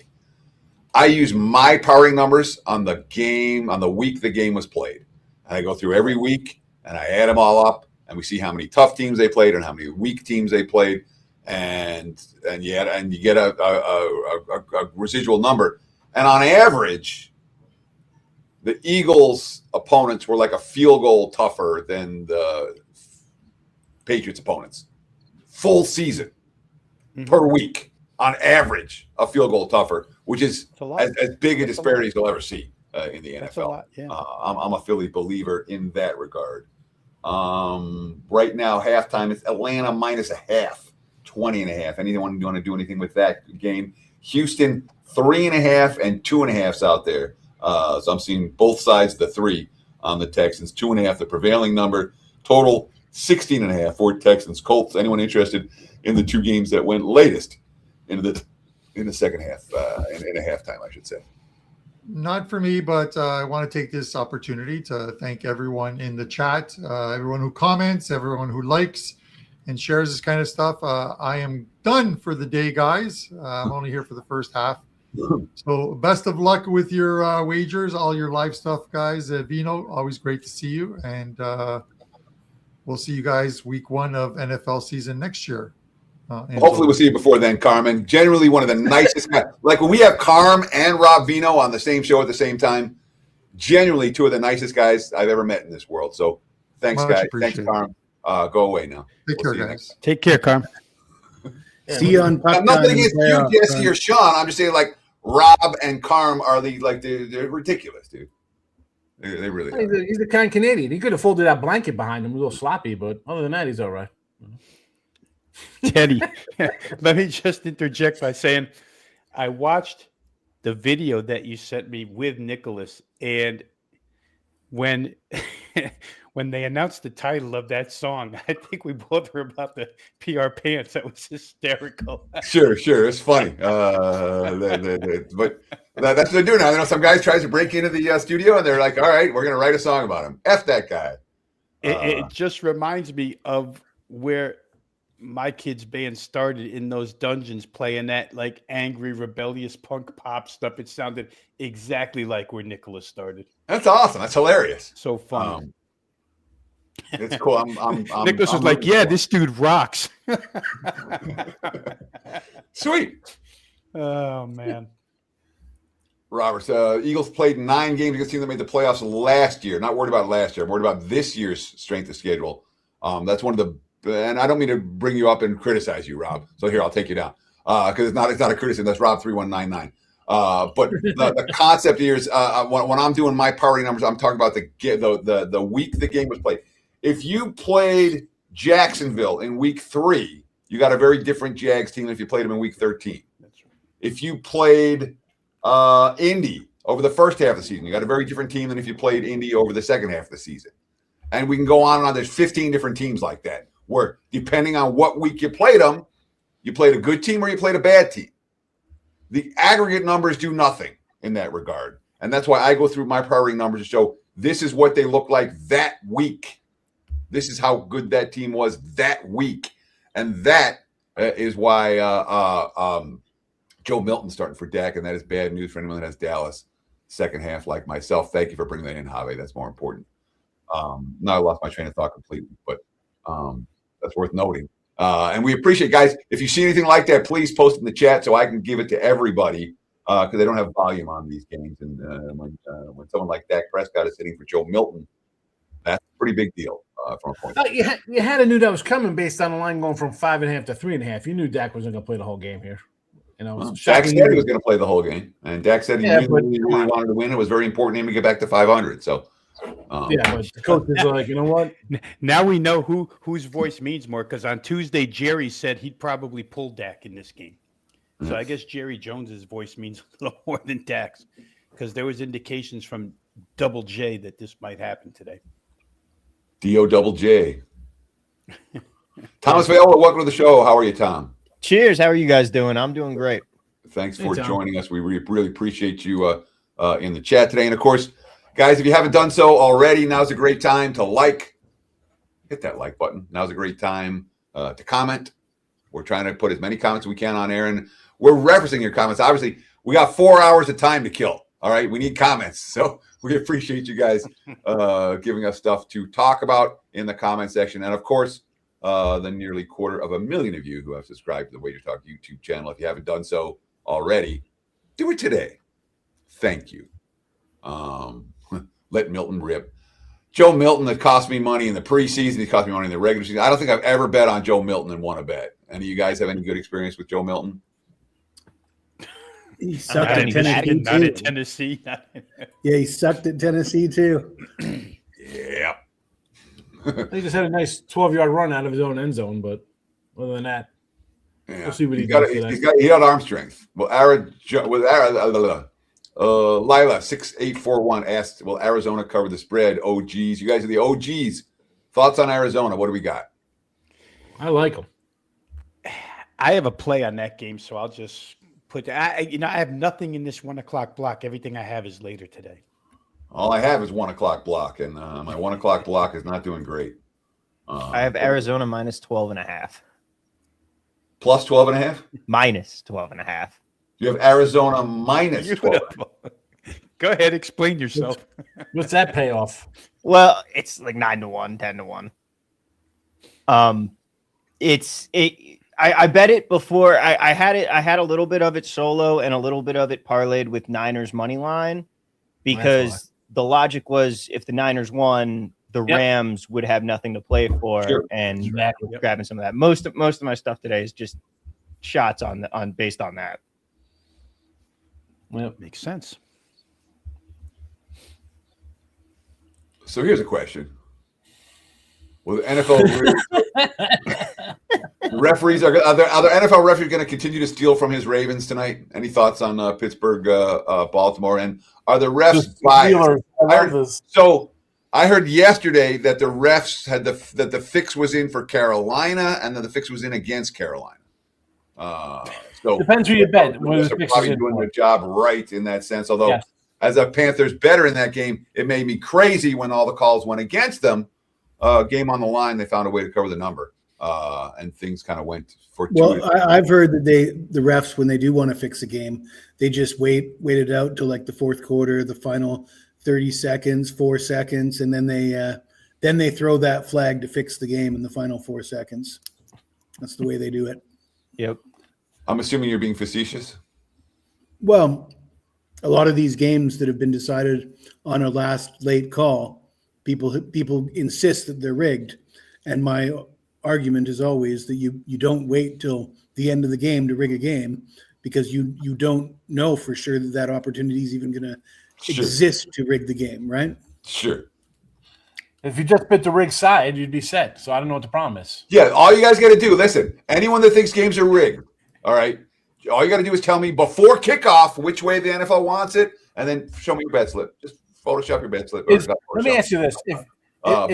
I use my powering numbers on the game, on the week the game was played. And I go through every week and I add them all up, and we see how many tough teams they played and how many weak teams they played. And you get a residual number. And on average, the Eagles' opponents were like a field goal tougher than the Patriots' opponents. Full season per week, on average, a field goal tougher, which is as big a disparity as you'll ever see in the NFL. That's a lot, yeah. I'm a Philly believer in that regard. Right now, halftime, it's Atlanta -0.5. 20.5. Anyone want to do anything with that game? Houston 3.5 and 2.5s out there. So I'm seeing both sides of the 3 on the Texans. 2.5, the prevailing number. Total 16.5 for Texans. Colts. Anyone interested in the 2 games that went latest into the in the second half, in a halftime, I should say. Not for me, but I want to take this opportunity to thank everyone in the chat, everyone who comments, everyone who likes and shares this kind of stuff. I am done for the day, guys. I'm only here for the first half. So best of luck with your wagers, all your live stuff, guys. Vino, always great to see you. And we'll see you guys week 1 of NFL season next year. Hopefully we'll see you before then, Carmen. Generally one of the nicest guys. Like when we have Carm and Rob Vino on the same show at the same time, generally 2 of the nicest guys I've ever met in this world. So thanks, guys. Thanks, Carm. Go away now. Take care, guys. Take care, Carm. See you on Puck I'm nothing Time against you, playoff, Jesse Carm. or Sean. I'm just saying, like, Rob and Carm are they're ridiculous, dude. They really are. He's the kind Canadian. He could have folded that blanket behind him, a little sloppy, but other than that, he's all right. Teddy, let me just interject by saying I watched the video that you sent me with Nicholas, and when when they announced the title of that song, I think we both were about to pee our pants. That was hysterical. Sure. It's funny. But that's what they're doing now. You know, some guys tries to break into the studio, and they're like, "All right, we're going to write a song about him. F that guy." It just reminds me of where my kids' band started, in those dungeons, playing that like angry, rebellious punk pop stuff. It sounded exactly like where Nicholas started. That's awesome. That's hilarious. So fun. It's cool. Nicholas was like, "Yeah, this dude rocks." Sweet. Oh man. Roberts, Eagles played 9 games against a team that made the playoffs last year. Not worried about last year. I'm worried about this year's strength of schedule. That's one of the, and I don't mean to bring you up and criticize you, Rob. So here, I'll take you down because it's not a criticism. That's Rob 3199. But the concept here is when I'm doing my party numbers, I'm talking about the week the game was played. If you played Jacksonville in week 3, you got a very different Jags team than if you played them in week 13. That's right. If you played Indy over the first half of the season, you got a very different team than if you played Indy over the second half of the season. And we can go on and on. There's 15 different teams like that, where depending on what week you played them, you played a good team or you played a bad team. The aggregate numbers do nothing in that regard. And that's why I go through my priority numbers to show this is what they look like that week. This is how good that team was that week. And that is why Joe Milton's starting for Dak, and that is bad news for anyone that has Dallas second half like myself. Thank you for bringing that in, Javi. That's more important. Now I lost my train of thought completely, but that's worth noting. And we appreciate, guys, if you see anything like that, please post in the chat so I can give it to everybody because they don't have volume on these games. And when someone like Dak Prescott is sitting for Joe Milton, that's a pretty big deal from a point. You had to knew that was coming based on the line going from 5.5 to 3.5. You knew Dak wasn't going to play the whole game here. You know, Dak said he was going to play the whole game, and Dak said he really wanted to win. It was very important to him to get back to 500. So, but the coach is like, you know what? Now we know whose voice means more, because on Tuesday Jerry said he'd probably pull Dak in this game. So I guess Jerry Jones's voice means a little more than Dak's, because there was indications from Double J that this might happen today. D-O-double-J. Thomas Viola, welcome to the show. How are you, Tom? Cheers. How are you guys doing? I'm doing great. Thanks for joining us. We really appreciate you in the chat today. And, of course, guys, if you haven't done so already, now's a great time to hit that like button. Now's a great time to comment. We're trying to put as many comments as we can on air, and we're referencing your comments. Obviously, we got 4 hours of time to kill. All right, we need comments. So we appreciate you guys giving us stuff to talk about in the comment section. And, of course, the nearly 250,000 of you who have subscribed to the WagerTalk YouTube channel. If you haven't done so already, do it today. Thank you. Let Milton rip. Joe Milton, that cost me money in the preseason. He cost me money in the regular season. I don't think I've ever bet on Joe Milton and won a bet. Any of you guys have any good experience with Joe Milton? He sucked at Tennessee, not at Tennessee. Yeah, he sucked at Tennessee, too. Yeah. He just had a nice 12-yard run out of his own end zone, but other than that, we'll see what he does. He got arm strength. Well, Lila 6841 asked, "Will Arizona cover the spread?" OGs, you guys are the OGs. Thoughts on Arizona? What do we got? I like him. I have a play on that game, so I'll just put that. I have nothing in this 1 o'clock block. Everything I have is later today. All I have is 1 o'clock block, and my 1 o'clock block is not doing great. I have Arizona minus 12.5. Plus 12.5? Minus 12.5. You have Arizona minus 12. Go ahead, explain yourself. What's that payoff? Well, it's like 9-1, 10-1. I bet it before. I had it. I had a little bit of it solo and a little bit of it parlayed with Niners money line, because the logic was if the Niners won, the Rams would have nothing to play for, and grabbing some of that. Most of my stuff today is just shots on based on that. Well, makes sense. So here's a question: will the NFL referees are there NFL referees going to continue to steal from his Ravens tonight? Any thoughts on Pittsburgh, Baltimore, and are the refs biased? I heard yesterday that the refs had that the fix was in for Carolina, and that the fix was in against Carolina. So depends who you bet. They're probably doing their job right in that sense. Although, as a Panthers better in that game, it made me crazy when all the calls went against them. Game on the line, they found a way to cover the number, and things kind of went for two. Well, I've heard that the refs, when they do want to fix a game, they just wait it out till like the fourth quarter, the final 30 seconds, 4 seconds, and then they throw that flag to fix the game in the final 4 seconds. That's the way they do it. Yep. I'm assuming you're being facetious. Well, a lot of these games that have been decided on a last late call, people insist that they're rigged, and my argument is always that you don't wait till the end of the game to rig a game, because you don't know for sure that opportunity is even going to exist to rig the game, right? Sure. If you just bit the rig side, you'd be set. So I don't know what the problem is. Yeah, all you guys got to do, listen, anyone that thinks games are rigged, all right, all you got to do is tell me before kickoff which way the NFL wants it, and then show me your bet slip. Just Photoshop your bet slip. Let me ask you this. But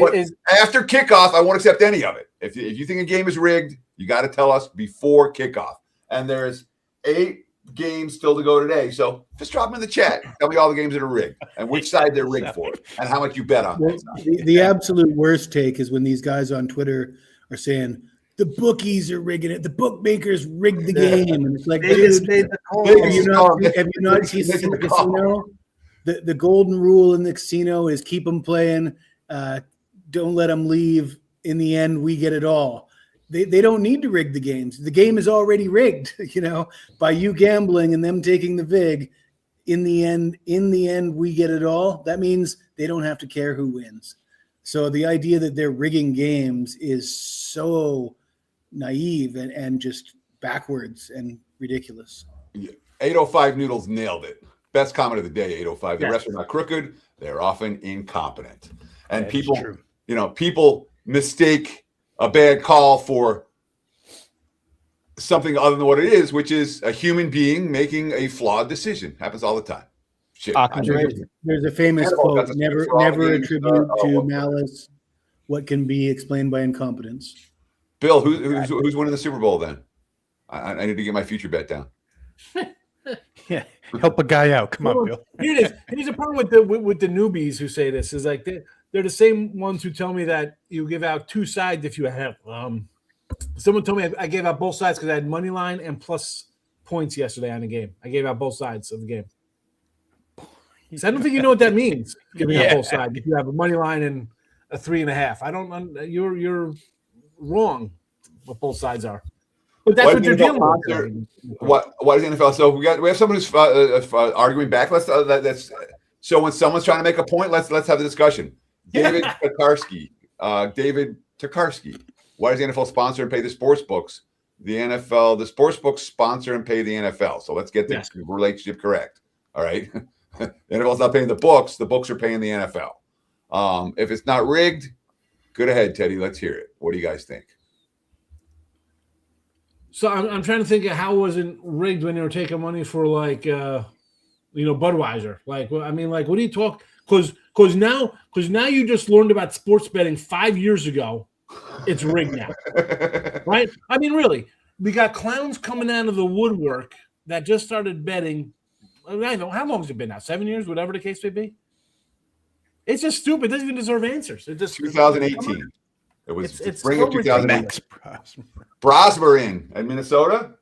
after kickoff, I won't accept any of it. If you think a game is rigged, you got to tell us before kickoff. And there's 8 games still to go today. So just drop them in the chat. Tell me all the games that are rigged and which side they're rigged for and how much you bet on. The absolute worst take is when these guys on Twitter are saying the bookies are rigging it. The bookmakers rigged the game. And it's like, dude, have you not seen the casino? The golden rule in the casino is keep them playing. Don't let them leave. In the end, we get it all. They don't need to rig the games. The game is already rigged, by you gambling and them taking the vig. In the end, we get it all. That means they don't have to care who wins. So the idea that they're rigging games is so naive and just backwards and ridiculous. 805 Noodles nailed it. Best comment of the day, 805. The refs are not crooked. They're often incompetent. And people mistake a bad call for something other than what it is, which is a human being making a flawed decision. Happens all the time. Shit. There's a famous quote: "Never attribute to malice what can be explained by incompetence." Bill, who's winning the Super Bowl then? I need to get my future bet down. Yeah, help a guy out. Come on, Bill. Here it is. Here's the problem with the newbies who say this is like they're the same ones who tell me that you give out 2 sides if you have. Someone told me I gave out both sides because I had money line and plus points yesterday on the game. I gave out both sides of the game. So I don't think you know what that means. Giving out both sides. If you have a money line and a 3.5, I don't. You're wrong. What both sides are. But that's what you're dealing with. What is the NFL? So we have someone who's arguing back. So when someone's trying to make a point, let's have the discussion. David Tokarski. Why does the NFL sponsor and pay the sports books? The sports books sponsor and pay the NFL. So let's get the relationship correct. All right. The NFL's not paying the books are paying the NFL. If it's not rigged, good ahead, Teddy. Let's hear it. What do you guys think? So I'm trying to think of how wasn't rigged when they were taking money for Budweiser. What do you talk? Because now you just learned about sports betting 5 years ago. It's rigged now, right? I mean, really, we got clowns coming out of the woodwork that just started betting. I don't know, how long has it been now? 7 years, whatever the case may be. It's just stupid. It doesn't even deserve answers. It just 2018. It was It's spring so of 2018. Max Prosper. Brosmer in at Minnesota.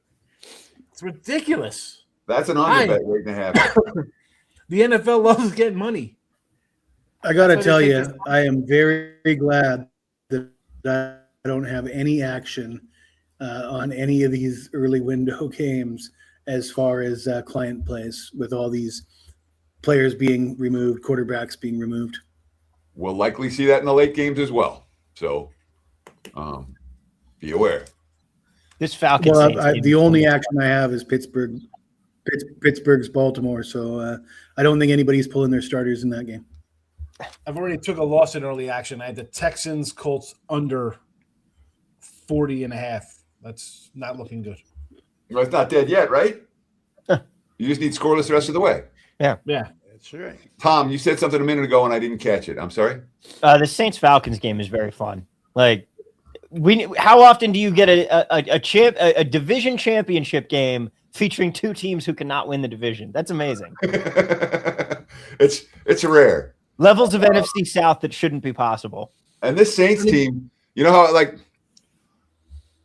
It's ridiculous. That's an under bet waiting to happen. The NFL loves getting money. I got to That's why tell they you, take I am very glad that I don't have any action on any of these early window games as far as client plays with all these players being removed, quarterbacks being removed. We'll likely see that in the late games as well. So be aware. This Falcons. Well, the only action I have is Pittsburgh's Baltimore. So I don't think anybody's pulling their starters in that game. I've already took a loss in early action. I had the Texans Colts under 40.5. That's not looking good. Well, it's not dead yet, right? You just need scoreless the rest of the way. Yeah. That's right. Tom, you said something a minute ago and I didn't catch it. I'm sorry. The Saints Falcons game is very fun. Like, how often do you get a division championship game featuring two teams who cannot win the division? That's amazing. It's rare. Levels of NFC South that shouldn't be possible. And this Saints team, you know how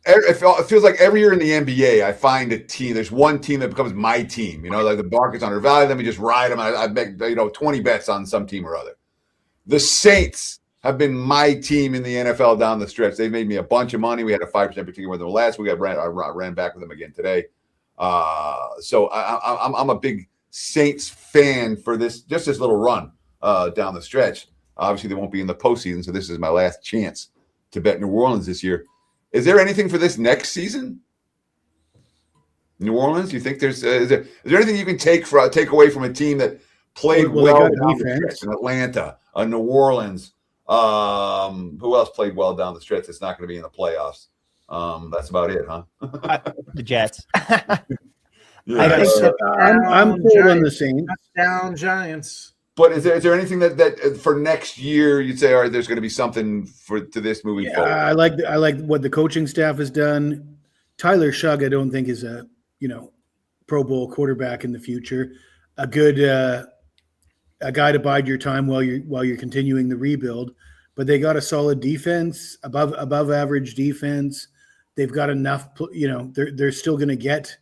it feels like every year in the NBA, I find a team. There's one team that becomes my team. You know, like the market's undervalued. Let me just ride them. I make 20 bets on some team or other. The Saints have been my team in the NFL down the stretch. They've made me a bunch of money. We had a 5% particular with them last week. I ran back with them again today. So I'm a big Saints fan for this little run down the stretch. Obviously, they won't be in the postseason, so this is my last chance to bet New Orleans this year. Is there anything for this next season? New Orleans? You think is there anything you can take away from a team that played well down the stretch in Atlanta, New Orleans? Who else played well down the stretch that's not going to be in the playoffs? That's about it, huh? The Jets. Yeah. I think I'm cool on the Saints. Touchdown Giants. But is there anything that for next year you'd say, all right, there's going to be something to this moving forward? I like what the coaching staff has done. Tyler Shugg, I don't think is a Pro Bowl quarterback in the future. A good a guy to bide your time while you're continuing the rebuild. But they got a solid defense, above average defense. They've got enough. They're still going to get.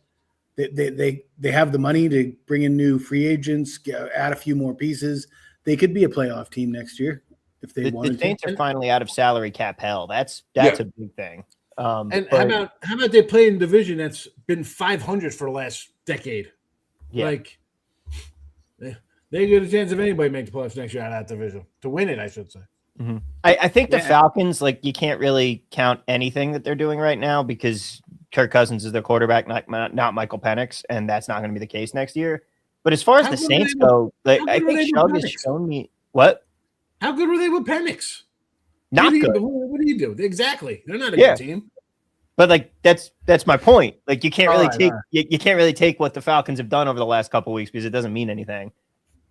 They have the money to bring in new free agents, add a few more pieces. They could be a playoff team next year if they wanted to. The Saints are finally out of salary cap hell. That's a big thing. How about they play in a division that's been 500 for the last decade? Yeah. Like they get a chance of anybody make the playoffs next year out of that division to win it, I should say. Mm-hmm. I think the Falcons, you can't really count anything that they're doing right now because Kirk Cousins is their quarterback, not Michael Penix, and that's not going to be the case next year. But as far as the Saints go, I think Shug has shown me what. How good were they with Penix? Not good. What do you do? Exactly, they're not a good team. But that's my point. You can't really you can't really take what the Falcons have done over the last couple of weeks because it doesn't mean anything.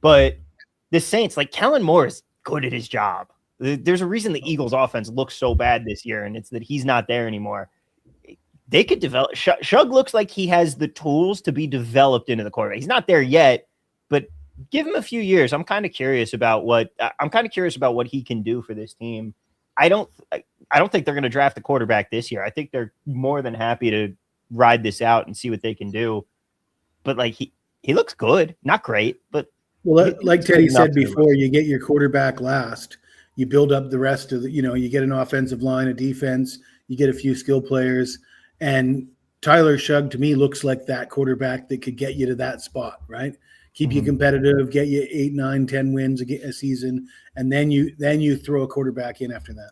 But the Saints, Kellen Moore is good at his job. There's a reason the Eagles' offense looks so bad this year, and it's that he's not there anymore. They could develop. Shug looks like he has the tools to be developed into the quarterback. He's not there yet, but give him a few years. I'm kind of curious about what he can do for this team. I don't think they're going to draft a quarterback this year. I think they're more than happy to ride this out and see what they can do. But he looks good, not great, but like Teddy said before, you get your quarterback last. You build up the rest of you get an offensive line, a defense, you get a few skill players. And Tyler Shugg, to me, looks like that quarterback that could get you to that spot, right? Keep you competitive, get you 8, 9, 10 wins a season, and then you throw a quarterback in after that.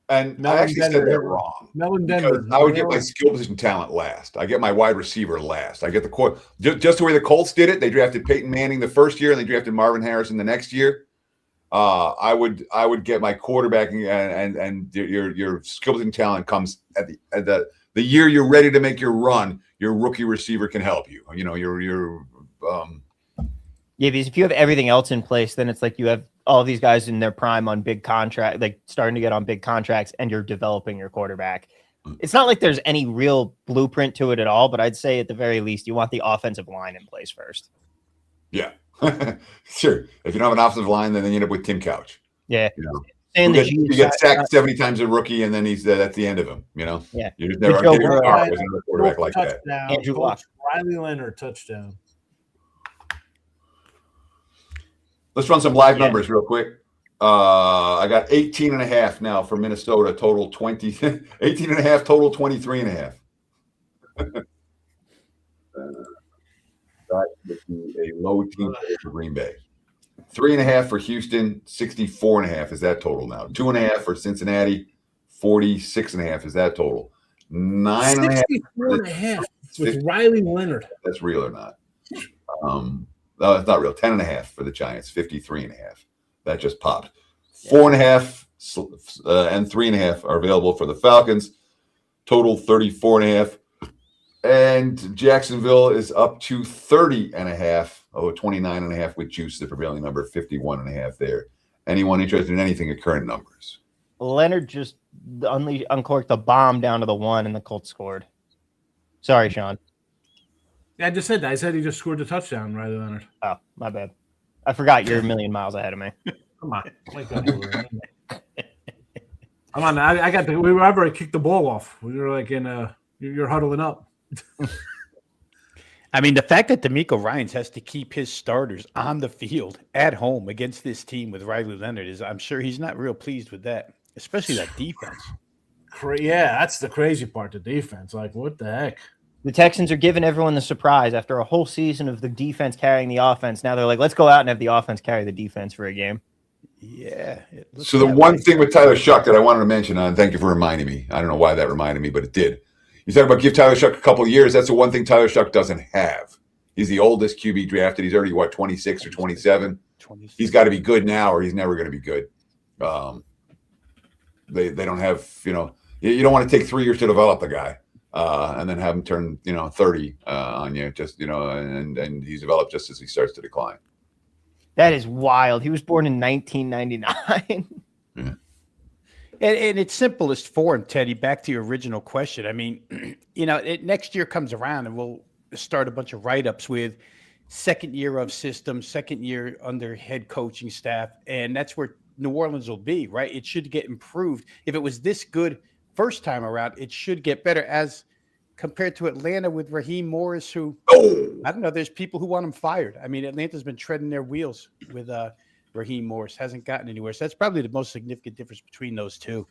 And I actually said that wrong. I would get my skill position talent last. I get my wide receiver last. I get the core. Just the way the Colts did it. They drafted Peyton Manning the first year, and they drafted Marvin Harrison the next year. I would get my quarterback and your skill position talent comes at the year you're ready to make your run. Your rookie receiver can help you. Because if you have everything else in place, then it's you have all these guys in their prime on big contract, starting to get on big contracts, and you're developing your quarterback. It's not like there's any real blueprint to it at all, but I'd say at the very least, you want the offensive line in place first. Yeah. Sure. If you don't have an offensive line, then you end up with Tim Couch. Yeah. You know, And you get sacked 70 times a rookie, and then that's the end of him. You know, Yeah. You just never Joe get Burrow. with another quarterback like that. Touchdown. Andrew Luck. Riley Leonard touchdown. Let's run some live numbers real quick. I got 18.5 now for Minnesota, total 20, 18.5, total 23.5. That would be a low team for Green Bay. 3.5 for Houston, 64.5 is that total now. 2.5 for Cincinnati, 46.5 is that total. 9.5. 64.5 with Riley Leonard. That's real or not? No, it's not real. 10.5 for the Giants, 53.5. That just popped. 4.5 and 3.5 are available for the Falcons. Total 34.5. And Jacksonville is up to 30.5. Oh, 29.5 with juice, the prevailing number, 51.5 there. Anyone interested in anything at current numbers? Leonard just uncorked a bomb down to the 1, and the Colts scored. Sorry, Sean. Yeah, I just said that. I said he just scored a touchdown, Riley Leonard. Oh, my bad. I forgot you're a million miles ahead of me. Come on. Wake up. Come on. I got the. I've already kicked the ball off. We were like you're huddling up. I mean, the fact that D'Amico Ryans has to keep his starters on the field at home against this team with Riley Leonard I'm sure he's not real pleased with that, especially that defense. Yeah, that's the crazy part, the defense. Like, what the heck? The Texans are giving everyone the surprise after a whole season of the defense carrying the offense. Now they're like, let's go out and have the offense carry the defense for a game. Yeah. So the one thing with Tyler Shuck that I wanted to mention, and thank you for reminding me. I don't know why that reminded me, but it did. You talk about give Tyler Shuck a couple of years. That's the one thing Tyler Shuck doesn't have. He's the oldest QB drafted. He's already, 26 or 27? 26. He's got to be good now or he's never going to be good. They don't have, you don't want to take 3 years to develop the guy and then have him turn, 30 on you. Just, and he's developed just as he starts to decline. That is wild. He was born in 1999. Yeah. And it's simplest form, Teddy, back to your original question. I mean, next year comes around and we'll start a bunch of write-ups with second year of system, second year under head coaching staff. And that's where New Orleans will be, right? It should get improved. If it was this good first time around, it should get better as compared to Atlanta with Raheem Morris, who, I don't know, there's people who want him fired. I mean, Atlanta's been treading their wheels with Raheem Morris, hasn't gotten anywhere. So that's probably the most significant difference between those two.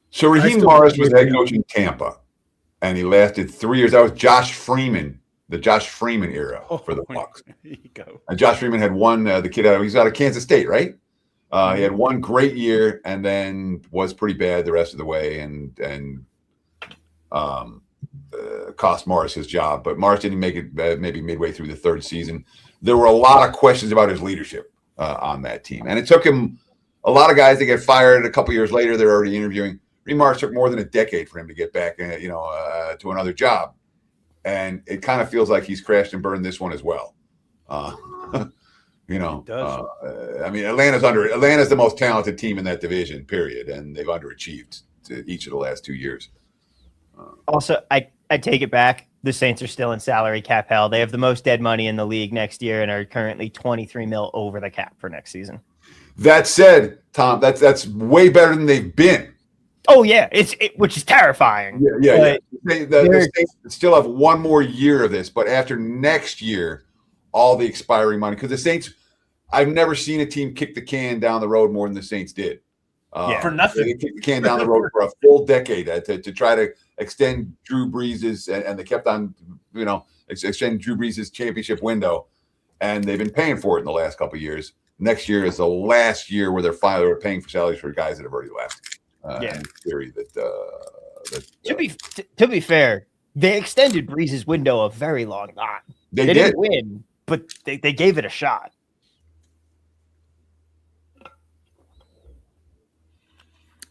So Raheem Morris was head coach in Tampa, and he lasted 3 years. That was Josh Freeman, the Josh Freeman era for the Bucs. There you go. And Josh Freeman had one, the kid he's out of Kansas State, right? He had one great year and then was pretty bad the rest of the way and cost Morris his job. But Morris didn't make it maybe midway through the third season. There were a lot of questions about his leadership on that team. And it took him a lot of guys to get fired. A couple years later, they're already interviewing. Raheem Morris took more than a decade for him to get back, to another job. And it kind of feels like he's crashed and burned this one as well. I mean, Atlanta's the most talented team in that division, period. And they've underachieved each of the last 2 years. Also, I take it back. The Saints are still in salary cap hell. They have the most dead money in the league next year and are currently 23 mil over the cap for next season. That said, Tom, that's way better than they've been. Oh yeah, which is terrifying. Yeah. The Saints still have one more year of this, but after next year, all the expiring money, because the Saints, I've never seen a team kick the can down the road more than the Saints did. For nothing. They kicked the can down the road for a full decade to try to extend Drew Brees' and they kept on, extend Drew Brees' championship window, and they've been paying for it in the last couple of years. Next year is the last year where they're finally paying for salaries for guys that have already left. In theory, to be fair, they extended Brees' window a very long time. They did. Didn't win, but they gave it a shot.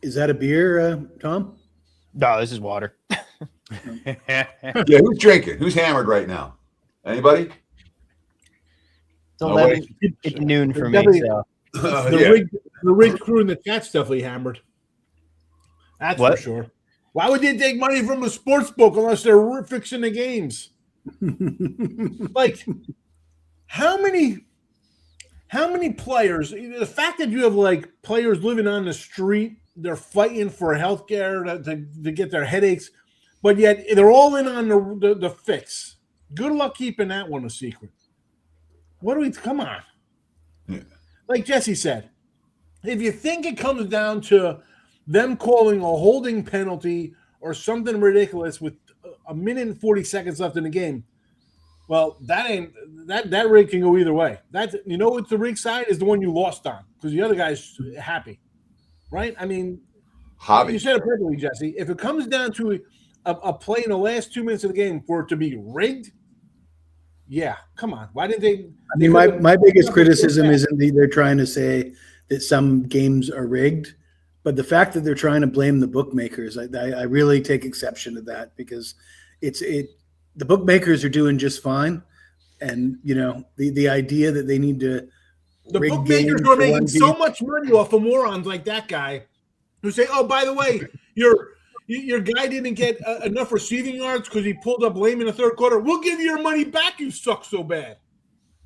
Is that a beer, Tom? No, this is water. Yeah, who's drinking? Who's hammered right now? Anybody? It's 11. It's noon for me. So. The rig crew in the chat's definitely hammered. That's what? for sure. Why would they take money from a sports book unless they're fixing the games? Like, how many players? The fact that you have like players living on the street, they're fighting for health care to get their headaches, but yet they're all in on the fix. Good luck keeping that one a secret. Come on. Yeah. Like Jesse said, if you think it comes down to them calling a holding penalty or something ridiculous with a minute and 40 seconds left in the game, well, that rig can go either way. That's, you know what the rig side is, the one you lost on, because the other guy's happy, right? I mean, Hobby. you said it perfectly, Jesse. If it comes down to a play in the last 2 minutes of the game for it to be rigged, yeah, come on. Why didn't they? I mean, my biggest criticism isn't they're trying to say that some games are rigged, but the fact that they're trying to blame the bookmakers, I really take exception to that, because the bookmakers are doing just fine, and the idea that they need to rig bookmakers are making so much money off of morons like that guy who say, "Oh, by the way, your guy didn't get enough receiving yards because he pulled up lame in the third quarter. We'll give you your money back. You suck so bad."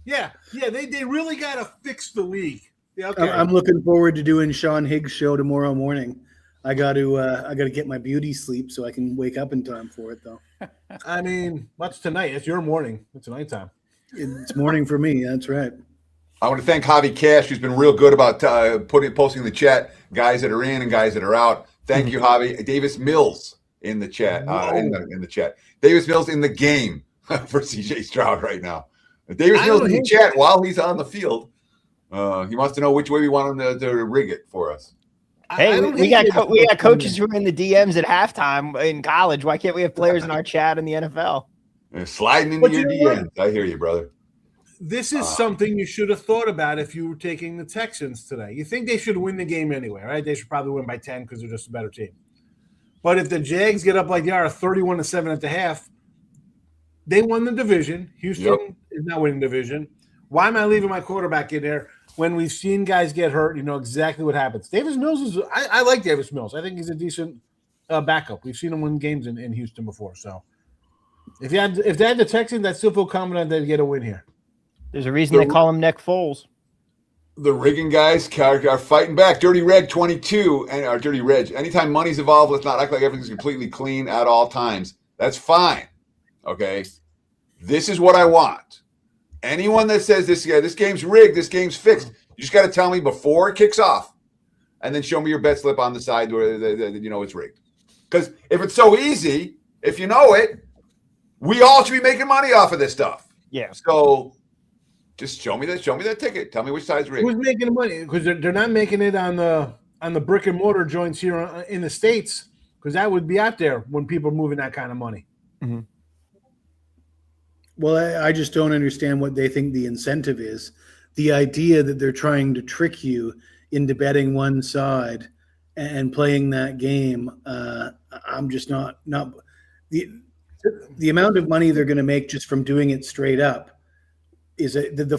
Yeah. They really got to fix the league. Yeah, okay. I'm looking forward to doing Sean Higgs' show tomorrow morning. I got to get my beauty sleep so I can wake up in time for it, though. I mean, what's tonight? It's your morning. It's nighttime. It's morning for me. That's right. I want to thank Javi Cash, who's been real good about posting in the chat guys that are in and guys that are out. Thank you, Javi. Davis Mills in the chat. In the chat. Davis Mills in the game for CJ Stroud right now. Davis Mills in the chat while he's on the field. He wants to know which way we want him to rig it for us. Hey, we got coaches who are in the DMs at halftime in college. Why can't we have players in our chat in the NFL? Sliding into your DMs. I hear you, brother. This is something you should have thought about if you were taking the Texans today. You think they should win the game anyway, right? They should probably win by 10 because they're just a better team. But if the Jags get up like they are, 31-7 at the half, they won the division. Houston is not winning the division. Why am I leaving my quarterback in there when we've seen guys get hurt? You know exactly what happens. Davis Mills I like Davis Mills. I think he's a decent backup. We've seen him win games in Houston before. So if they had the Texans, I still feel confident they'd get a win here. There's a reason they call him Neck Foles. The rigging guys are fighting back. Dirty Reg 22 and our Dirty Reg. Anytime money's involved, let's not act like everything's completely clean at all times. That's fine. Okay. This is what I want. Anyone that says this game's rigged, this game's fixed, you just got to tell me before it kicks off, and then show me your bet slip on the side where it's rigged. Because if it's so easy, if you know it, we all should be making money off of this stuff. Yeah. So just show me that ticket. Tell me which side's rigged. Who's making the money? Because they're not making it on the brick and mortar joints here in the States, because that would be out there when people are moving that kind of money. Mm-hmm. Well, I just don't understand what they think the incentive is. The idea that they're trying to trick you into betting one side and playing that game, I'm just not the amount of money they're going to make just from doing it straight up is the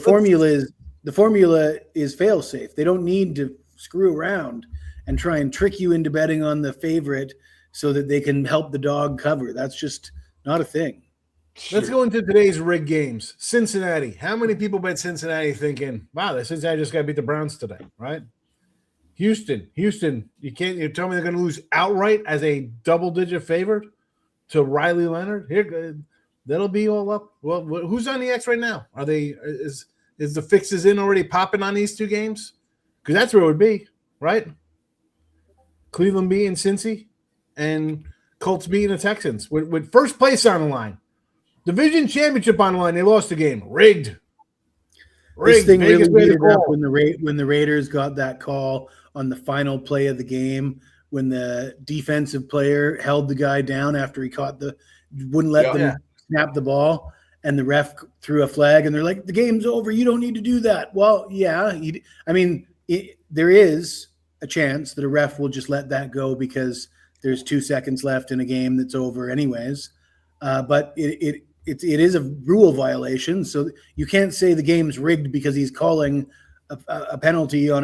formula is fail safe. They don't need to screw around and try and trick you into betting on the favorite so that they can help the dog cover. That's just not a thing. Let's go into today's rig games. Cincinnati. How many people bet Cincinnati thinking, wow, the Cincinnati just got to beat the Browns today, right? Houston. You tell me they're going to lose outright as a double-digit favorite to Riley Leonard? Here, that'll be all up. Well, who's on the X right now? Is the fixes in already popping on these two games? Because that's where it would be, right? Cleveland beating Cincy and Colts beating the Texans with first place on the line. Division championship on the line. They lost the game. Rigged. This thing really heated up when the Raiders got that call on the final play of the game, when the defensive player held the guy down after he wouldn't let them snap the ball, and the ref threw a flag, and they're like, the game's over. You don't need to do that. Well, yeah. There is a chance that a ref will just let that go because there's 2 seconds left in a game that's over anyways. But it is a rule violation, so you can't say the game's rigged because he's calling a penalty on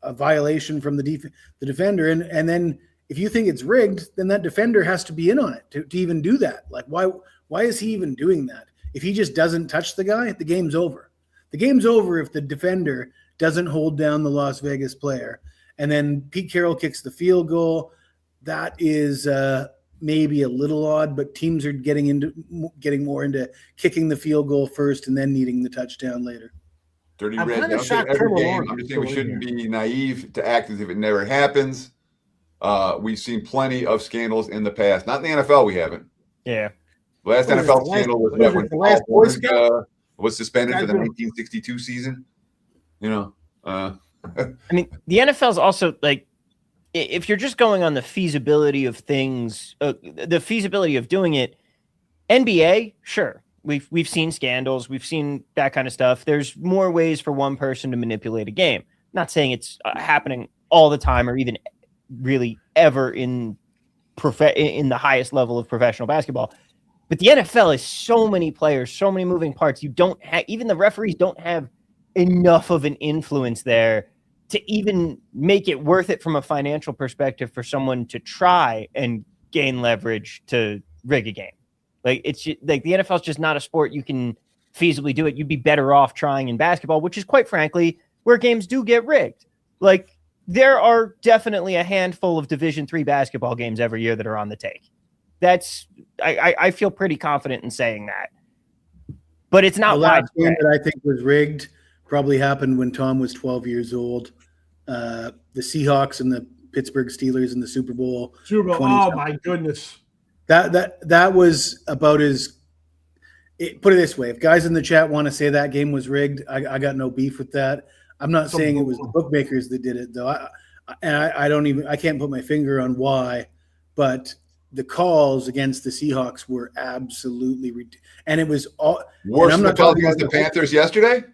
a violation from the defender, and then if you think it's rigged, then that defender has to be in on it to even do that. Like, why is he even doing that? If he just doesn't touch the guy, the game's over. The game's over if the defender doesn't hold down the Las Vegas player. And then Pete Carroll kicks the field goal. That is maybe a little odd, but teams are getting more into kicking the field goal first and then needing the touchdown later. Dirty I'm Red. kinda Every shocked Trevor game. Lawrence I'm just is saying we still in shouldn't be naive to act as if it never happens. We've seen plenty of scandals in the past. Not in the NFL, we haven't. Yeah. Last What is NFL it, scandal was what is when it, the last Paul Boy Warner, Scout? was suspended for the Guys, 1962 season. You know, I mean, the NFL's also like, if you're just going on the feasibility of things, the feasibility of doing it, NBA, sure. We've seen scandals. We've seen that kind of stuff. There's more ways for one person to manipulate a game. Not saying it's happening all the time or even really ever in the highest level of professional basketball. But the NFL is so many players, so many moving parts. You don't have, even the referees don't have enough of an influence there to even make it worth it from a financial perspective for someone to try and gain leverage to rig a game. Like, it's like the NFL is just not a sport you can feasibly do it. You'd be better off trying in basketball, which is quite frankly where games do get rigged. Like, there are definitely a handful of Division III basketball games every year that are on the take. I feel pretty confident in saying that. But it's not The last game widespread. that I think was rigged probably happened when Tom was 12 years old. The Seahawks and the Pittsburgh Steelers in the Super Bowl. Super Bowl. 20 Oh my goodness. That was about as put it this way. If guys in the chat want to say that game was rigged, I got no beef with that. I'm not saying it was the bookmakers that did it though. I can't put my finger on why, but the calls against the Seahawks were absolutely and it was all worse than the calls against the Panthers yesterday.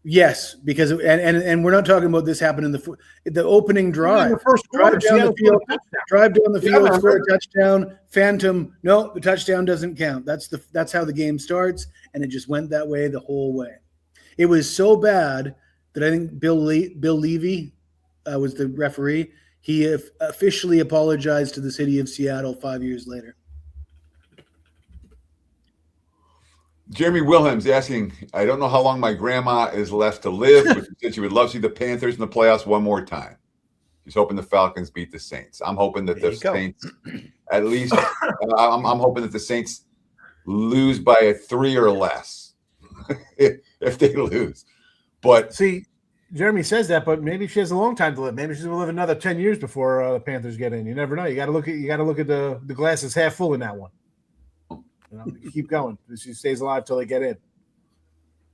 Yes, because and we're not talking about this happened in the opening drive. In the first quarter, drive down the field, score a touchdown. Phantom, no, the touchdown doesn't count. That's how the game starts, and it just went that way the whole way. It was so bad that I think Bill Levy was the referee. He officially apologized to the city of Seattle 5 years later. Jeremy Wilhelm's asking, I don't know how long my grandma is left to live, but she said she would love to see the Panthers in the playoffs one more time. She's hoping the Falcons beat the Saints. I'm hoping that the Saints, at least, I'm hoping that the Saints lose by a 3 or less if they lose. But see, Jeremy says that, but maybe she has a long time to live. Maybe she's going to live another 10 years before the Panthers get in. You never know. You got to look at the glasses half full in that one. You know, keep going. She stays alive till they get in.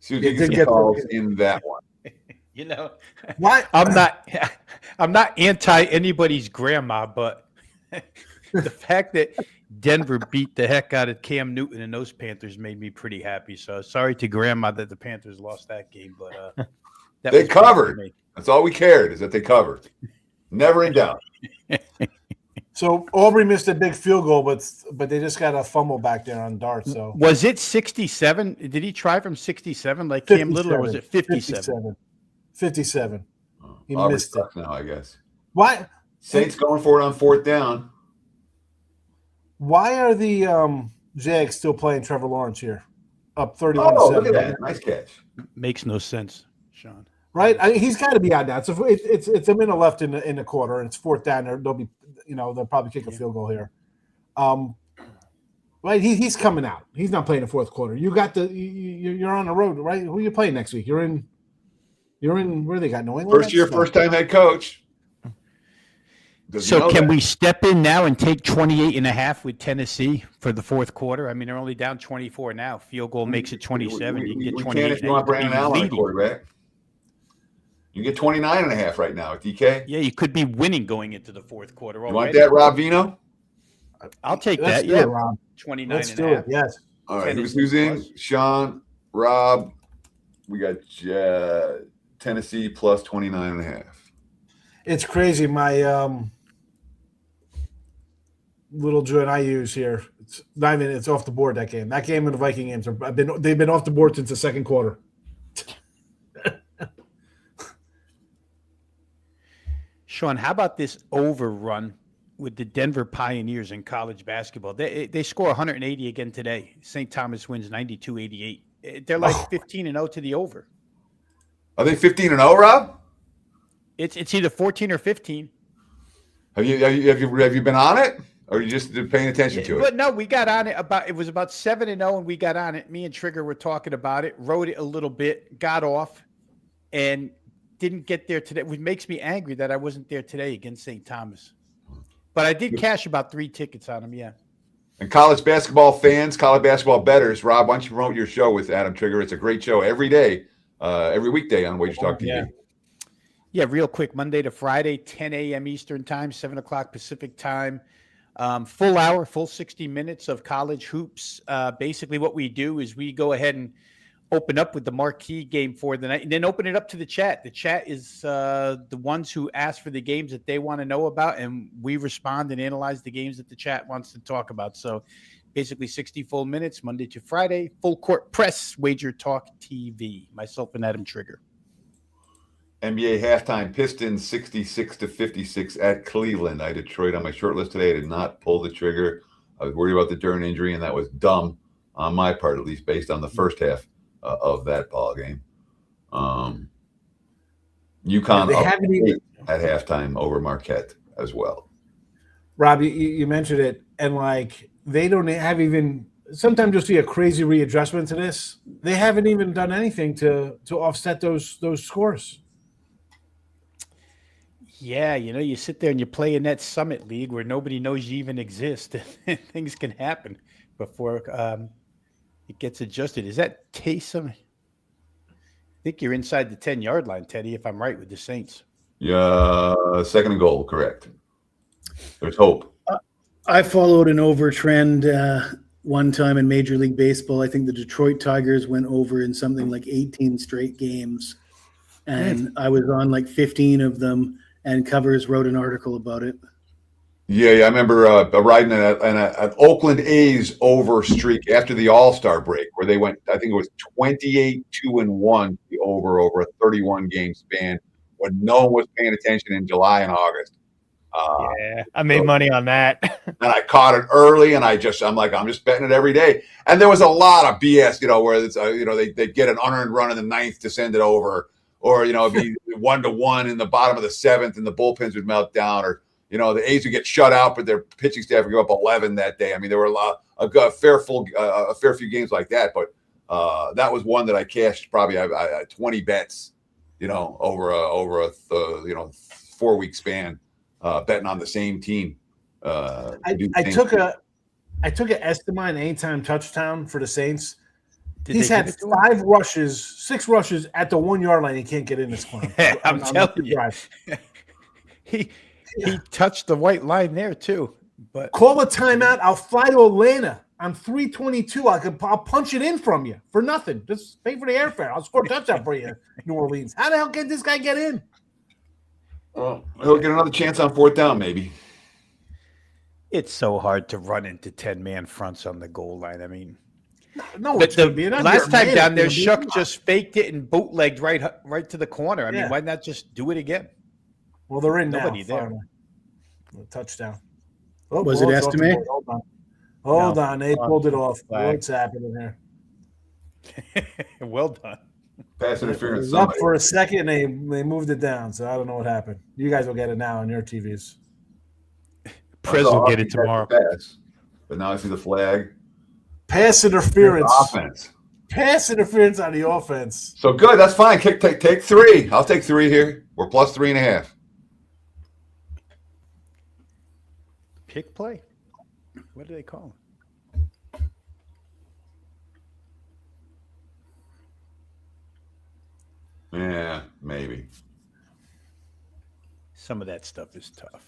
She did get calls in that one. You know, why? I'm not anti anybody's grandma, but the fact that Denver beat the heck out of Cam Newton and those Panthers made me pretty happy. So sorry to grandma that the Panthers lost that game, but they covered. That's all we cared, is that they covered. Never in doubt. So Aubrey missed a big field goal, but they just got a fumble back there on Dart. So was it 67? Did he try from 67 like Cam Little, or was it 57? 57. He Auburn's missed it now, I guess. Why? Saints going for it on 4th down. Why are the Jags still playing Trevor Lawrence here? Up 31-7. Oh, look at that. Nice catch. Makes no sense, Sean. Right? I mean, he's got to be out now. So it's a minute left in the quarter, and it's 4th down. They'll probably kick a field goal here. Right? He's coming out. He's not playing the 4th quarter. You got you're on the road, right? Who are you playing next week? You're in where they got New England? First time head coach. So can we step in now and take 28.5 with Tennessee for the 4th quarter? I mean, they're only down 24 now. Field goal makes it 27. You can get 28. Can if you want Brandon Allen at quarterback. You get 29.5 right now at DK. Yeah, you could be winning going into the 4th quarter. You want that, Rob Vino? I'll take Let's that. do Yeah, it, Rob. 29.5. Yes. All right, who's in? Sean, Rob. We got Tennessee plus 29.5. It's crazy. My little joint I use here. It's not even. It's off the board. That game and the Viking games they've been off the board since the 2nd quarter. Sean, how about this overrun with the Denver Pioneers in college basketball. They score 180 again today. St. Thomas wins 92-88. They're like 15-0 to the over. Are they 15-0, Rob? It's either 14 or 15. Have you been on it, or are you just paying attention to it? But no, we got on it it was about 7-0, and we got on it. Me and Trigger were talking about it, wrote it a little bit, got off, and didn't get there today, which makes me angry that I wasn't there today against St. Thomas. But I did cash about 3 tickets on them, yeah. And college basketball fans, college basketball bettors, Rob, why don't you promote your show with Adam Trigger? It's a great show every day, every weekday on WagerTalk TV. Yeah, real quick, Monday to Friday, 10 a.m. Eastern time, 7 o'clock Pacific time. Full hour, full 60 minutes of college hoops. Basically what we do is we go ahead and open up with the marquee game for the night and then open it up to the chat. The chat is the ones who ask for the games that they want to know about, and we respond and analyze the games that the chat wants to talk about. So basically 60 full minutes, Monday to Friday, full court press, WagerTalk TV, myself and Adam Trigger. NBA halftime, Pistons 66-56 at Cleveland. I had Detroit on my short list today. I did not pull the trigger. I was worried about the Dern injury, and that was dumb on my part, at least based on the first half of that ball game. UConn at halftime over Marquette as well. Rob, you mentioned it, and like they don't have even. Sometimes you'll see a crazy readjustment to this. They haven't even done anything to offset those scores. Yeah, you sit there and you play in that Summit League where nobody knows you even exist. Things can happen before it gets adjusted. Is that Taysom? I think you're inside the 10-yard line, Teddy, if I'm right with the Saints. Yeah, second and goal, correct. There's hope. I followed an over trend one time in Major League Baseball. I think the Detroit Tigers went over in something like 18 straight games, and I was on like 15 of them. And Covers wrote an article about it. Yeah, I remember riding an Oakland A's over streak after the All-Star break, where they went, I think it was 28-2-1 the over a 31-game span when no one was paying attention in July and August. Yeah, I made money on that. And I caught it early, and I'm just betting it every day. And there was a lot of BS, where it's, they get an unearned run in the ninth to send it over. Or, it'd be 1-1 in the bottom of the seventh and the bullpens would melt down. Or, the A's would get shut out, but their pitching staff would go up 11 that day. I mean, there were a fair few games like that. But that was one that I cashed probably 20 bets, over a 4-week span, betting on the same team. I took an Esteban anytime touchdown for the Saints. He's had 6 rushes at the 1-yard line. He can't get in this corner. I'm telling you. He touched the white line there too. But call a timeout. I'll fly to Atlanta. I'm 322. I'll punch it in from you for nothing. Just pay for the airfare. I'll score a touchdown for you, New Orleans. How the hell can this guy get in? Well, he'll get another chance on 4th down, maybe. It's so hard to run into 10-man fronts on the goal line. I mean. No, last time down there, Shuck just faked it and bootlegged right to the corner. I mean, why not just do it again? Well, they're in Nobody now. there. Touchdown. Was it Estime? Hold on. They pulled it off. What's happening here? Well done. Pass interference. It was up for a second. They moved it down, so I don't know what happened. You guys will get it now on your TVs. Prez will get it tomorrow. But now I see the flag. Pass interference. Offense. Pass interference on the offense. So good. That's fine. Take 3. I'll take 3 here. We're plus 3.5. Pick play. What do they call it? Yeah, maybe. Some of that stuff is tough.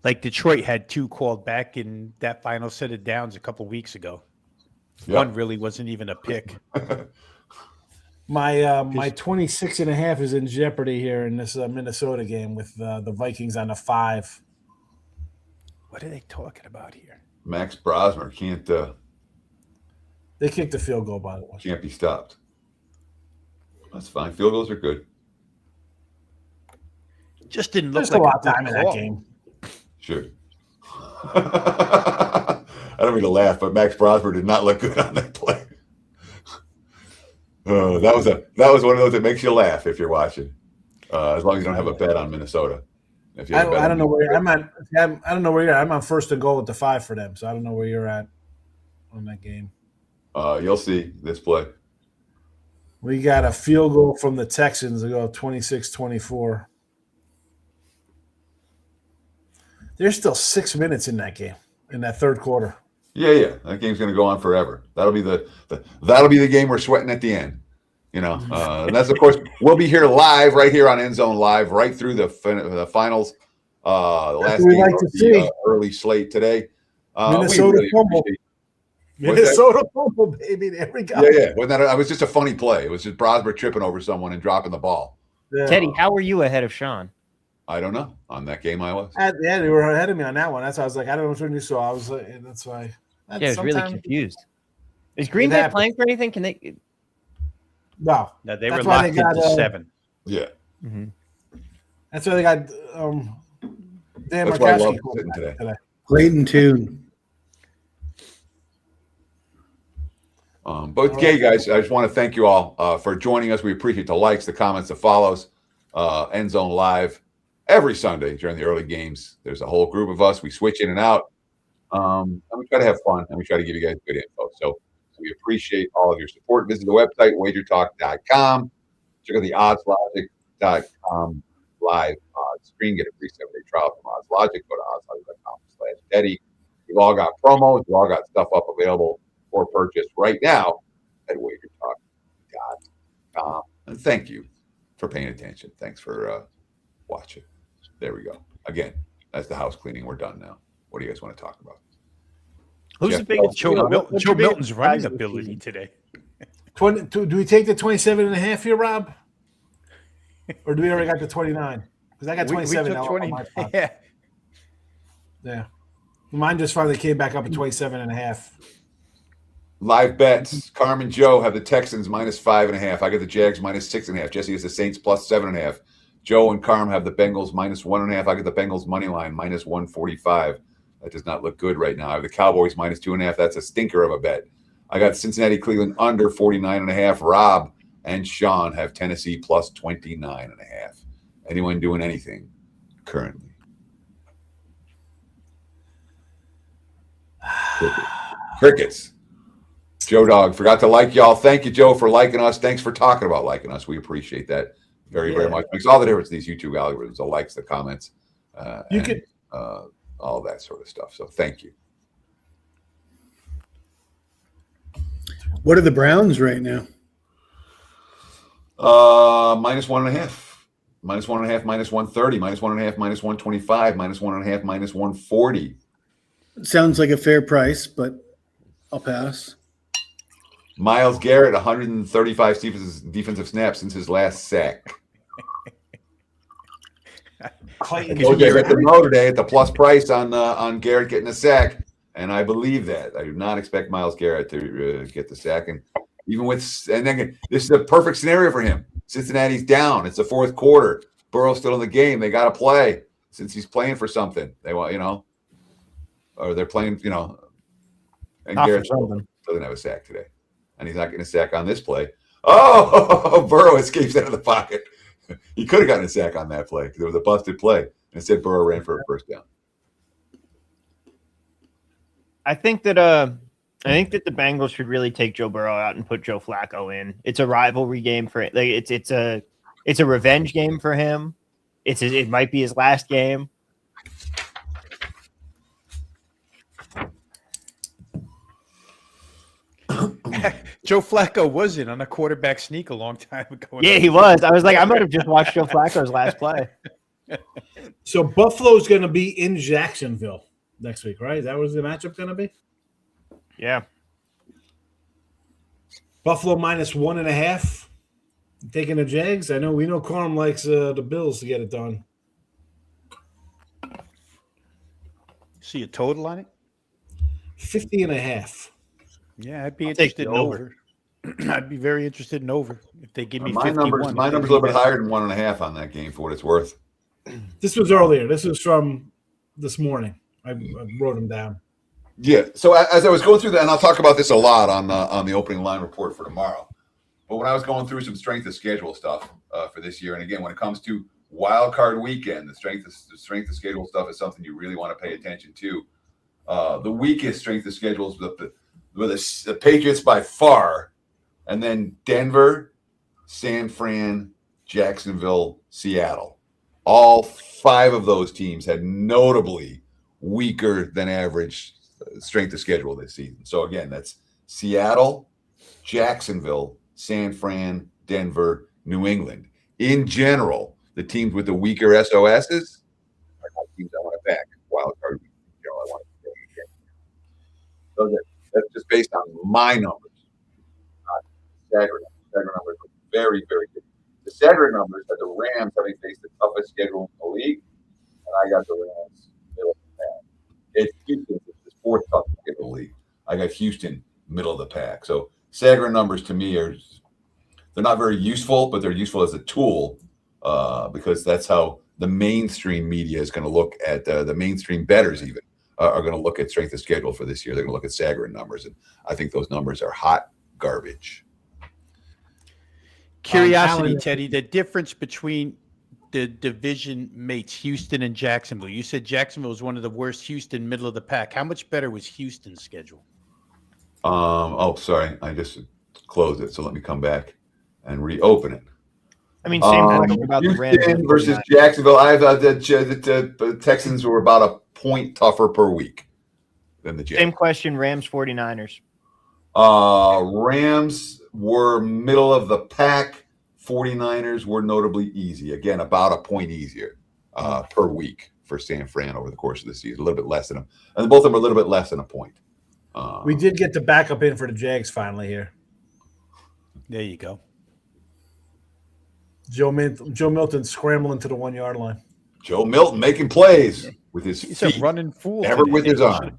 Like Detroit had 2 called back in that final set of downs a couple weeks ago. Yep. One really wasn't even a pick. My 26.5 is in jeopardy here in this Minnesota game with the Vikings on a 5. What are they talking about here? Max Brosmer can't. They kicked the field goal, by the way. Can't be stopped. That's fine. Field goals are good. Just didn't look There's like a lot of good time in that game. Sure. I don't mean to laugh, but Max Prosper did not look good on that play. That was one of those that makes you laugh if you're watching. As long as you don't have a bet on Minnesota. If you I have a bet on don't know where Minnesota. I'm at. I don't know where you're at. I'm on first and goal with the 5 for them, so I don't know where you're at on that game. You'll see this play. We got a field goal from the Texans to go 26-24. There's still 6 minutes in that game, in that third quarter. Yeah. That game's going to go on forever. That'll be the game we're sweating at the end. And that's, of course, we'll be here live, right here on End Zone Live, right through the finals. The last game like of to the see. Early slate today. Minnesota fumble. appreciate- Minnesota fumble, baby. There we go. Yeah. Wasn't that? It was just a funny play. It was just Brosber tripping over someone and dropping the ball. Yeah. Teddy, how were you ahead of Sean? I don't know. On that game, I was. Yeah, they were ahead of me on that one. That's why I was like, I don't know which one you saw. I was like, that's why. Yeah, I was really Sometimes- confused. Is Green It Bay happens. playing for anything? Can they? No. No, they That's were why they locked into got, 7. Yeah. That's why they got Dan That's why I love Markowski sitting today. Clayton too. But okay, guys, I just want to thank you all for joining us. We appreciate the likes, the comments, the follows. End Zone Live every Sunday during the early games. There's a whole group of us. We switch in and out. And we try to have fun, and we try to give you guys good info. So we appreciate all of your support. Visit the website, WagerTalk.com. Check out the OddsLogic.com live screen. Get a free 7-day trial from OddsLogic. Go to OddsLogic.com/Teddy. We've all got promos. We've all got stuff up available for purchase right now at WagerTalk.com. And thank you for paying attention. Thanks for watching. There we go. Again, that's the house cleaning. We're done now. What do you guys want to talk about? Who's Jeff the biggest Bell. Joe Milton's running surprise ability today? 20, do we take the 27.5 here, Rob? Or do we already got the 29? Because I got 27 we now. took on 20. my phone. Yeah. Yeah. Mine just finally came back up at 27.5. Live bets. Carmen Joe have the Texans -5.5. I got the Jags -6.5. Jesse has the Saints +7.5. Joe and Carm have the Bengals -1.5. I got the Bengals money line -145. That does not look good right now. I have the Cowboys -2.5. That's a stinker of a bet. I got Cincinnati, Cleveland under 49.5. Rob and Sean have Tennessee +29.5. Anyone doing anything currently? Crickets. Joe Dog forgot to like y'all. Thank you, Joe, for liking us. Thanks for talking about liking us. We appreciate that very, very much. Makes all the difference in these YouTube algorithms, the likes, the comments, all that sort of stuff. So thank you. What are the Browns right now? -1.5. -1.5, -130, -1.5, -125, -1.5, -140. Sounds like a fair price, but I'll pass. Myles Garrett, 135 defensive snaps since his last sack. Clayton. I told you I got the no today at the plus price on Garrett getting a sack, and I believe that. I do not expect Myles Garrett to get the sack, and even with and then this is a perfect scenario for him. Cincinnati's down. It's the fourth quarter. Burrow's still in the game. They got to play since he's playing for something. They want, or they're playing, and Not for Garrett something. doesn't have a sack today, and he's not getting a sack on this play. Oh, Burrow escapes out of the pocket. He could have gotten a sack on that play because it was a busted play. Instead, Burrow ran for a first down. I think that the Bengals should really take Joe Burrow out and put Joe Flacco in. It's a rivalry game for it. Like it's a revenge game for him. It might be his last game. Joe Flacco was in on a quarterback sneak a long time ago. Yeah, he was. I was like, I might have just watched Joe Flacco's last play. So Buffalo's going to be in Jacksonville next week, right? Is that what the matchup going to be? Yeah. Buffalo -1.5. Taking the Jags. We know Carm likes the Bills to get it done. See a total on it? 50.5. Yeah, I'd be I'll take interested the in over. over. I'd be very interested in over if they give me My 51. number's a little bit higher than 1.5 on that game for what it's worth. This was earlier. This was from this morning. I wrote them down. Yeah. So as I was going through that, and I'll talk about this a lot on the opening line report for tomorrow. But when I was going through some strength of schedule stuff for this year, and again, when it comes to wild card weekend, the strength of schedule stuff is something you really want to pay attention to. The weakest strength of schedule is the Patriots by far, and then Denver, San Fran, Jacksonville, Seattle. All 5 of those teams had notably weaker than average strength of schedule this season. So again, that's Seattle, Jacksonville, San Fran, Denver, New England. In general, the teams with the weaker SOSs are not teams I want to back wild card. I want to get. So that's just based on my numbers, not stagger numbers. Stagger numbers are very, very good. The stagger numbers are the Rams having faced the toughest schedule in the league, and I got the Rams middle of the pack. It's Houston, it's the 4th toughest in the league. I got Houston middle of the pack. So stagger numbers to me they're not very useful, but they're useful as a tool because that's how the mainstream media is going to look at the mainstream bettors even are going to look at strength of schedule for this year. They're going to look at stagger numbers, and I think those numbers are hot garbage. Curiosity, Alan, Teddy, the difference between the division mates, Houston and Jacksonville. You said Jacksonville was one of the worst. Houston, middle of the pack. How much better was Houston's schedule? Sorry, I just closed it, so let me come back and reopen it. I mean, same question about the Rams Houston versus Jacksonville. I thought that the Texans were about a point tougher per week than the Jets. Same question, Rams 49ers. Rams were middle of the pack. 49ers were notably easy. Again, about a point easier per week for San Fran over the course of the season. A little bit less than them. And both of them are a little bit less than a point. We did get the backup in for the Jags finally here. There you go. Joe Milton scrambling to the 1 yard line. Joe Milton making plays with his He's feet, a running fool. never today. with his arm.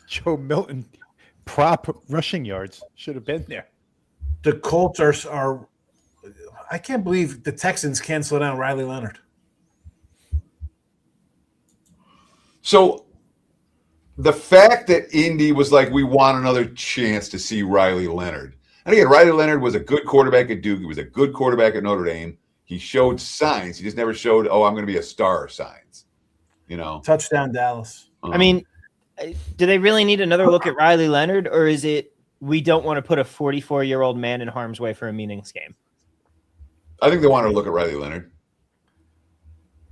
Joe Milton, prop rushing yards should have been there. The Colts are I can't believe the Texans can't slow down Riley Leonard. So the fact that Indy was like, we want another chance to see Riley Leonard. And again, Riley Leonard was a good quarterback at Duke. He was a good quarterback at Notre Dame. He showed signs. He just never showed, I'm going to be a star signs. Touchdown Dallas. I mean, do they really need another look at Riley Leonard, or is it we don't want to put a 44-year-old man in harm's way for a meaningless game? I think they want to look at Riley Leonard.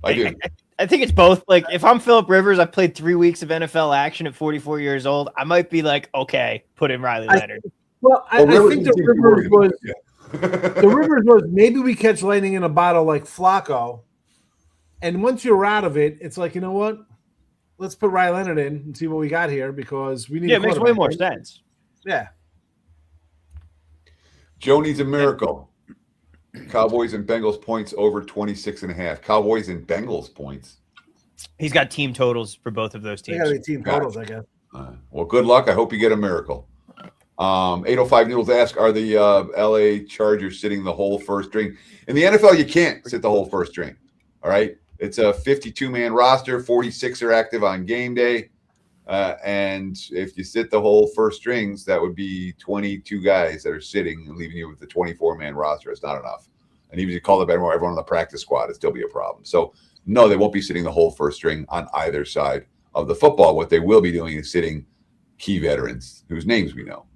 I do. I think it's both. Like, if I'm Phillip Rivers, I've played 3 weeks of NFL action at 44 years old. I might be like, okay, put in Riley Leonard. I think the Rivers was the Rivers was maybe we catch lightning in a bottle like Flacco, and once you're out of it, it's like, you know what? Let's put Riley Leonard in and see what we got here because we need. Yeah, it makes way more sense. Yeah. Joe needs a miracle. Cowboys and Bengals points over 26.5. Cowboys and Bengals points. He's got team totals for both of those They teams. got to be team totals, I guess. Well, good luck. I hope you get a miracle. 805 Noodles ask, are the LA Chargers sitting the whole first string? In the NFL, you can't sit the whole first string. All right. It's a 52-man roster. 46 are active on game day. And if you sit the whole first strings, that would be 22 guys that are sitting and leaving you with the 24-man roster. It's not enough. And even if you call up everyone on the practice squad, it'd still be a problem. So, no, they won't be sitting the whole first string on either side of the football. What they will be doing is sitting key veterans whose names we know.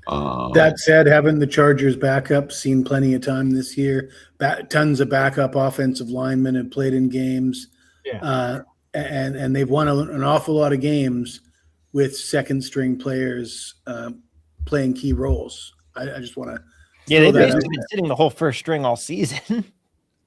That said, having the Chargers backup seen plenty of time this year. Tons of backup offensive linemen have played in games. Yeah. And they've won an awful lot of games with second string players playing key roles. I just want to. Yeah, they've basically been sitting the whole first string all season.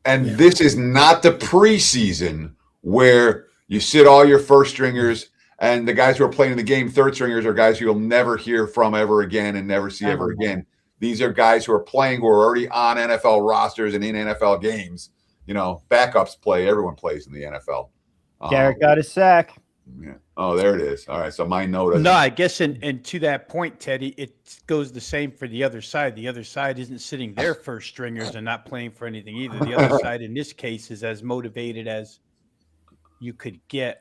And this is not the preseason where you sit all your first stringers and the guys who are playing in the game, third stringers, are guys you'll never hear from ever again and never see ever again. These are guys who are playing, who are already on NFL rosters and in NFL games. Backups play. Everyone plays in the NFL. Garrett got his sack. Yeah. Oh, there it is. All right. So my note. No, I guess, and to that point, Teddy, it goes the same for the other side. The other side isn't sitting their first stringers and not playing for anything either. The other side, in this case, is as motivated as you could get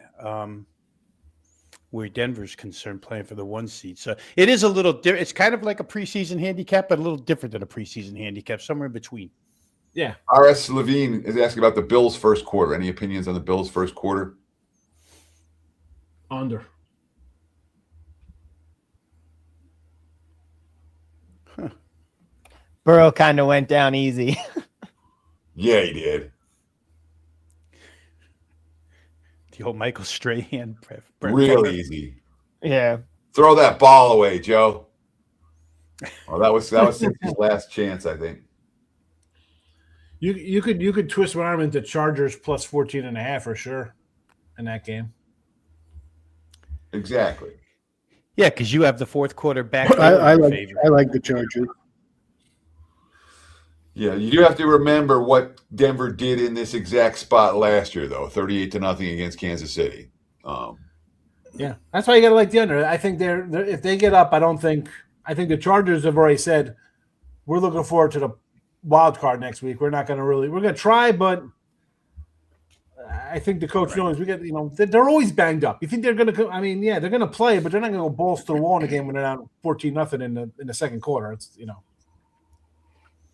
where Denver's concerned, playing for the 1 seed. So it is a little different. It's kind of like a preseason handicap, but a little different than a preseason handicap, somewhere in between. Yeah. R.S. Levine is asking about the Bills' first quarter. Any opinions on the Bills' first quarter? Under. Burrow kind of went down easy. Yeah, he did. The old Michael Strahan. Real easy. Yeah. Throw that ball away, Joe. Well, that was Cincy's last chance, I think. You could twist my arm into Chargers plus 14.5 for sure in that game. Exactly. Yeah, because you have the fourth quarter back. I like the Chargers. Yeah, you do have to remember what Denver did in this exact spot last year, though, 38-0 against Kansas City. Yeah, that's why you got to like the under. I think they're if they get up, I think the Chargers have already said we're looking forward to the wild card next week. We're going to try, but I think the coach knows they're always banged up. You think they're going to? I mean, yeah, they're going to play, but they're not going to go balls to the wall in a game when they're down 14-0 in the second quarter. It's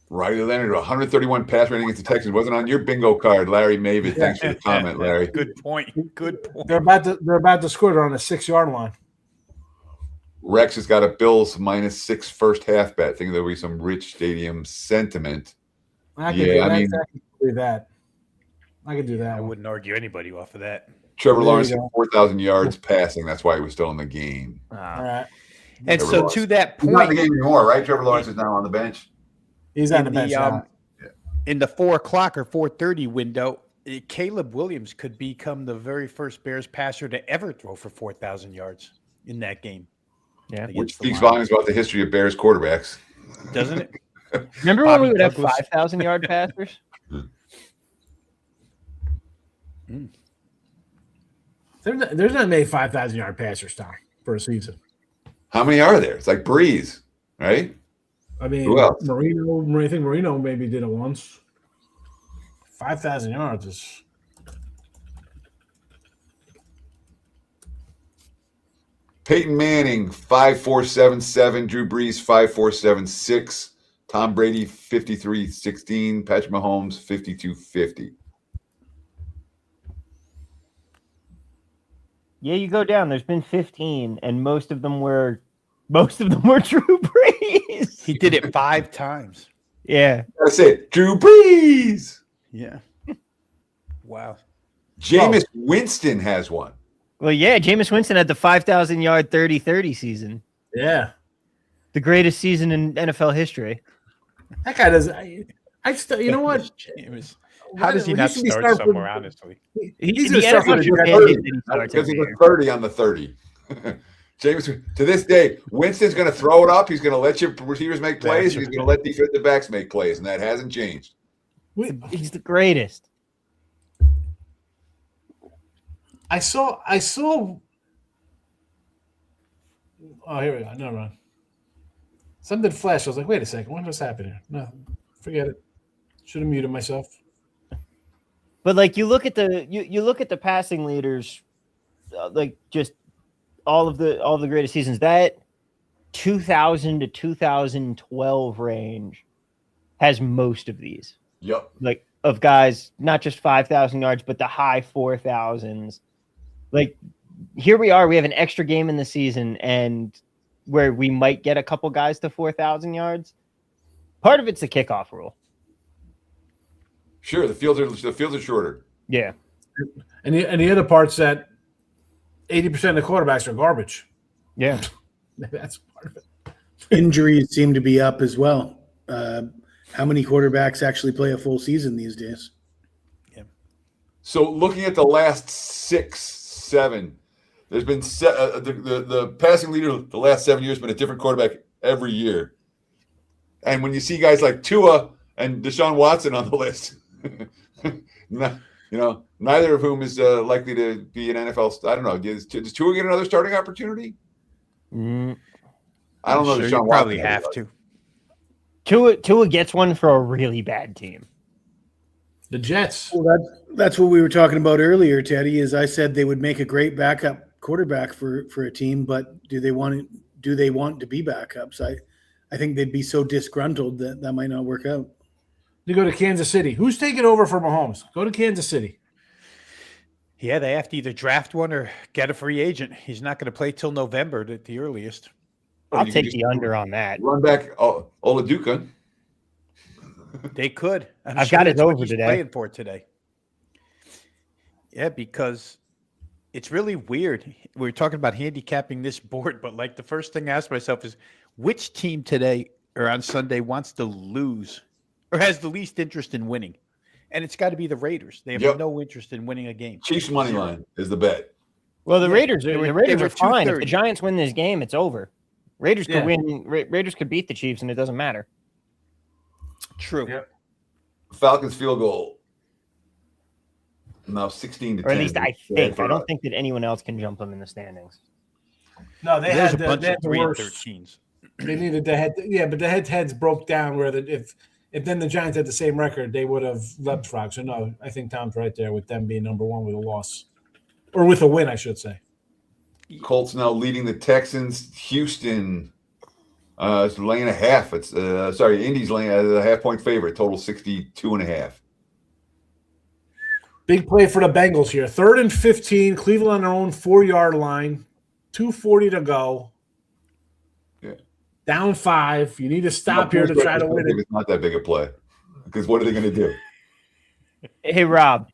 Riley Leonard, 131 pass rating against the Texans. Wasn't on your bingo card, Larry Mavid. Thanks for the comment, Larry. Good point. They're about to score on a 6-yard line. Rex has got a Bills -6 first half bet. Think there'll be some rich stadium sentiment. I can do that. I can do that. I wouldn't argue anybody off of that. Trevor Lawrence had 4,000 yards passing. That's why he was still in the game. All right. And Trevor so Lawrence. to that He's not in point, the game anymore, right? Trevor Lawrence is now on the bench. He's on the bench now. In the 4 o'clock or 4:30 window, Caleb Williams could become the very first Bears passer to ever throw for 4,000 yards in that game. Yeah, Which speaks volumes about the history of Bears quarterbacks. Doesn't it? Remember Bobby when we would have Douglas. 5,000 yard passers? There's not many 5,000 yard passers, Tom, for a season. How many are there? It's like Breeze, right? I mean, Who else? Marino maybe did it once. 5,000 yards is. Peyton Manning, 5.477. Drew Brees, 5.476. Tom Brady, 53.16. Patrick Mahomes, 52.50. Yeah, you go down. There's been 15, and most of them were Drew Brees. He did it 5 times. Yeah. Gotta say it. Drew Brees. Yeah. Wow. Jameis Winston has one. Well, yeah, Jameis Winston had the 5,000 yard 30-30 season. Yeah. The greatest season in NFL history. That guy does. You know what? Jameis. How does he not start somewhere, honestly? He's the gonna start NFL for should the mandate that he Not starts because he every was year. 30 on the 30. Jameis, to this day, Winston's going to throw it up. He's going to let your receivers make plays. And he's going to let defensive backs make plays, and that hasn't changed. He's the greatest. I saw. Oh, here we go. Never mind. Something flashed. I was like, wait a second. What just happened here? No, forget it. Should have muted myself. But like you look at the passing leaders, like just all of the greatest seasons. That 2000 to 2012 range has most of these. Yep. Like of guys, not just 5,000 yards, but the high 4,000s. Like here we are. We have an extra game in the season, and where we might get a couple guys to 4,000 yards. Part of it's the kickoff rule. Sure, the fields are shorter. Yeah. And the other part's that 80% of the quarterbacks are garbage. Yeah. That's part of it. Injuries seem to be up as well. How many quarterbacks actually play a full season these days? Yeah. So looking at the last 6, 7, there's been the passing leader the last 7 years has been a different quarterback every year. And when you see guys like Tua and Deshaun Watson on the list, neither of whom is likely to be an NFL. I don't know. Does Tua get another starting opportunity? I don't know. Sure, Deshaun you probably Watson have to. Tua gets one for a really bad team. The Jets. Well, That's what we were talking about earlier, Teddy. Is I said they would make a great backup quarterback for a team, but do they want to be backups? I think they'd be so disgruntled that might not work out. You go to Kansas City. Who's taking over for Mahomes? Go to Kansas City. Yeah, they have to either draft one or get a free agent. He's not going to play till November at the earliest. I'll You can take just the under on that. Run back Oladuka. They could. I've got it that's what over he's today. Playing for today. Yeah, because it's really weird. We were talking about handicapping this board, but like the first thing I asked myself is, which team today or on Sunday wants to lose or has the least interest in winning? And it's got to be the Raiders. They have no interest in winning a game. Chiefs money line is the bet. Well, the Raiders they are were fine. If 230. the Giants win this game, it's over. Raiders could win. Raiders could beat the Chiefs, and it doesn't matter. True. Yeah. Falcons field goal. Now 16 to 10. Or at least I think. I don't think that anyone else can jump them in the standings. No, they There's had a bunch they had of the 3 and worst. 13s. They needed the head. Yeah, but the heads broke down where if then the Giants had the same record, they would have leapfrogged. So no, I think Tom's right there with them being number one with a loss or with a win, I should say. Colts now leading the Texans. Houston is laying a half. It's Indy's laying a half-point favorite. Total 62.5. Big play for the Bengals here. 3rd and 15. Cleveland on their own 4-yard line. 2:40 to go. Yeah. Down 5. You need to stop here to try to win it. It's not that big a play because what are they going to do? Hey, Rob.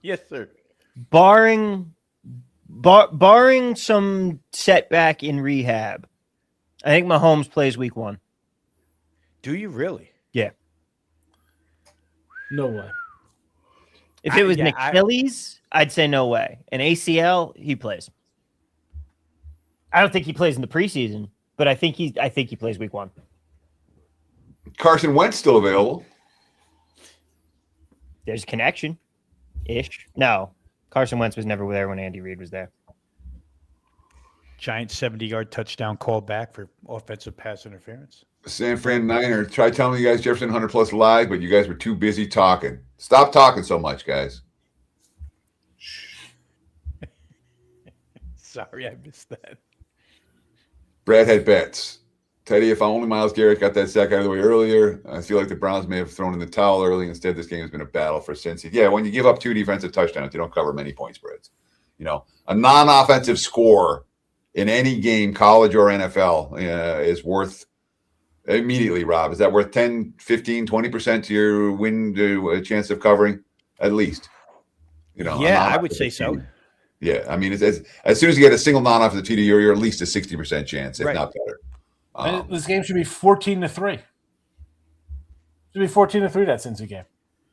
Yes, sir. Barring some setback in rehab, I think Mahomes plays week 1. Do you really? Yeah. No way. If it was Yeah, an Achilles, I'd say no way. An ACL, he plays. I don't think he plays in the preseason, but I think he plays week 1. Carson Wentz still available. There's a connection, ish. No, Carson Wentz was never there when Andy Reid was there. Giant 70-yard touchdown call back for offensive pass interference. San Fran Niner. Try telling you guys Jefferson 100 plus live, but you guys were too busy talking. Stop talking so much, guys. Sorry, I missed that. Brad had bets. Teddy, if only Myles Garrett got that sack out of the way earlier, I feel like the Browns may have thrown in the towel early. Instead, this game has been a battle for Cincy. Yeah, when you give up 2 defensive touchdowns, you don't cover many point spreads. You know, a non-offensive score in any game, college or NFL, is worth immediately, Rob. Is that worth 10, 15, 20% to your win to a chance of covering at least? You know, Yeah, I would say so. Yeah, I mean, as soon as you get a single non-offensive TD, you're at least a 60% chance, if Right. not better. This game should be 14-3. Should be 14-3 that Cincy game.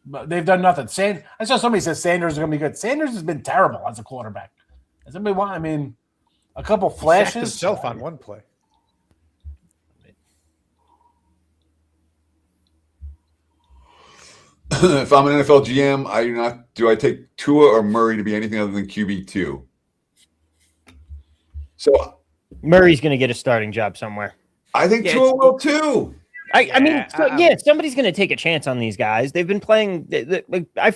But they've done nothing. I saw somebody said Sanders is going to be good. Sanders has been terrible as a quarterback. Does anybody want? I mean, a couple Sacked flashes. himself on one play. If I'm an NFL GM, do I take Tua or Murray to be anything other than QB2? So Murray's going to get a starting job somewhere. I think Tua will too. I mean, somebody's going to take a chance on these guys. They've been playing. I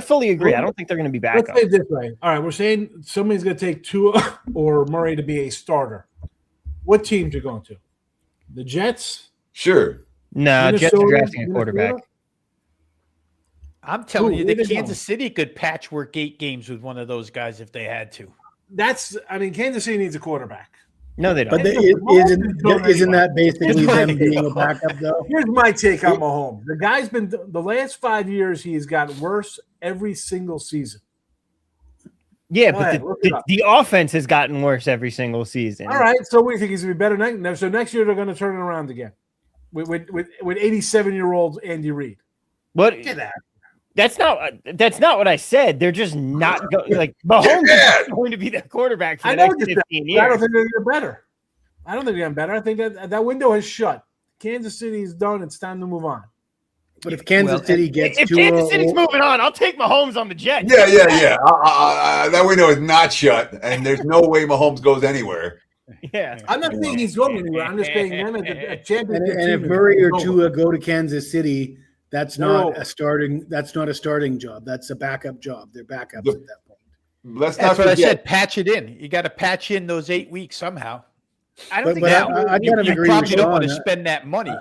fully agree. I don't think they're going to be back Let's up. say it this way. All right, we're saying somebody's going to take Tua or Murray to be a starter. What teams are going to? The Jets? Sure. No, Jets are Minnesota? drafting a quarterback. I'm telling you where that they Kansas City could patchwork 8 games with one of those guys if they had to. Kansas City needs a quarterback. No, they don't. But isn't that basically them being a backup, though? Here's my take on Mahomes. The guy's been the last 5 years. He's gotten worse every single season. Yeah, Go but ahead, look it up. the offense has gotten worse every single season. All right, so we think he's going to be better next. So next year they're going to turn it around again with 87-year-old Andy Reid. What? Get that. That's not what I said. They're just not like Mahomes is going to be the quarterback for the next 15 years. I don't think they're getting better. I don't think they're getting better. I think that window has shut. Kansas City's done. It's time to move on. But if Kansas City gets if Tua, Kansas City's moving on, I'll take Mahomes on the Jets. Yeah. That window is not shut, and there's no way Mahomes goes anywhere. Yeah. I'm not saying he's going anywhere. I'm just saying them as a championship and if team. Murray or Tua go to Kansas City, That's not a starting. That's not a starting job. That's a backup job. They're backups at that point. Let's That's not what I forget. said. Patch it in. You got to patch in those 8 weeks somehow. I don't think But that I kind of You agree with probably don't want to Sean. spend that money.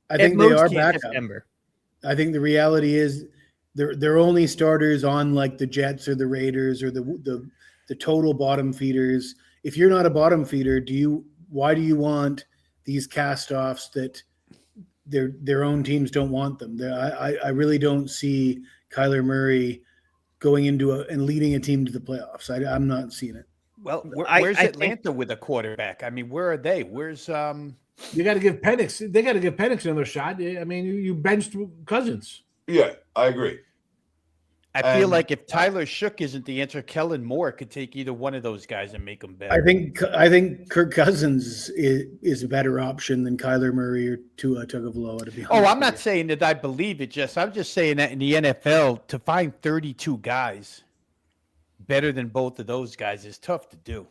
I think at they most are can't backup. September. I think the reality is they're only starters on like the Jets or the Raiders or the total bottom feeders. If you're not a bottom feeder, why do you want these cast-offs that their own teams don't want them? I really don't see Kyler Murray going into and leading a team to the playoffs. I'm not seeing it. Well, I where's think- Atlanta with a quarterback? I mean, where are they? Where's You got to give Penix. They got to give Penix another shot. I mean, you benched Cousins. Yeah, I agree. I feel And- like if Tyler Shook isn't the answer, Kellen Moore could take either one of those guys and make them better. I think Kirk Cousins is a better option than Kyler Murray or Tua Tagovailoa, to be honest. Oh, I'm with not you. saying that I believe it. I'm just saying that in the NFL, to find 32 guys better than both of those guys is tough to do.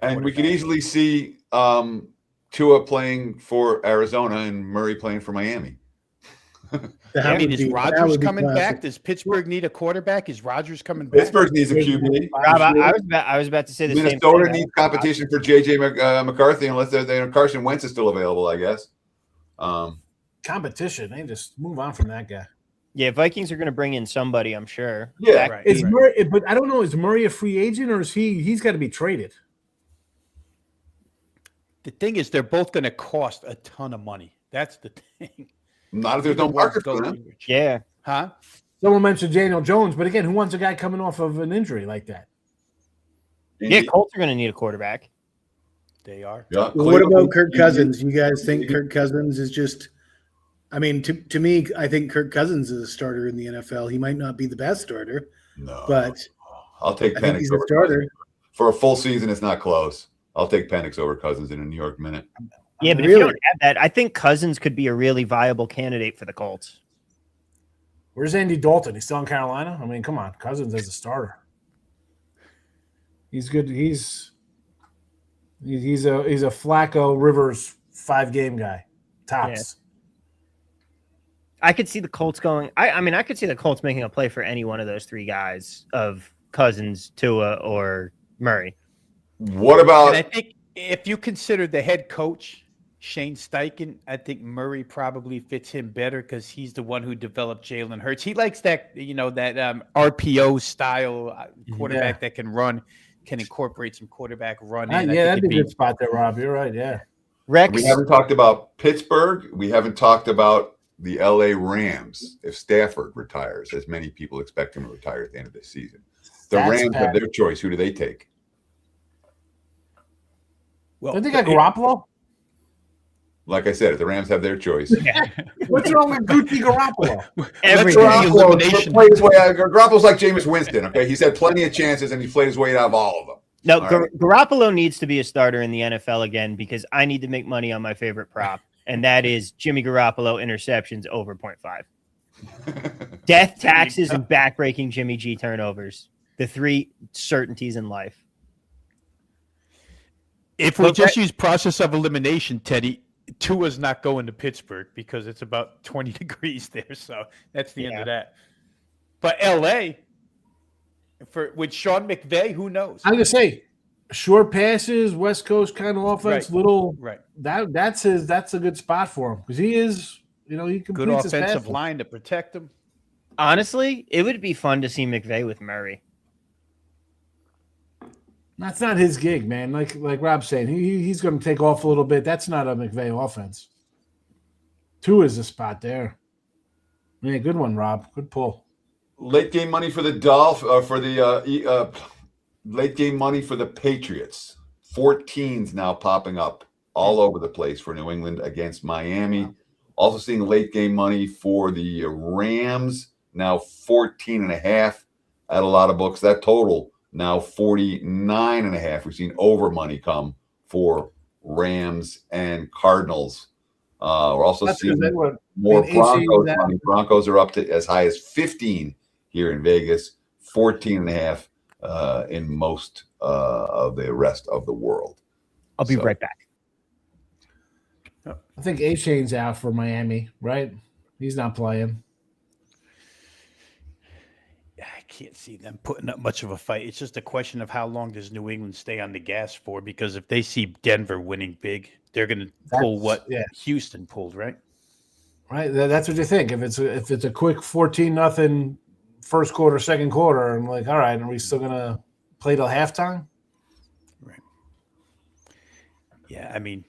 And we could easily see Tua playing for Arizona and Murray playing for Miami. I mean, would is be- that Rodgers would be coming classic. back? Does Pittsburgh need a quarterback? Is Rodgers coming back? Pittsburgh needs a QB. Rob, I was about to say the same Minnesota thing. needs competition for JJ McCarthy unless Carson Wentz is still available, I guess. Competition. They just move on from that guy. Yeah, Vikings are going to bring in somebody, I'm sure. Yeah. That- Right. Is Murray? But I don't know. Is Murray a free agent or is he's got to be traded? The thing is, they're both going to cost a ton of money. That's the thing. Not if there's no Either one's market for going them. rich. Yeah. Huh? Someone mentioned Daniel Jones, but again, who wants a guy coming off of an injury like that? Yeah, Colts are going to need a quarterback. They are. Yeah. Well, what about Kirk Cousins? You guys think Kirk Cousins is just? I mean, to me, I think Kirk Cousins is a starter in the NFL. He might not be the best starter, No. but I'll take I think Penix he's a over starter. Cousins. For a full season, it's not close. I'll take Penix over Cousins in a New York minute. Yeah, but if you don't have that, I think Cousins could be a really viable candidate for the Colts. Where's Andy Dalton? He's still in Carolina. I mean, come on, Cousins as a starter. He's good. He's a Flacco Rivers 5-game guy. Tops. I could see the Colts going. I could see the Colts making a play for any one of those three guys of Cousins, Tua, or Murray. What about And I think if you consider the head coach, Shane Steichen, I think Murray probably fits him better because he's the one who developed Jalen Hurts. He likes that, that RPO style quarterback that can run, can incorporate some quarterback run. In. Yeah, that'd be a good spot there, Rob. You're right. Yeah. Rex, we haven't talked about Pittsburgh. We haven't talked about the LA Rams. If Stafford retires, as many people expect him to retire at the end of this season, the Rams have their choice. Who do they take? Well, Don't they got Garoppolo? Like I said, if the Rams have their choice, What's wrong with Gucci Garoppolo? everything. Garoppolo's like Jameis Winston. Okay, he's had plenty of chances and he played his way out of all of them. No, All right. Garoppolo needs to be a starter in the NFL again because I need to make money on my favorite prop, and that is Jimmy Garoppolo interceptions over 0.5. Death, taxes, and backbreaking Jimmy G turnovers. The three certainties in life. If we just use process of elimination, Teddy, Tua's not going to Pittsburgh because it's about 20 degrees there. So that's the end of that. But LA, with Sean McVay, who knows? I'm gonna say, short passes, West Coast kind of offense, Right. That's a good spot for him because he is, he completes Good his offensive passes. line to protect him. Honestly, it would be fun to see McVay with Murray. That's not his gig, man. Like Rob's saying, he's going to take off a little bit. That's not a McVay offense. 2 is the spot there. Yeah, good one, Rob. Good pull. Late game money for the late game money for the Patriots. 14's now popping up all over the place for New England against Miami. Also seeing late game money for the Rams, now 14.5 at a lot of books. That total now 49.5. We've seen over money come for Rams and Cardinals. We're also seeing more Broncos money. Broncos are up to as high as 15 here in Vegas, 14.5 in most of the rest of the world. I'll be right back. I think A-Chain's out for Miami, right? He's not playing. I can't see them putting up much of a fight. It's just a question of how long does New England stay on the gas for? Because if they see Denver winning big, they're going to pull what Houston pulled, right? Right. That's what you think. If it's a quick 14-0 first quarter, second quarter, I'm like, all right, are we still going to play till halftime? Right. Yeah, I mean,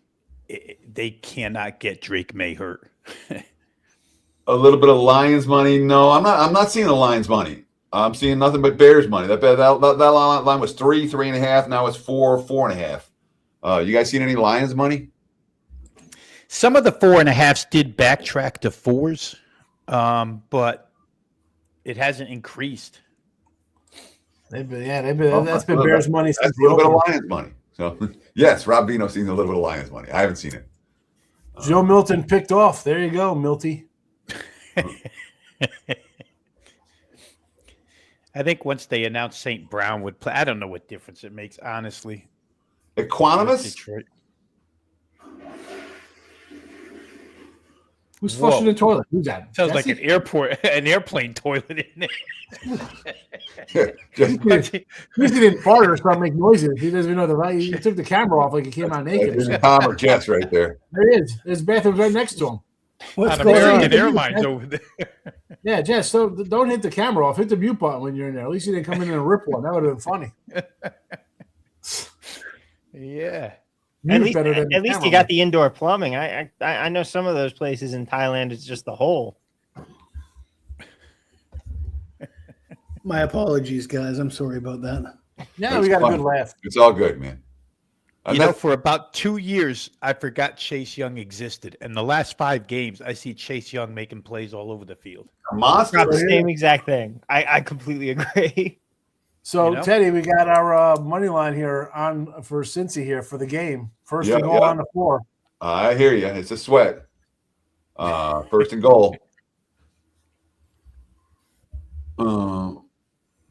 they cannot get Drake May hurt. A little bit of Lions money. No, I'm not seeing the Lions money. I'm seeing nothing but Bears money. That line was 3.5. Now it's 4.5. You guys seen any Lions money? Some of the 4.5s did backtrack to 4s, but it hasn't increased. That's been Bears money since that's a little bit of Lions money. So yes, Rob Vino seen a little bit of Lions money. I haven't seen it. Joe Milton picked off. There you go, Milty. I think once they announced St. Brown would play, I don't know what difference it makes, honestly. Equanimous? Detroit. Who's flushing the toilet? Who's that? Sounds like an airplane toilet in there. He didn't fart or start making noises. He doesn't even know the right. He took the camera off like he came out naked. There's Tom or Jess right there. There he is. His bathroom's right next to him. What's going on? American Airlines over there. Yeah, Jess. So don't hit the camera off. Hit the mute button when you're in there. At least you didn't come in and rip one. That would have been funny. Yeah. At least you got the indoor plumbing. I know some of those places in Thailand, it's just the hole. My apologies, guys. I'm sorry about that. Yeah, we got a good laugh. It's all good, man. For about 2 years, I forgot Chase Young existed. And the last 5 games, I see Chase Young making plays all over the field. A monster. Not the same exact thing. I completely agree. So, Teddy, we got our money line here on for Cincy here for the game. First and goal on the floor. I hear you. It's a sweat. First and goal.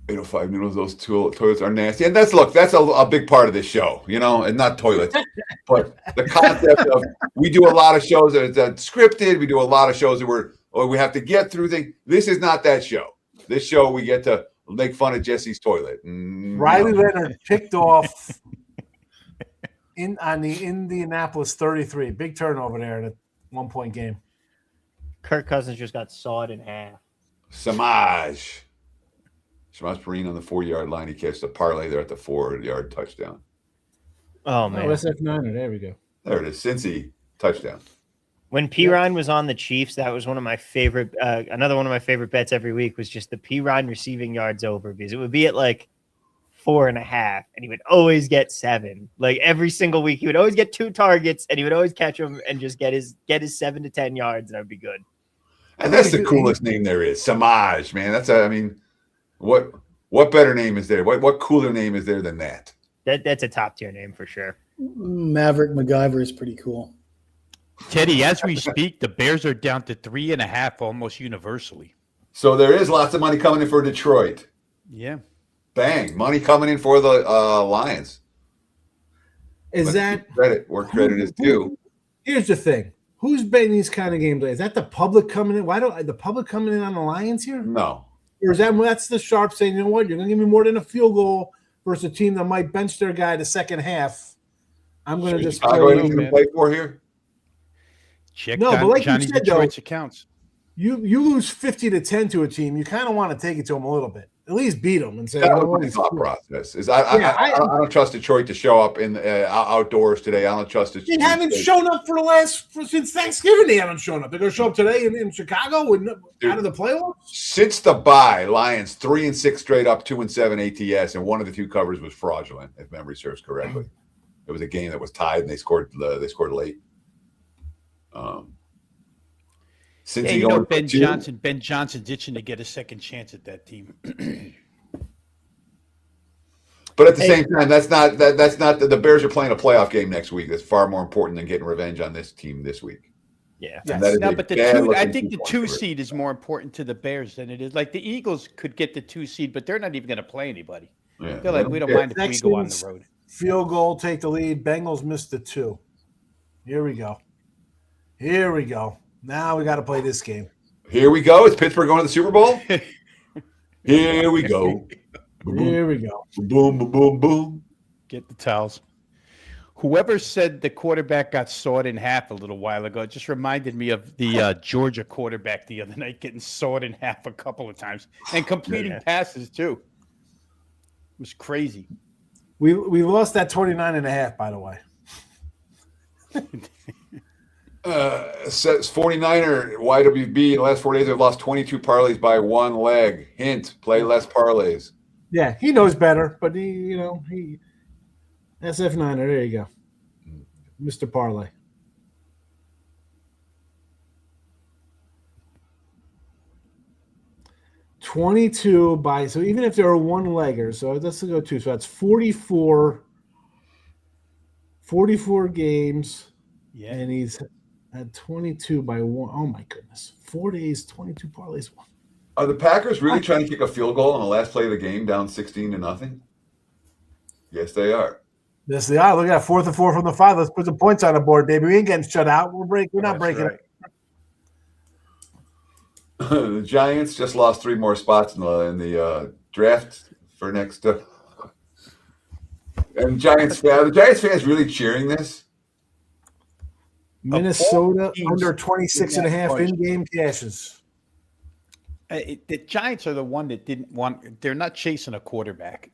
805 noodles. Those two toilets are nasty, and that's a big part of this show, and not toilets, but the concept of we do a lot of shows that's scripted. We do a lot of shows that we have to get through things. This is not that show. This show we get to make fun of Jesse's toilet. Riley Leonard picked off on the Indianapolis 33. Big turnover there in a 1-point game. Kirk Cousins just got sawed in half. Samaj Perine on the 4-yard line. He catches a parlay there at the 4-yard touchdown. Oh, man. SF9er. There we go. There it is. Cincy touchdown. When Pirine was on the Chiefs, that was one of my favorite. Another one of my favorite bets every week was just the Pirine receiving yards over, because it would be at like 4.5, and he would always get 7. Like every single week, he would always get 2 targets, and he would always catch them and just get his 7 to 10 yards, and that would be good. And that's the coolest name there is, Samaj, man. What better name is there? What cooler name is there than that? That's a top tier name for sure. Maverick MacGyver is pretty cool. Teddy, as we speak, the Bears are down to 3.5 almost universally. So there is lots of money coming in for Detroit. Yeah. Bang. Money coming in for the Lions. Is that credit where credit is due? Here's the thing. Who's betting these kind of games? Is that the public coming in? Why don't the public coming in on the Lions here? No. Or is that's the sharp saying, you know what, you're going to give me more than a field goal versus a team that might bench their guy the second half. I'm going to just play for here. Check but like Johnny you said, Detroit's accounts. You lose 50-10 to a team, you kind of want to take it to them a little bit. At least beat them and say, that was my thought process. I don't trust Detroit to show up in outdoors today. I don't trust it. They haven't shown up since Thanksgiving. They haven't shown up. They're going to show up today in Chicago out of the playoffs. Since the bye, Lions 3-6 straight up, 2-7 ATS, and one of the 2 covers was fraudulent, if memory serves correctly. It was a game that was tied, and they scored late. Ben Johnson's itching to get a second chance at that team. But at the same time, that's not the Bears are playing a playoff game next week. That's far more important than getting revenge on this team this week. Yeah. Yes. But I think the 2 seed is more important to the Bears than it is. Like the Eagles could get the 2 seed, but they're not even going to play anybody. Yeah. They're like, we don't mind if we go on the road. Field goal, take the lead. Bengals missed the 2. Here we go. Now we got to play this game. Here we go. Is Pittsburgh going to the Super Bowl? Here we go. Here we go. Boom, boom, boom, boom. Get the towels. Whoever said the quarterback got sawed in half a little while ago just reminded me of the Georgia quarterback the other night getting sawed in half a couple of times and completing passes too. It was crazy. We lost that 29.5, by the way. Says 49er YWB in the last 4 days have lost 22 parlays by one leg. Hint: play less parlays. Yeah, he knows better, but he SF Niner. There you go, Mr. Parlay. So even if there are one legger, so let's go 2. So that's 44 games. Yeah. And he's at 22 by 1. Oh my goodness. 4 days, 22 parlays. Are the Packers really trying to kick a field goal on the last play of the game, down 16-0? Yes, they are. Yes, they are. Look at that. 4th and 4 from the 5. Let's put some points on the board, baby. We ain't getting shut out. We're not breaking right. The Giants just lost 3 more spots in the draft for next. And the Giants fans really cheering this. Minnesota under 26.5 in-game cashes. The Giants are the one that didn't want. They're not chasing a quarterback.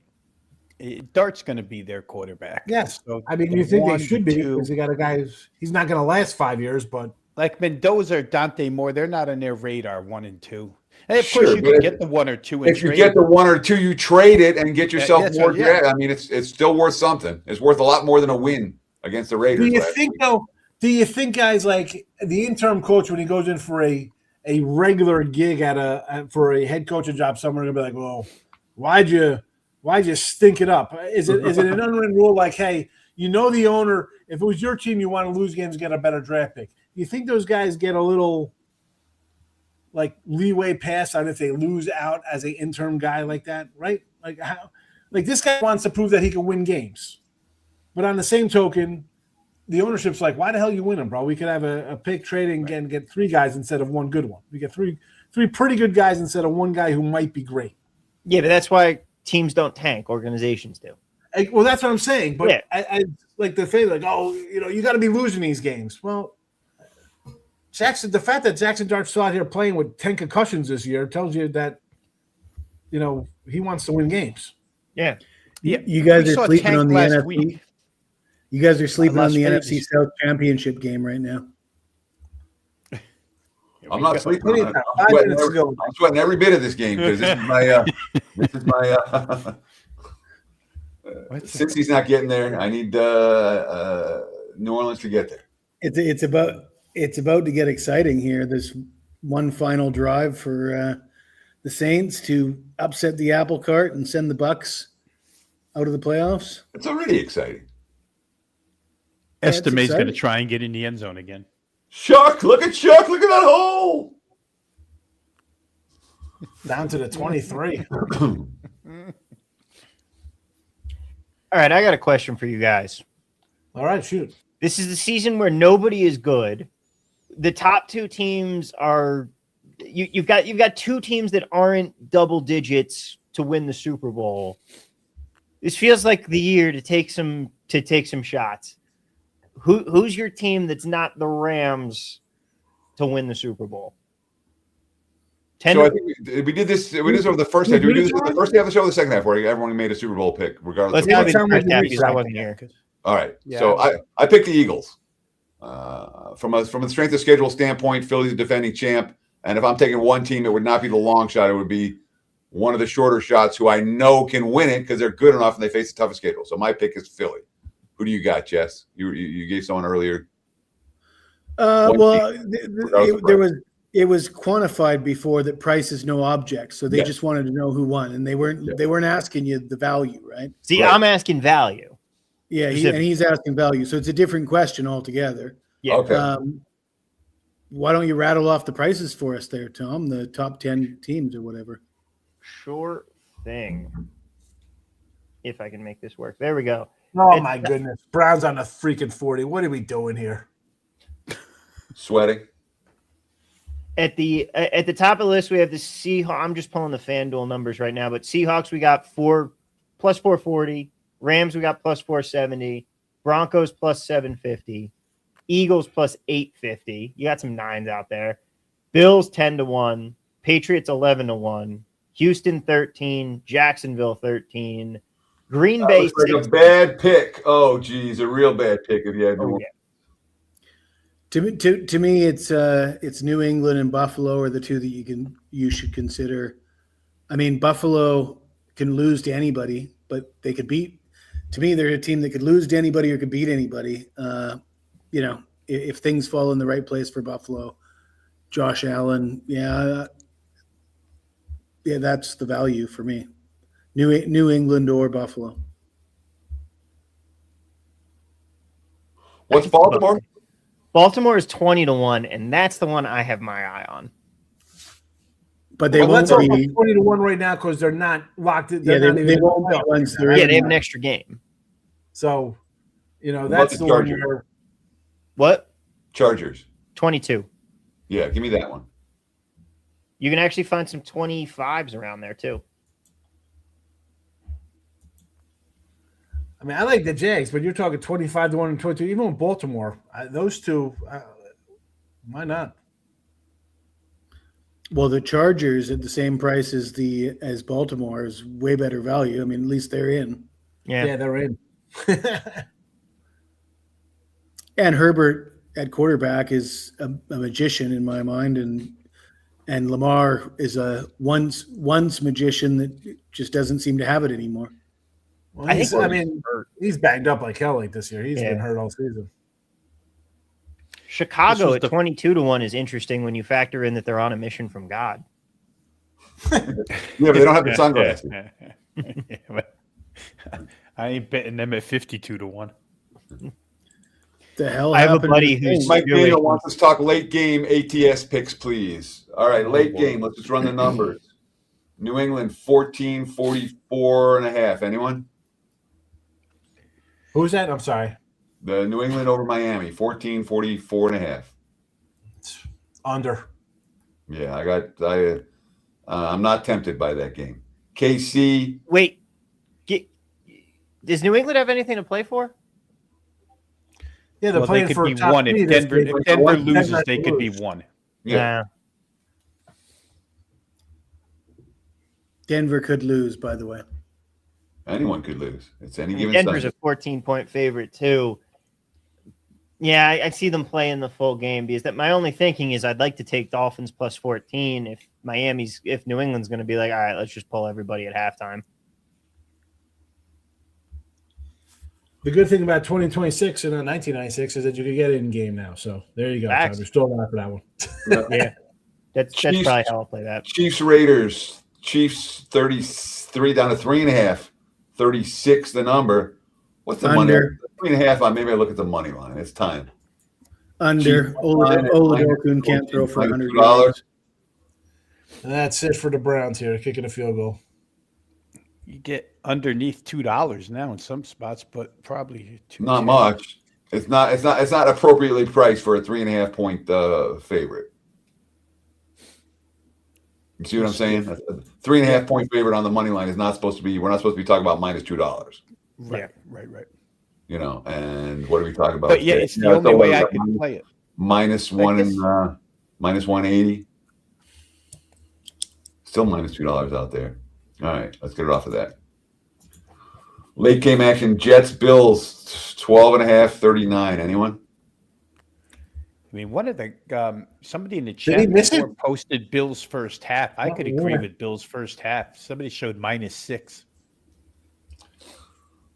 Dart's going to be their quarterback. Yes, so I mean you think they should be because they got a guy he's not going to last 5 years, but like Mendoza or Dante Moore, they're not on their radar 1 and 2. And of course, you can get the 1 or 2. If you get the 1 or 2, you trade it and get yourself more. Yeah. I mean, it's still worth something. It's worth a lot more than a win against the Raiders. Do you think guys like the interim coach when he goes in for a regular gig for a head coaching job somewhere, gonna be like, well, why'd you stink it up? Is it an unwritten rule like, hey, the owner, if it was your team, you want to lose games, get a better draft pick? Do you think those guys get a little like leeway pass on if they lose out as an interim guy like that, right? Like how? Like this guy wants to prove that he can win games, but on the same token, the ownership's like, why the hell you win them, bro? We could have a pick trade and get 3 guys instead of 1 good one. We get three pretty good guys instead of 1 guy who might be great. Yeah, but that's why teams don't tank. Organizations do. Well, that's what I'm saying. But yeah. I like the fact, like, you got to be losing these games. Well, the fact that Jackson Dart's still out here playing with 10 concussions this year tells you that, he wants to win games. Yeah. You guys are sleeping on the NFC. Week. You guys are sleeping on the NFC South Championship game right now. I'm not sleeping on it. I'm sweating every bit of this game because this is my since he's not getting there, I need New Orleans to get there. It's about to get exciting here. There's one final drive for the Saints to upset the apple cart and send the Bucks out of the playoffs. It's already exciting. Estime's going to try and get in the end zone again. Chuck, look at that hole. Down to the 23. All right, I got a question for you guys. All right, shoot. This is the season where nobody is good. The top 2 teams are you've got 2 teams that aren't double digits to win the Super Bowl. This feels like the year to take some shots. Who's your team that's not the Rams to win the Super Bowl? So I think we did this. We did this over the first half. Did we do this in the first half of the show or the second half, where everyone made a Super Bowl pick, regardless? Let's not be the first half because I wasn't here. All right. Yeah, so I picked the Eagles. From a strength of schedule standpoint, Philly's a defending champ, and if I'm taking one team, it would not be the long shot. It would be one of the shorter shots who I know can win it because they're good enough and they face a tougher schedule. So my pick is Philly. Who do you got, Jess? You gave someone earlier. It was quantified before that price is no object, so they just wanted to know who won, and they weren't asking you the value, right? See, right. I'm asking value. Yeah, he's asking value, so it's a different question altogether. Yeah. Okay. Why don't you rattle off the prices for us there, Tom? The top 10 teams or whatever. Sure thing. If I can make this work, there we go. Oh, my goodness. Browns on the freaking 40. What are we doing here? Sweating. At the top of the list, we have the Seahawks. I'm just pulling the FanDuel numbers right now, but Seahawks we got plus 440. Rams we got plus 470. Broncos plus 750. Eagles plus 850. You got some nines out there. Bills 10-1. Patriots 11-1. Houston 13. Jacksonville 13. Green Bay looks like a bad pick. Oh, geez, a real bad pick if you had to. yeah. To me, it's New England and Buffalo are the two that you should consider. I mean, Buffalo can lose to anybody, but they could beat. To me, they're a team that could lose to anybody or could beat anybody. If things fall in the right place for Buffalo, Josh Allen, that's the value for me. New England or Buffalo. What's Baltimore? Baltimore is 20-1, and that's the one I have my eye on. But they won't let's talk about be 20-1 right now because they're not locked in. Yeah, they won't be once they're in. They have an extra game. So, What that's about the the one Chargers? where What? Chargers. 22. Yeah, give me that one. You can actually find some 25s around there too. I mean, I like the Jags, but you're talking 25-1 and 22. Even with Baltimore, those two, why not? Well, the Chargers at the same price as Baltimore is way better value. I mean, at least they're in. Yeah, They're in. And Herbert at quarterback is a magician in my mind, and Lamar is a once magician that just doesn't seem to have it anymore. Well, he's banged up like hell like this year. He's been hurt all season. Chicago at 22-1 is interesting when you factor in that they're on a mission from God. Yeah, but they don't have the sunglasses. I ain't betting them at 52-1. The hell I have a happened buddy to- who's Mike really- Daniel wants us to talk late game ATS picks, please. All right, late game. Let's just run the numbers. New England 14-44.5. Anyone? Who's that? I'm sorry. The New England over Miami 14-44.5. Under. Yeah, I'm not tempted by that game. KC. Wait, does New England have anything to play for? Yeah, they're Well, they playing could for be top one. three If this Denver, week. if Denver One- loses, Denver they could be lose. one. Yeah. Denver could lose, by the way. Anyone could lose. It's any given Denver's Sunday. a 14-point favorite too. Yeah, I see them playing the full game because that my only thinking is I'd like to take Dolphins plus 14 if New England's going to be like, all right, let's just pull everybody at halftime. The good thing about 2026 and 1996 is that you can get it in game now. So there you go. Facts. Tom. You're still alive for that one. Yeah, that's Chiefs- probably how I'll play that. Chiefs Raiders. Chiefs 33 down to 3.5. 36 the number. What's the money? Under. 3.5. Maybe I look at the money line. It's time. Under. Chiefs line at Oladokun can't throw for $100. $100. And that's it for the Browns here, kicking a field goal. You get underneath $2 now in some spots, but probably $2. Not much. It's not appropriately priced for a 3.5 point favorite. You see what I'm saying? A 3.5 point favorite on the money line is not supposed to be. We're not supposed to be talking about minus $2. Right. You know, and what are we talking about? But yeah, it's the only way I can play it. Minus one and minus 180. Still minus $2 out there. All right, let's get it off of that. Late game action: Jets, Bills, 12.5, 39. Anyone? I mean, one of the somebody in the Did he chat miss it? before posted Bills first half. I could agree yeah. with Bills first half. Somebody showed -6.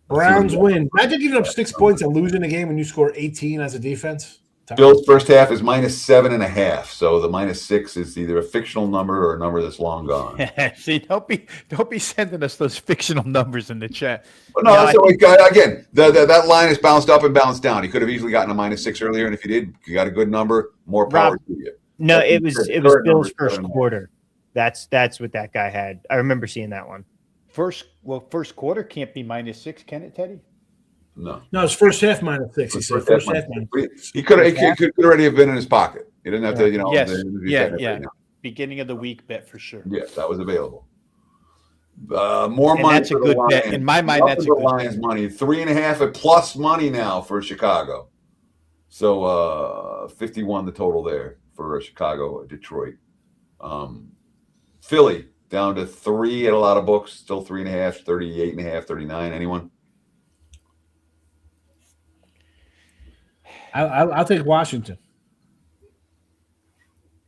Browns win. Imagine giving up 6 points and losing a game when you score 18 as a defense. Tom. Bills first half is minus 7.5. So the -6 is either a fictional number or a number that's long gone. See, don't be sending us those fictional numbers in the chat. But no, so again, that line is bounced up and bounced down. He could have easily gotten a -6 earlier, and if you did, you got a good number. More power to you. No, But it was the current Bills number is first 7.5. quarter. That's what that guy had. I remember seeing that one. First quarter can't be -6, can it, Teddy? No. No, it's first half -6. He First said half first minus- half -6. He could already have been in his pocket. He didn't have to, Yes. be Yeah. betting it Yeah. right now. Beginning of the week bet for sure. Yes, that was available. More And money that's a for the good bet. Lions. In my mind, that's a The good Lions bet. money. 3.5 at plus money now for Chicago. So 51 the total there for Chicago, Detroit. Philly down to 3 at a lot of books. Still 3.5, 38.5, 39. Anyone? I'll take Washington.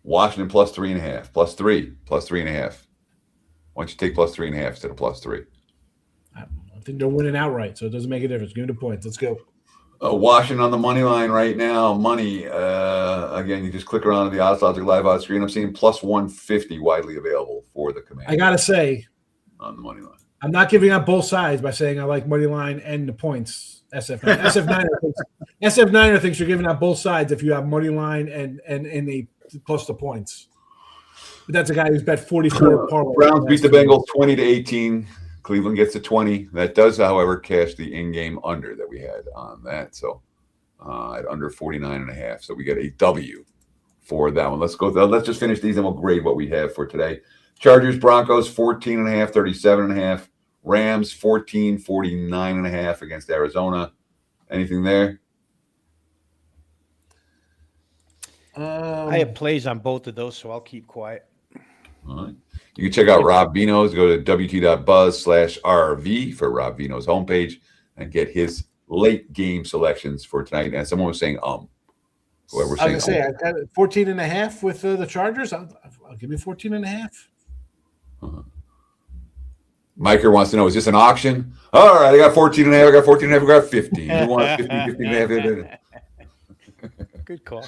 Washington plus 3.5, plus 3.5. Why don't you take plus 3.5 instead of plus 3? I think they're winning outright, so it doesn't make a difference. Give me the points. Let's go. Washington on the money line right now. Money, again, you just click around to the odds logic live odds screen. I'm seeing plus 150 widely available for the Commanders. I got to say, on the money line. I'm not giving up both sides by saying I like money line and the points. SF9 thinks you're giving out both sides if you have money line and a plus the points. But that's a guy who's bet 44 parlay. Browns beat the Bengals 20-18. Cleveland gets to 20. That does, however, cash the in-game under that we had on that. So at under 49.5. So we get a W for that one. Let's go. Let's just finish these and we'll grade what we have for today. Chargers, Broncos 14.5, 37.5. Rams 14, 49.5 against Arizona. Anything there? I have plays on both of those, so I'll keep quiet. All right. You can check out Rob Vino's. Go to wt.buzz/RV for Rob Vino's homepage and get his late game selections for tonight. And someone was saying, whoever I was saying, going to say, I've got 14.5 with the Chargers. I'll give you 14.5. Miker wants to know, is this an auction? All right, I got 14.5, I got 14.5, I got 15. You want 15, 15.5? Good call.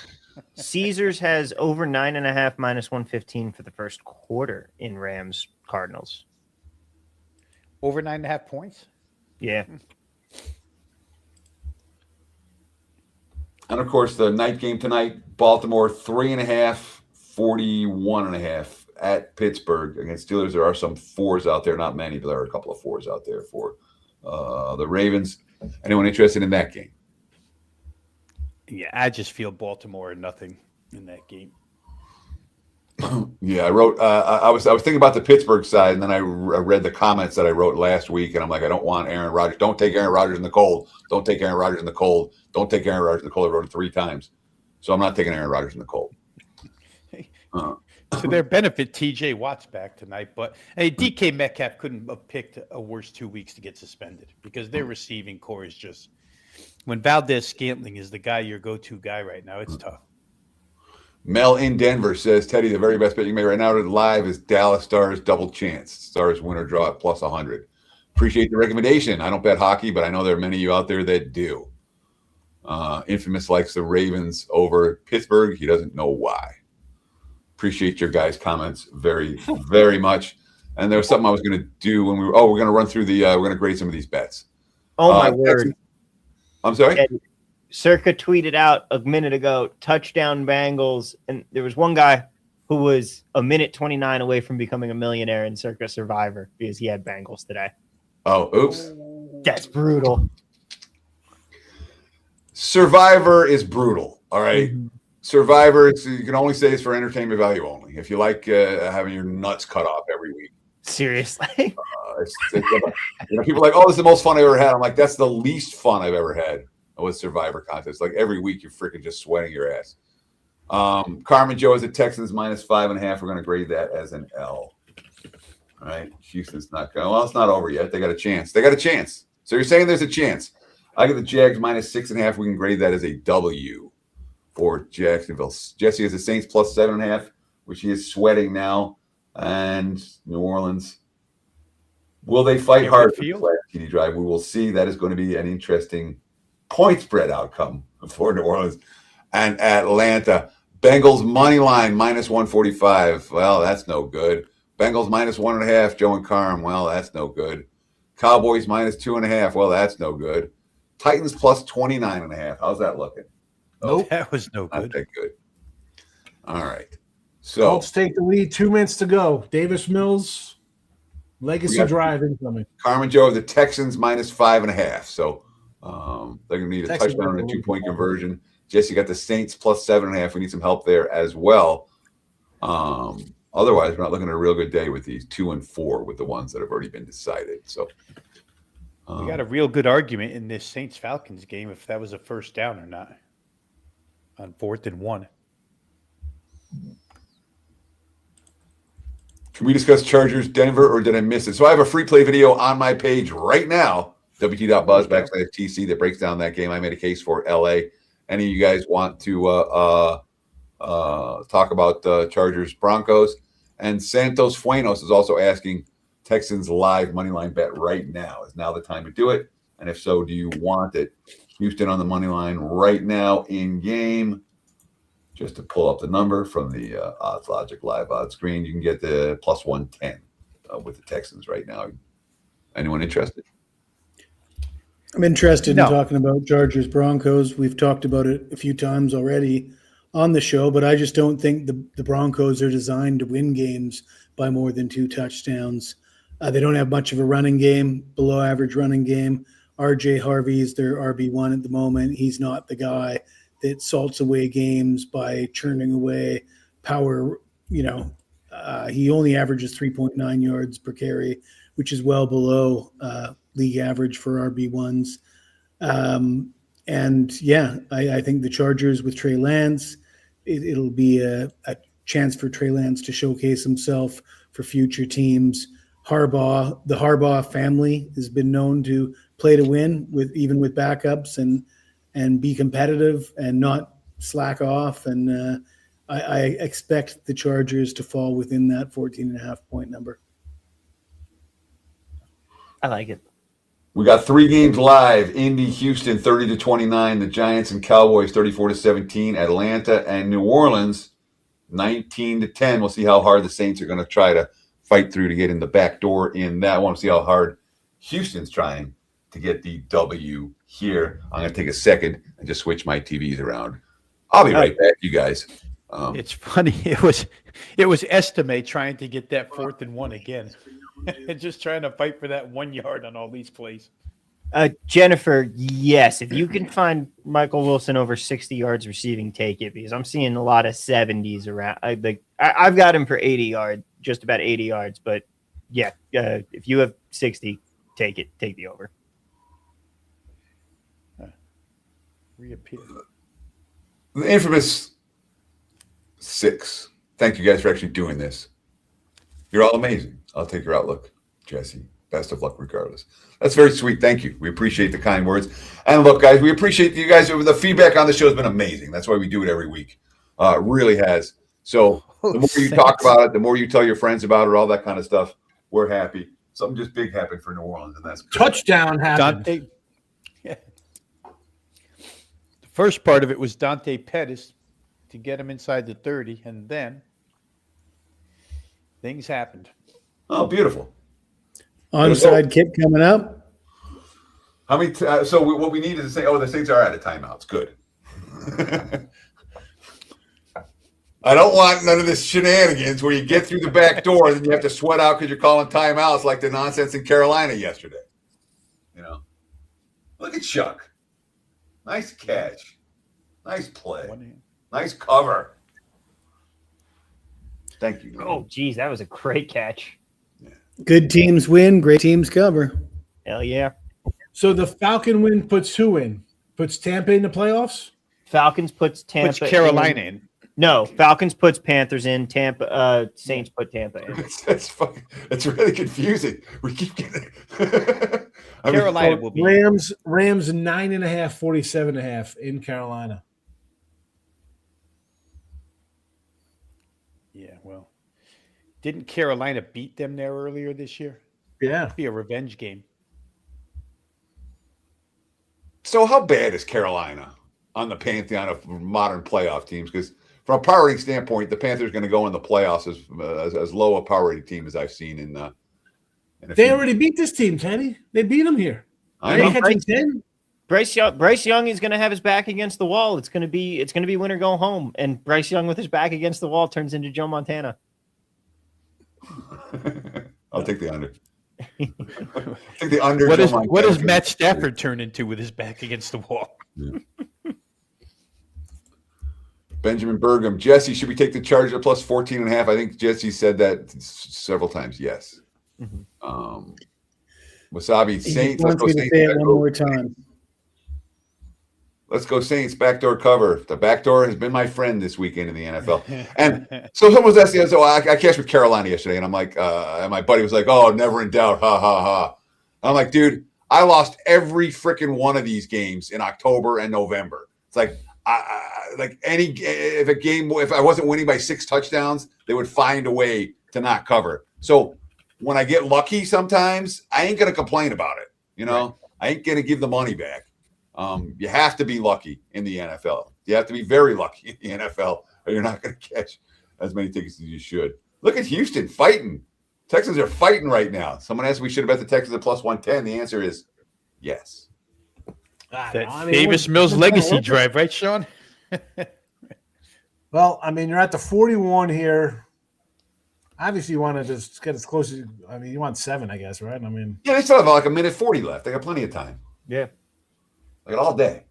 Caesars has over 9.5 minus 115 for the first quarter in Rams Cardinals. Over 9.5 points? Yeah. And of course, the night game tonight, Baltimore 3.5, 41.5 at Pittsburgh against Steelers. There are some 4s out there, not many, but there are a couple of 4s out there for the Ravens. Anyone interested in that game? Yeah, I just feel Baltimore or nothing in that game. Yeah, I wrote. I was thinking about the Pittsburgh side, and then I read the comments that I wrote last week, and I'm like, I don't want Aaron Rodgers. Don't take Aaron Rodgers in the cold. Don't take Aaron Rodgers in the cold. Don't take Aaron Rodgers in the cold. I wrote it 3 times, so I'm not taking Aaron Rodgers in the cold. To their benefit, TJ Watt's back tonight, but hey, DK Metcalf couldn't have picked a worse 2 weeks to get suspended because their receiving core is just. When Valdez Scantling is the guy, your go-to guy right now, it's tough. Mel in Denver says, Teddy, the very best bet you can make right now live is Dallas Stars double chance. Stars win or draw at plus 100. Appreciate the recommendation. I don't bet hockey, but I know there are many of you out there that do. Infamous likes the Ravens over Pittsburgh. He doesn't know why. Appreciate your guys' comments very, very much. And there was something I was going to do when we're going to run through we're going to grade some of these bets. Oh, my word. I'm sorry? Circa tweeted out a minute ago, touchdown Bengals. And there was one guy who was a minute 29 away from becoming a millionaire in Circa Survivor because he had Bengals today. Oh, oops. That's brutal. Survivor is brutal. All right. Mm-hmm. Survivor, you can only say it's for entertainment value only. If you like having your nuts cut off every week. Seriously. People are like, oh, this is the most fun I've ever had. I'm like, that's the least fun I've ever had with Survivor contests. Like every week you're freaking just sweating your ass. Carmen Joe is at Texans minus 5.5. We're going to grade that as an L. All right. Houston's not going. Well, it's not over yet. They got a chance. So you're saying there's a chance. I get the Jags minus 6.5. We can grade that as a W for Jacksonville. Jesse has the Saints plus 7.5, which he is sweating now. And New Orleans. Will they fight hard for the TD drive? We will see. That is going to be an interesting point spread outcome for New Orleans. And Atlanta. Bengals money line minus 145. Well, that's no good. Bengals minus 1.5. Joe and Carm. Well, that's no good. Cowboys minus 2.5. Well, that's no good. Titans plus 29.5. How's that looking? Nope. That was no Not good. that good. All right. So Colts take the lead. 2 minutes to go. Davis Mills, legacy drive incoming. Carmen Joe, the Texans minus 5.5. So They're going to need a Texans touchdown are and a a 2-point little conversion. Jesse got the Saints plus 7.5. We need some help there as well. Otherwise, we're not looking at a real good day with these 2 and 4 with the ones that have already been decided. So We got a real good argument in this Saints Falcons game if that was a first down or not on 4th and 1. Can we discuss Chargers Denver, or did I miss it? So I have a free play video on my page right now, wt.buzz/TC, that breaks down that game. I made a case for LA. Any of you guys want to talk about Chargers Broncos? And Santos Fuenos is also asking Texans live money line bet right now. Is now the time to do it? And if so, do you want it? Houston on the money line right now in game. Just to pull up the number from the Odds Logic live odds screen, you can get the plus 110 with the Texans right now. Anyone interested? I'm interested No. in talking about Chargers Broncos. We've talked about it a few times already on the show, but I just don't think the Broncos are designed to win games by more than 2 touchdowns. They don't have much of a running game, below average running game. RJ Harvey is their RB1 at the moment. He's not the guy that salts away games by churning away power. He only averages 3.9 yards per carry, which is well below league average for RB1s. I think the Chargers with Trey Lance, it'll be a chance for Trey Lance to showcase himself for future teams. The Harbaugh family has been known to play to win even with backups and be competitive and not slack off. And I expect the Chargers to fall within that 14.5 point number. I like it. We got 3 games live. Indy, Houston, 30-29. The Giants and Cowboys, 34-17. Atlanta and New Orleans, 19-10. We'll see how hard the Saints are going to try to fight through to get in the back door in that one. We'll see how hard Houston's trying to get the W here. I'm going to take a second and just switch my TVs around. I'll be right back, you guys. It's funny. It was Estimate trying to get that 4th and 1 again. Just trying to fight for that 1 yard on all these plays. Jennifer, yes. If you can find Michael Wilson over 60 yards receiving, take it, because I'm seeing a lot of 70s around. I've got him for 80 yards, just about 80 yards. But yeah, if you have 60, take it. Take the over. Reappear. The infamous 6. Thank you guys for actually doing this. You're all amazing. I'll take your outlook, Jesse. Best of luck regardless. That's very sweet. Thank you. We appreciate the kind words. And look, guys, we appreciate you guys. The feedback on the show has been amazing. That's why we do it every week. It really has. So the more you talk about it, the more you tell your friends about it, all that kind of stuff, we're happy. Something just big happened for New Orleans, and that's good. Touchdown happened. Dante. Yeah. The first part of it was Dante Pettis to get him inside the 30, and then things happened. Oh, beautiful. Onside kick coming up. How many? So what we need is to say, the Saints are out of timeouts. Good. I don't want none of this shenanigans where you get through the back door and then you have to sweat out because you're calling timeouts like the nonsense in Carolina yesterday. Look at Chuck. Nice catch. Nice play. Nice cover. Thank you. Oh, geez, that was a great catch. Good teams win, great teams cover. Hell yeah. So the Falcon win puts who in? Puts Tampa in the playoffs? Falcons puts Tampa Puts Carolina in. No, Falcons puts Panthers in. Tampa Saints put Tampa in. It's really confusing. We keep getting Carolina will be Rams 9.5, 47.5 in Carolina. Yeah, well, didn't Carolina beat them there earlier this year? Yeah. It'd be a revenge game. So how bad is Carolina on the pantheon of modern playoff teams? Because from a power rating standpoint, the Panthers are going to go in the playoffs as low a power rating team as I've seen in They already beat this team, Teddy. They beat them here. I They know. catching 10. Bryce Young is going to have his back against the wall. It's going to be win or go home. And Bryce Young with his back against the wall turns into Joe Montana. I'll take the under. I think the under. What does Matt Stafford turn into with his back against the wall? Yeah. Benjamin Bergam, Jesse, should we take the Chargers at plus 14.5? I think Jesse said that several times. Yes. Wasabi Saints. Let's go Saints. Say it one more time. Let's go Saints. Backdoor cover. The backdoor has been my friend this weekend in the NFL. And so someone was asking, so I cashed with Carolina yesterday, and I'm like, and my buddy was like, "Oh, never in doubt, ha ha ha." I'm like, dude, I lost every freaking one of these games in October and November. It's like, if I wasn't winning by 6 touchdowns, they would find a way to not cover. So when I get lucky, sometimes I ain't gonna complain about it. Right. I ain't gonna give the money back. You have to be lucky in the NFL. You have to be very lucky in the NFL, or you're not gonna catch as many tickets as you should. Look at Houston fighting. Texans are fighting right now. Someone asked if we should have bet the Texans at plus 110. The answer is yes. Davis Mills legacy drive, right, Sean? Well, I mean, you're at the 41 here. Obviously, you want to just get as close as you want 7, I guess, right? I mean, yeah, they still have like a minute 40 left. They got plenty of time. Yeah, like all day.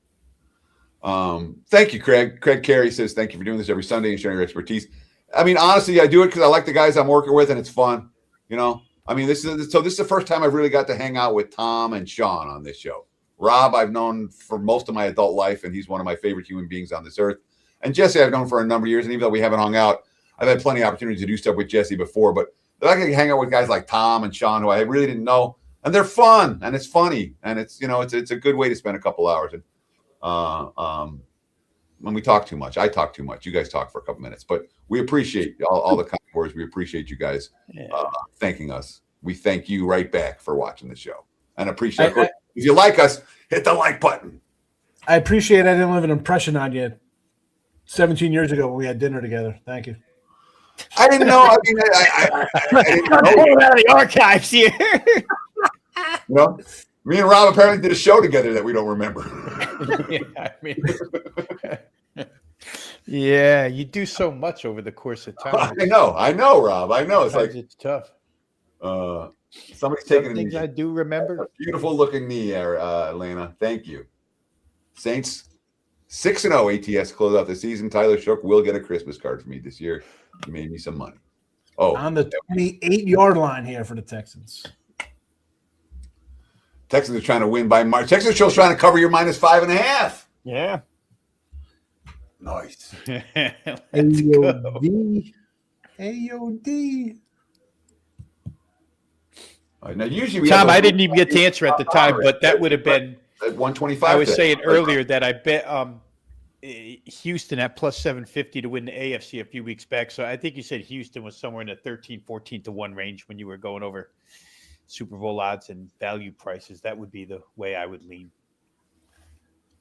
Thank you, Craig. Craig Carey says thank you for doing this every Sunday and sharing your expertise. I mean, honestly, I do it because I like the guys I'm working with, and it's fun. I mean, this is the first time I've really got to hang out with Tom and Sean on this show. Rob, I've known for most of my adult life, and he's one of my favorite human beings on this earth. And Jesse, I've known for a number of years, and even though we haven't hung out, I've had plenty of opportunities to do stuff with Jesse before. But I can hang out with guys like Tom and Sean, who I really didn't know, and they're fun, and it's funny, and it's it's a good way to spend a couple hours. And when we talk too much, I talk too much. You guys talk for a couple minutes, but we appreciate all the kind words. We appreciate you guys thanking us. We thank you right back for watching the show, and appreciate. If you like us, hit the like button. I appreciate I didn't leave an impression on you 17 years ago when we had dinner together. Thank you. I didn't know. I mean, I didn't know. Out of the archives here. Me and Rob apparently did a show together that we don't remember. Yeah, you do so much over the course of time. I know, Rob. I know. It's tough. Somebody's taking things I do remember. Beautiful looking knee, Elena. Thank you. Saints 6-0 ATS close out the season. Tyler Shook will get a Christmas card from me this year. He made me some money. On the 28-yard line here for the Texans. Texans are trying to win by March. Texans are still trying to cover your minus 5.5. Yeah. Nice. AOD. Now, usually Tom, I didn't even get to answer at the time, but that would have been at 125. I was saying earlier that I bet Houston at plus 750 to win the AFC a few weeks back. So I think you said Houston was somewhere in the 13-14 to 1 range when you were going over Super Bowl odds and value prices. That would be the way I would lean.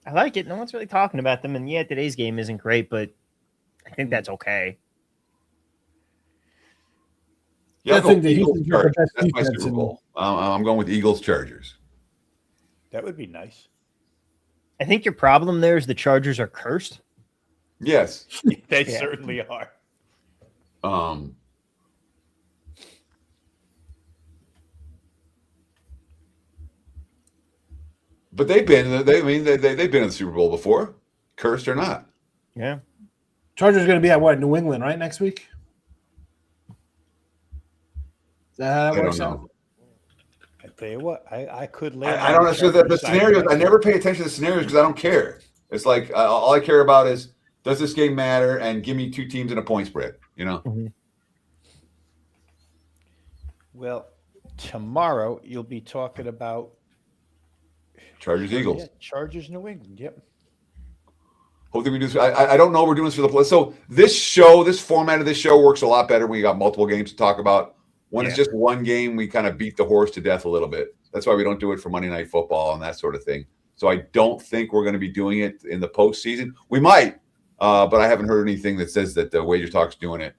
I like it. No one's really talking about them. And yeah, today's game isn't great, but I think that's okay. Yeah, I think the Eagles Chargers. That's my Super Bowl. I'm going with Eagles Chargers. That would be nice. I think your problem there is the Chargers are cursed. Yes, they certainly are. But they've been in the Super Bowl before, cursed or not. Yeah. Chargers are going to be at New England, right, next week? Is that how that works out? I tell you what, I could lay. I don't know. So the scenarios, I never pay attention to the scenarios because I don't care. It's like all I care about is, does this game matter, and give me 2 teams in a point spread. Mm-hmm. Well, tomorrow you'll be talking about Chargers Eagles. Yeah, Chargers New England. Yep. Hopefully we do this. I don't know. We're doing this for the play. So this format of this show works a lot better when you got multiple games to talk about. When it's just one game, we kind of beat the horse to death a little bit. That's why we don't do it for Monday Night Football and that sort of thing. So I don't think we're going to be doing it in the postseason. We might, but I haven't heard anything that says that the WagerTalk's doing it.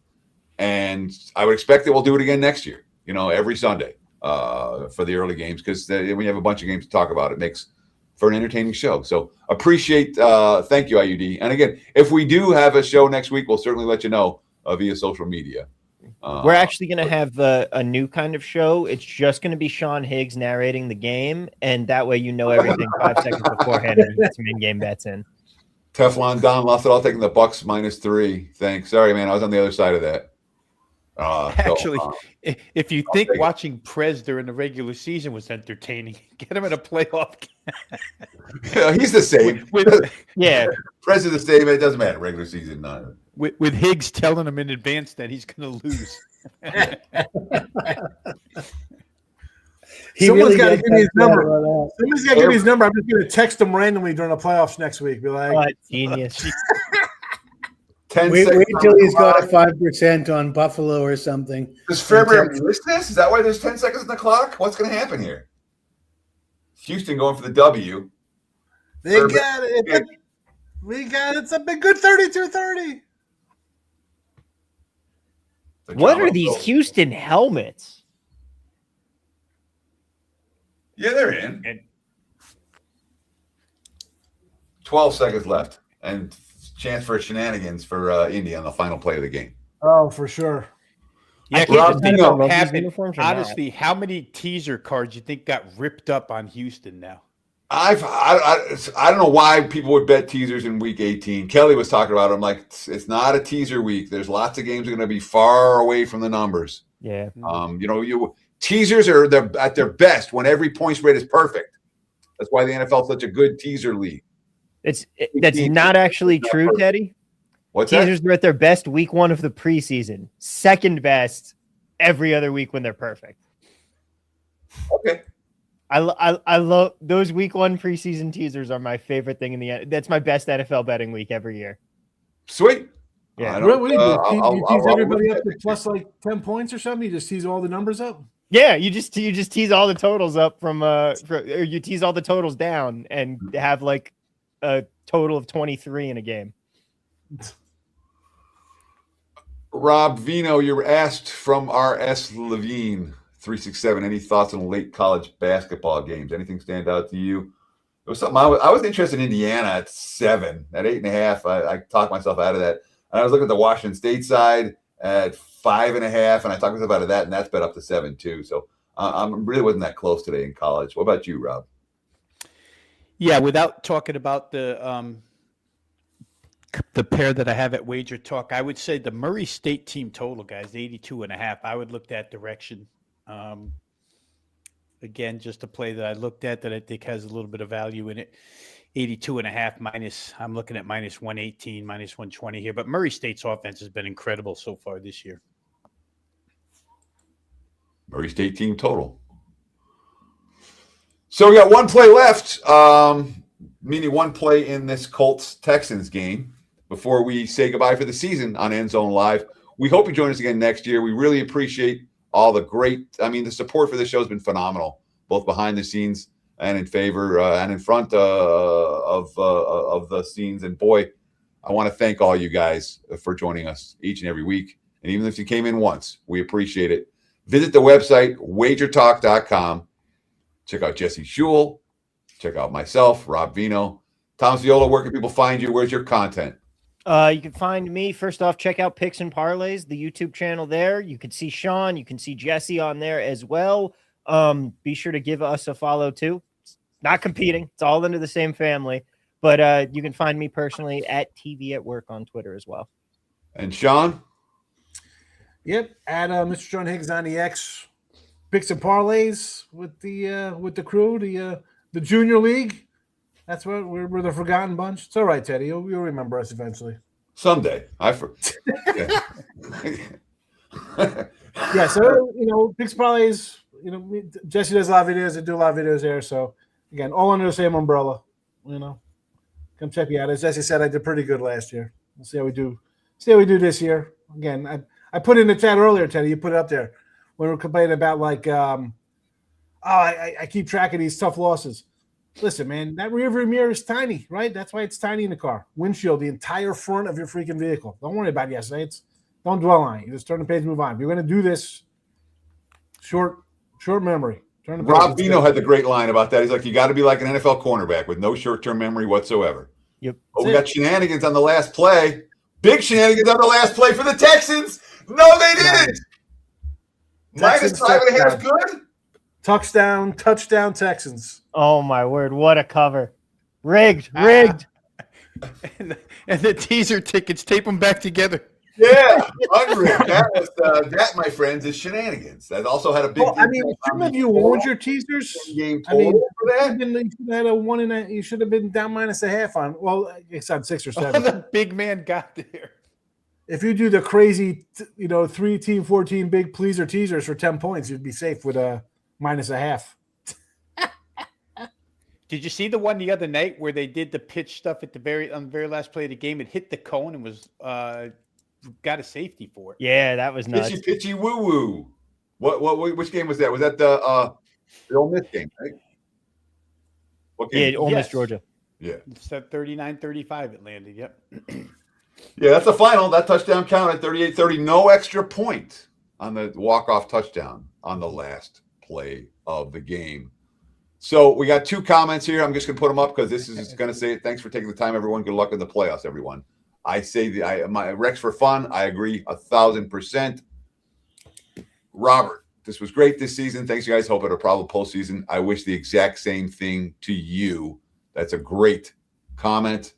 And I would expect that we'll do it again next year, every Sunday for the early games, because when you have a bunch of games to talk about, it makes for an entertaining show. So appreciate, thank you, IUD. And again, if we do have a show next week, we'll certainly let you know via social media. We're actually going to have a new kind of show. It's just going to be Sean Higgs narrating the game, and that way you know everything 5 seconds beforehand and you get some in-game bets in. Teflon Don lost it all, taking the Bucks -3. Thanks. Sorry, man. I was on the other side of that. Actually, if you think take it. watching Prez during the regular season was entertaining, get him in a playoff game. Yeah, he's the same. Yeah. Prez is the same. It doesn't matter. Regular season, none. With Higgs telling him in advance that he's going to lose. Someone's got to give me his number. That. Somebody's got to give me his number. I'm just going to text him randomly during the playoffs next week. Be like, Genius. 10 Wait seconds till on he's the got clock. a 5% on Buffalo or something. Does February miss this? Is that why there's 10 seconds on the clock? What's going to happen here? Houston going for the W. they got it. We got it. It's a big good 32-30. What are these Houston helmets? Yeah, they're in. 12 seconds left, and chance for shenanigans for Indy on the final play of the game. Oh, for sure. Yeah, I Rob, can't you know, what happened. uniforms or not? Honestly, how many teaser cards you think got ripped up on Houston now? I don't know why people would bet teasers in week 18. Kelly was talking about it. I'm like, it's not a teaser week. There's lots of games that are going to be far away from the numbers. Yeah. Teasers are at their best when every point spread is perfect. That's why the NFL is such a good teaser league. That's not actually true, Teddy. What's Teasers are at their best week 1 of the preseason. Second best every other week when they're perfect. Okay. I love those week 1 preseason teasers are my favorite thing in the. That's my best NFL betting week every year. Sweet. Yeah. You tease everybody I'll up to plus like 10 points or something. You just tease all the numbers up. Yeah, you just tease all the totals up or you tease all the totals down and have like a total of 23 in a game. Rob Vino, you're asked from R.S. Levine, 367. Any thoughts on late college basketball games? Anything stand out to you? It was something I was interested in Indiana at 7. At 8.5, I talked myself out of that. And I was looking at the Washington State side at 5.5, and I talked myself out of that, and that's bet up to 7 too. So I really wasn't that close today in college. What about you, Rob? Yeah, without talking about the pair that I have at WagerTalk, I would say the Murray State team total, guys, 82.5. I would look that direction. Again, just a play that I looked at that I think has a little bit of value in it. 82.5 minus, I'm looking at minus 118, minus 120 here. But Murray State's offense has been incredible so far this year. Murray State team total. So we got one play left, meaning one play in this Colts-Texans game before we say goodbye for the season on End Zone Live. We hope you join us again next year. We really appreciate all the the support for this show has been phenomenal, both behind the scenes and in favor and in front of the scenes. And boy, I want to thank all you guys for joining us each and every week. And even if you came in once, we appreciate it. Visit the website, WagerTalk.com. Check out Jesse Schewel. Check out myself, Rob Vino. Tom Viola, where can people find you? Where's your content? You can find me, first off, check out Picks and Parlays, the YouTube channel there. You can see Sean. You can see Jesse on there as well. Be sure to give us a follow, too. It's not competing. It's all under the same family. But you can find me personally at TV at Work on Twitter as well. And Sean? Yep, at Mr. John Higgs on the X. Picks and Parlays with the crew, the Junior League. That's what we're the forgotten bunch. It's all right, Teddy. You'll remember us eventually. Someday. Yeah, so Picks and Parlays. Jesse does a lot of videos. I do a lot of videos there. So again, all under the same umbrella. Come check me out. As Jesse said, I did pretty good last year. We'll see how we do. See how we do this year. Again, I put in the chat earlier, Teddy. You put it up there when we're complaining about I keep track of these tough losses. Listen, man, that rearview mirror is tiny, right? That's why it's tiny in the car. Windshield, the entire front of your freaking vehicle. Don't worry about yesterday. Don't dwell on it. You just turn the page, move on. If you're going to do this, short memory. Turn the page. Rob Vino had the great line about that. He's like, you got to be like an NFL cornerback with no short-term memory whatsoever. Yep. But we got shenanigans on the last play. Big shenanigans on the last play for the Texans. No, they didn't. Texans, -5.5 good? Touchdown, Texans. Oh my word! What a cover! Rigged. And the teaser tickets, tape them back together. Yeah, unreal. That, my friends, is shenanigans. That also had a big. Well, I mean, shouldn't have you warned your teasers? Game I mean, total for that. you should have had a 1 and a. You should have been down -0.5 on. Well, it's on 6 or 7. The big man got there. If you do the crazy, 3-team, 4-team big pleaser teasers for 10 points, you'd be safe with a -0.5. Did you see the one the other night where they did the pitch stuff on the very last play of the game? It hit the cone and was got a safety for it. Yeah, that was nuts. Pitchy woo woo. Which game was that? Was that the Ole Miss game? Right? What game? Yeah, Ole Miss, Yes. Georgia. Yeah. It's at 39-35 it landed. Yep. Yeah, that's the final. That touchdown counted 38-30. No extra point on the walk-off touchdown on the last play of the game. So we got 2 comments here. I'm just going to put them up because this is going to say it. Thanks for taking the time, everyone. Good luck in the playoffs, everyone. I say my Rex for fun. I agree 1,000%. Robert, this was great this season. Thanks, you guys. Hope it a probable postseason. I wish the exact same thing to you. That's a great comment.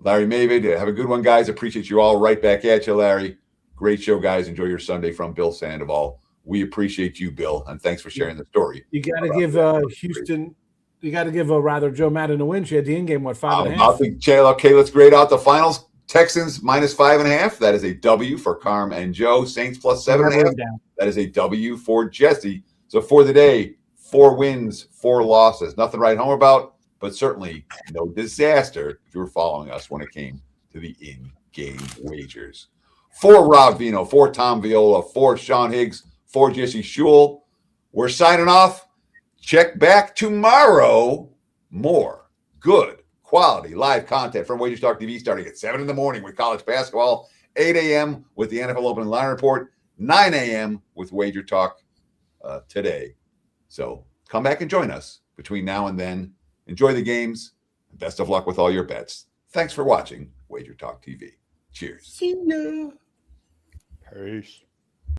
Larry Mavid, have a good one, guys. Appreciate you all. Right back at you, Larry. Great show, guys. Enjoy your Sunday from Bill Sandoval. We appreciate you, Bill, and thanks for sharing the story. You got to give Houston. You got to give Joe Madden a win. She had the in-game 5.5. Okay, let's grade out the finals. Texans -5.5. That is a W for Carm and Joe. Saints +7.5. That is a W for Jesse. So for the day, 4 wins, 4 losses. Nothing to write home about, but certainly no disaster if you were following us when it came to the in-game wagers. For Rob Vino, for Tom Viola, for Sean Higgs, for Jesse Schul, we're signing off. Check back tomorrow. More good quality live content from WagerTalk TV starting at 7 in the morning with college basketball, 8 a.m. with the NFL Open Line Report, 9 a.m. with WagerTalk today. So come back and join us between now and then. Enjoy the games. Best of luck with all your bets. Thanks for watching WagerTalk TV. Cheers. See ya. Peace.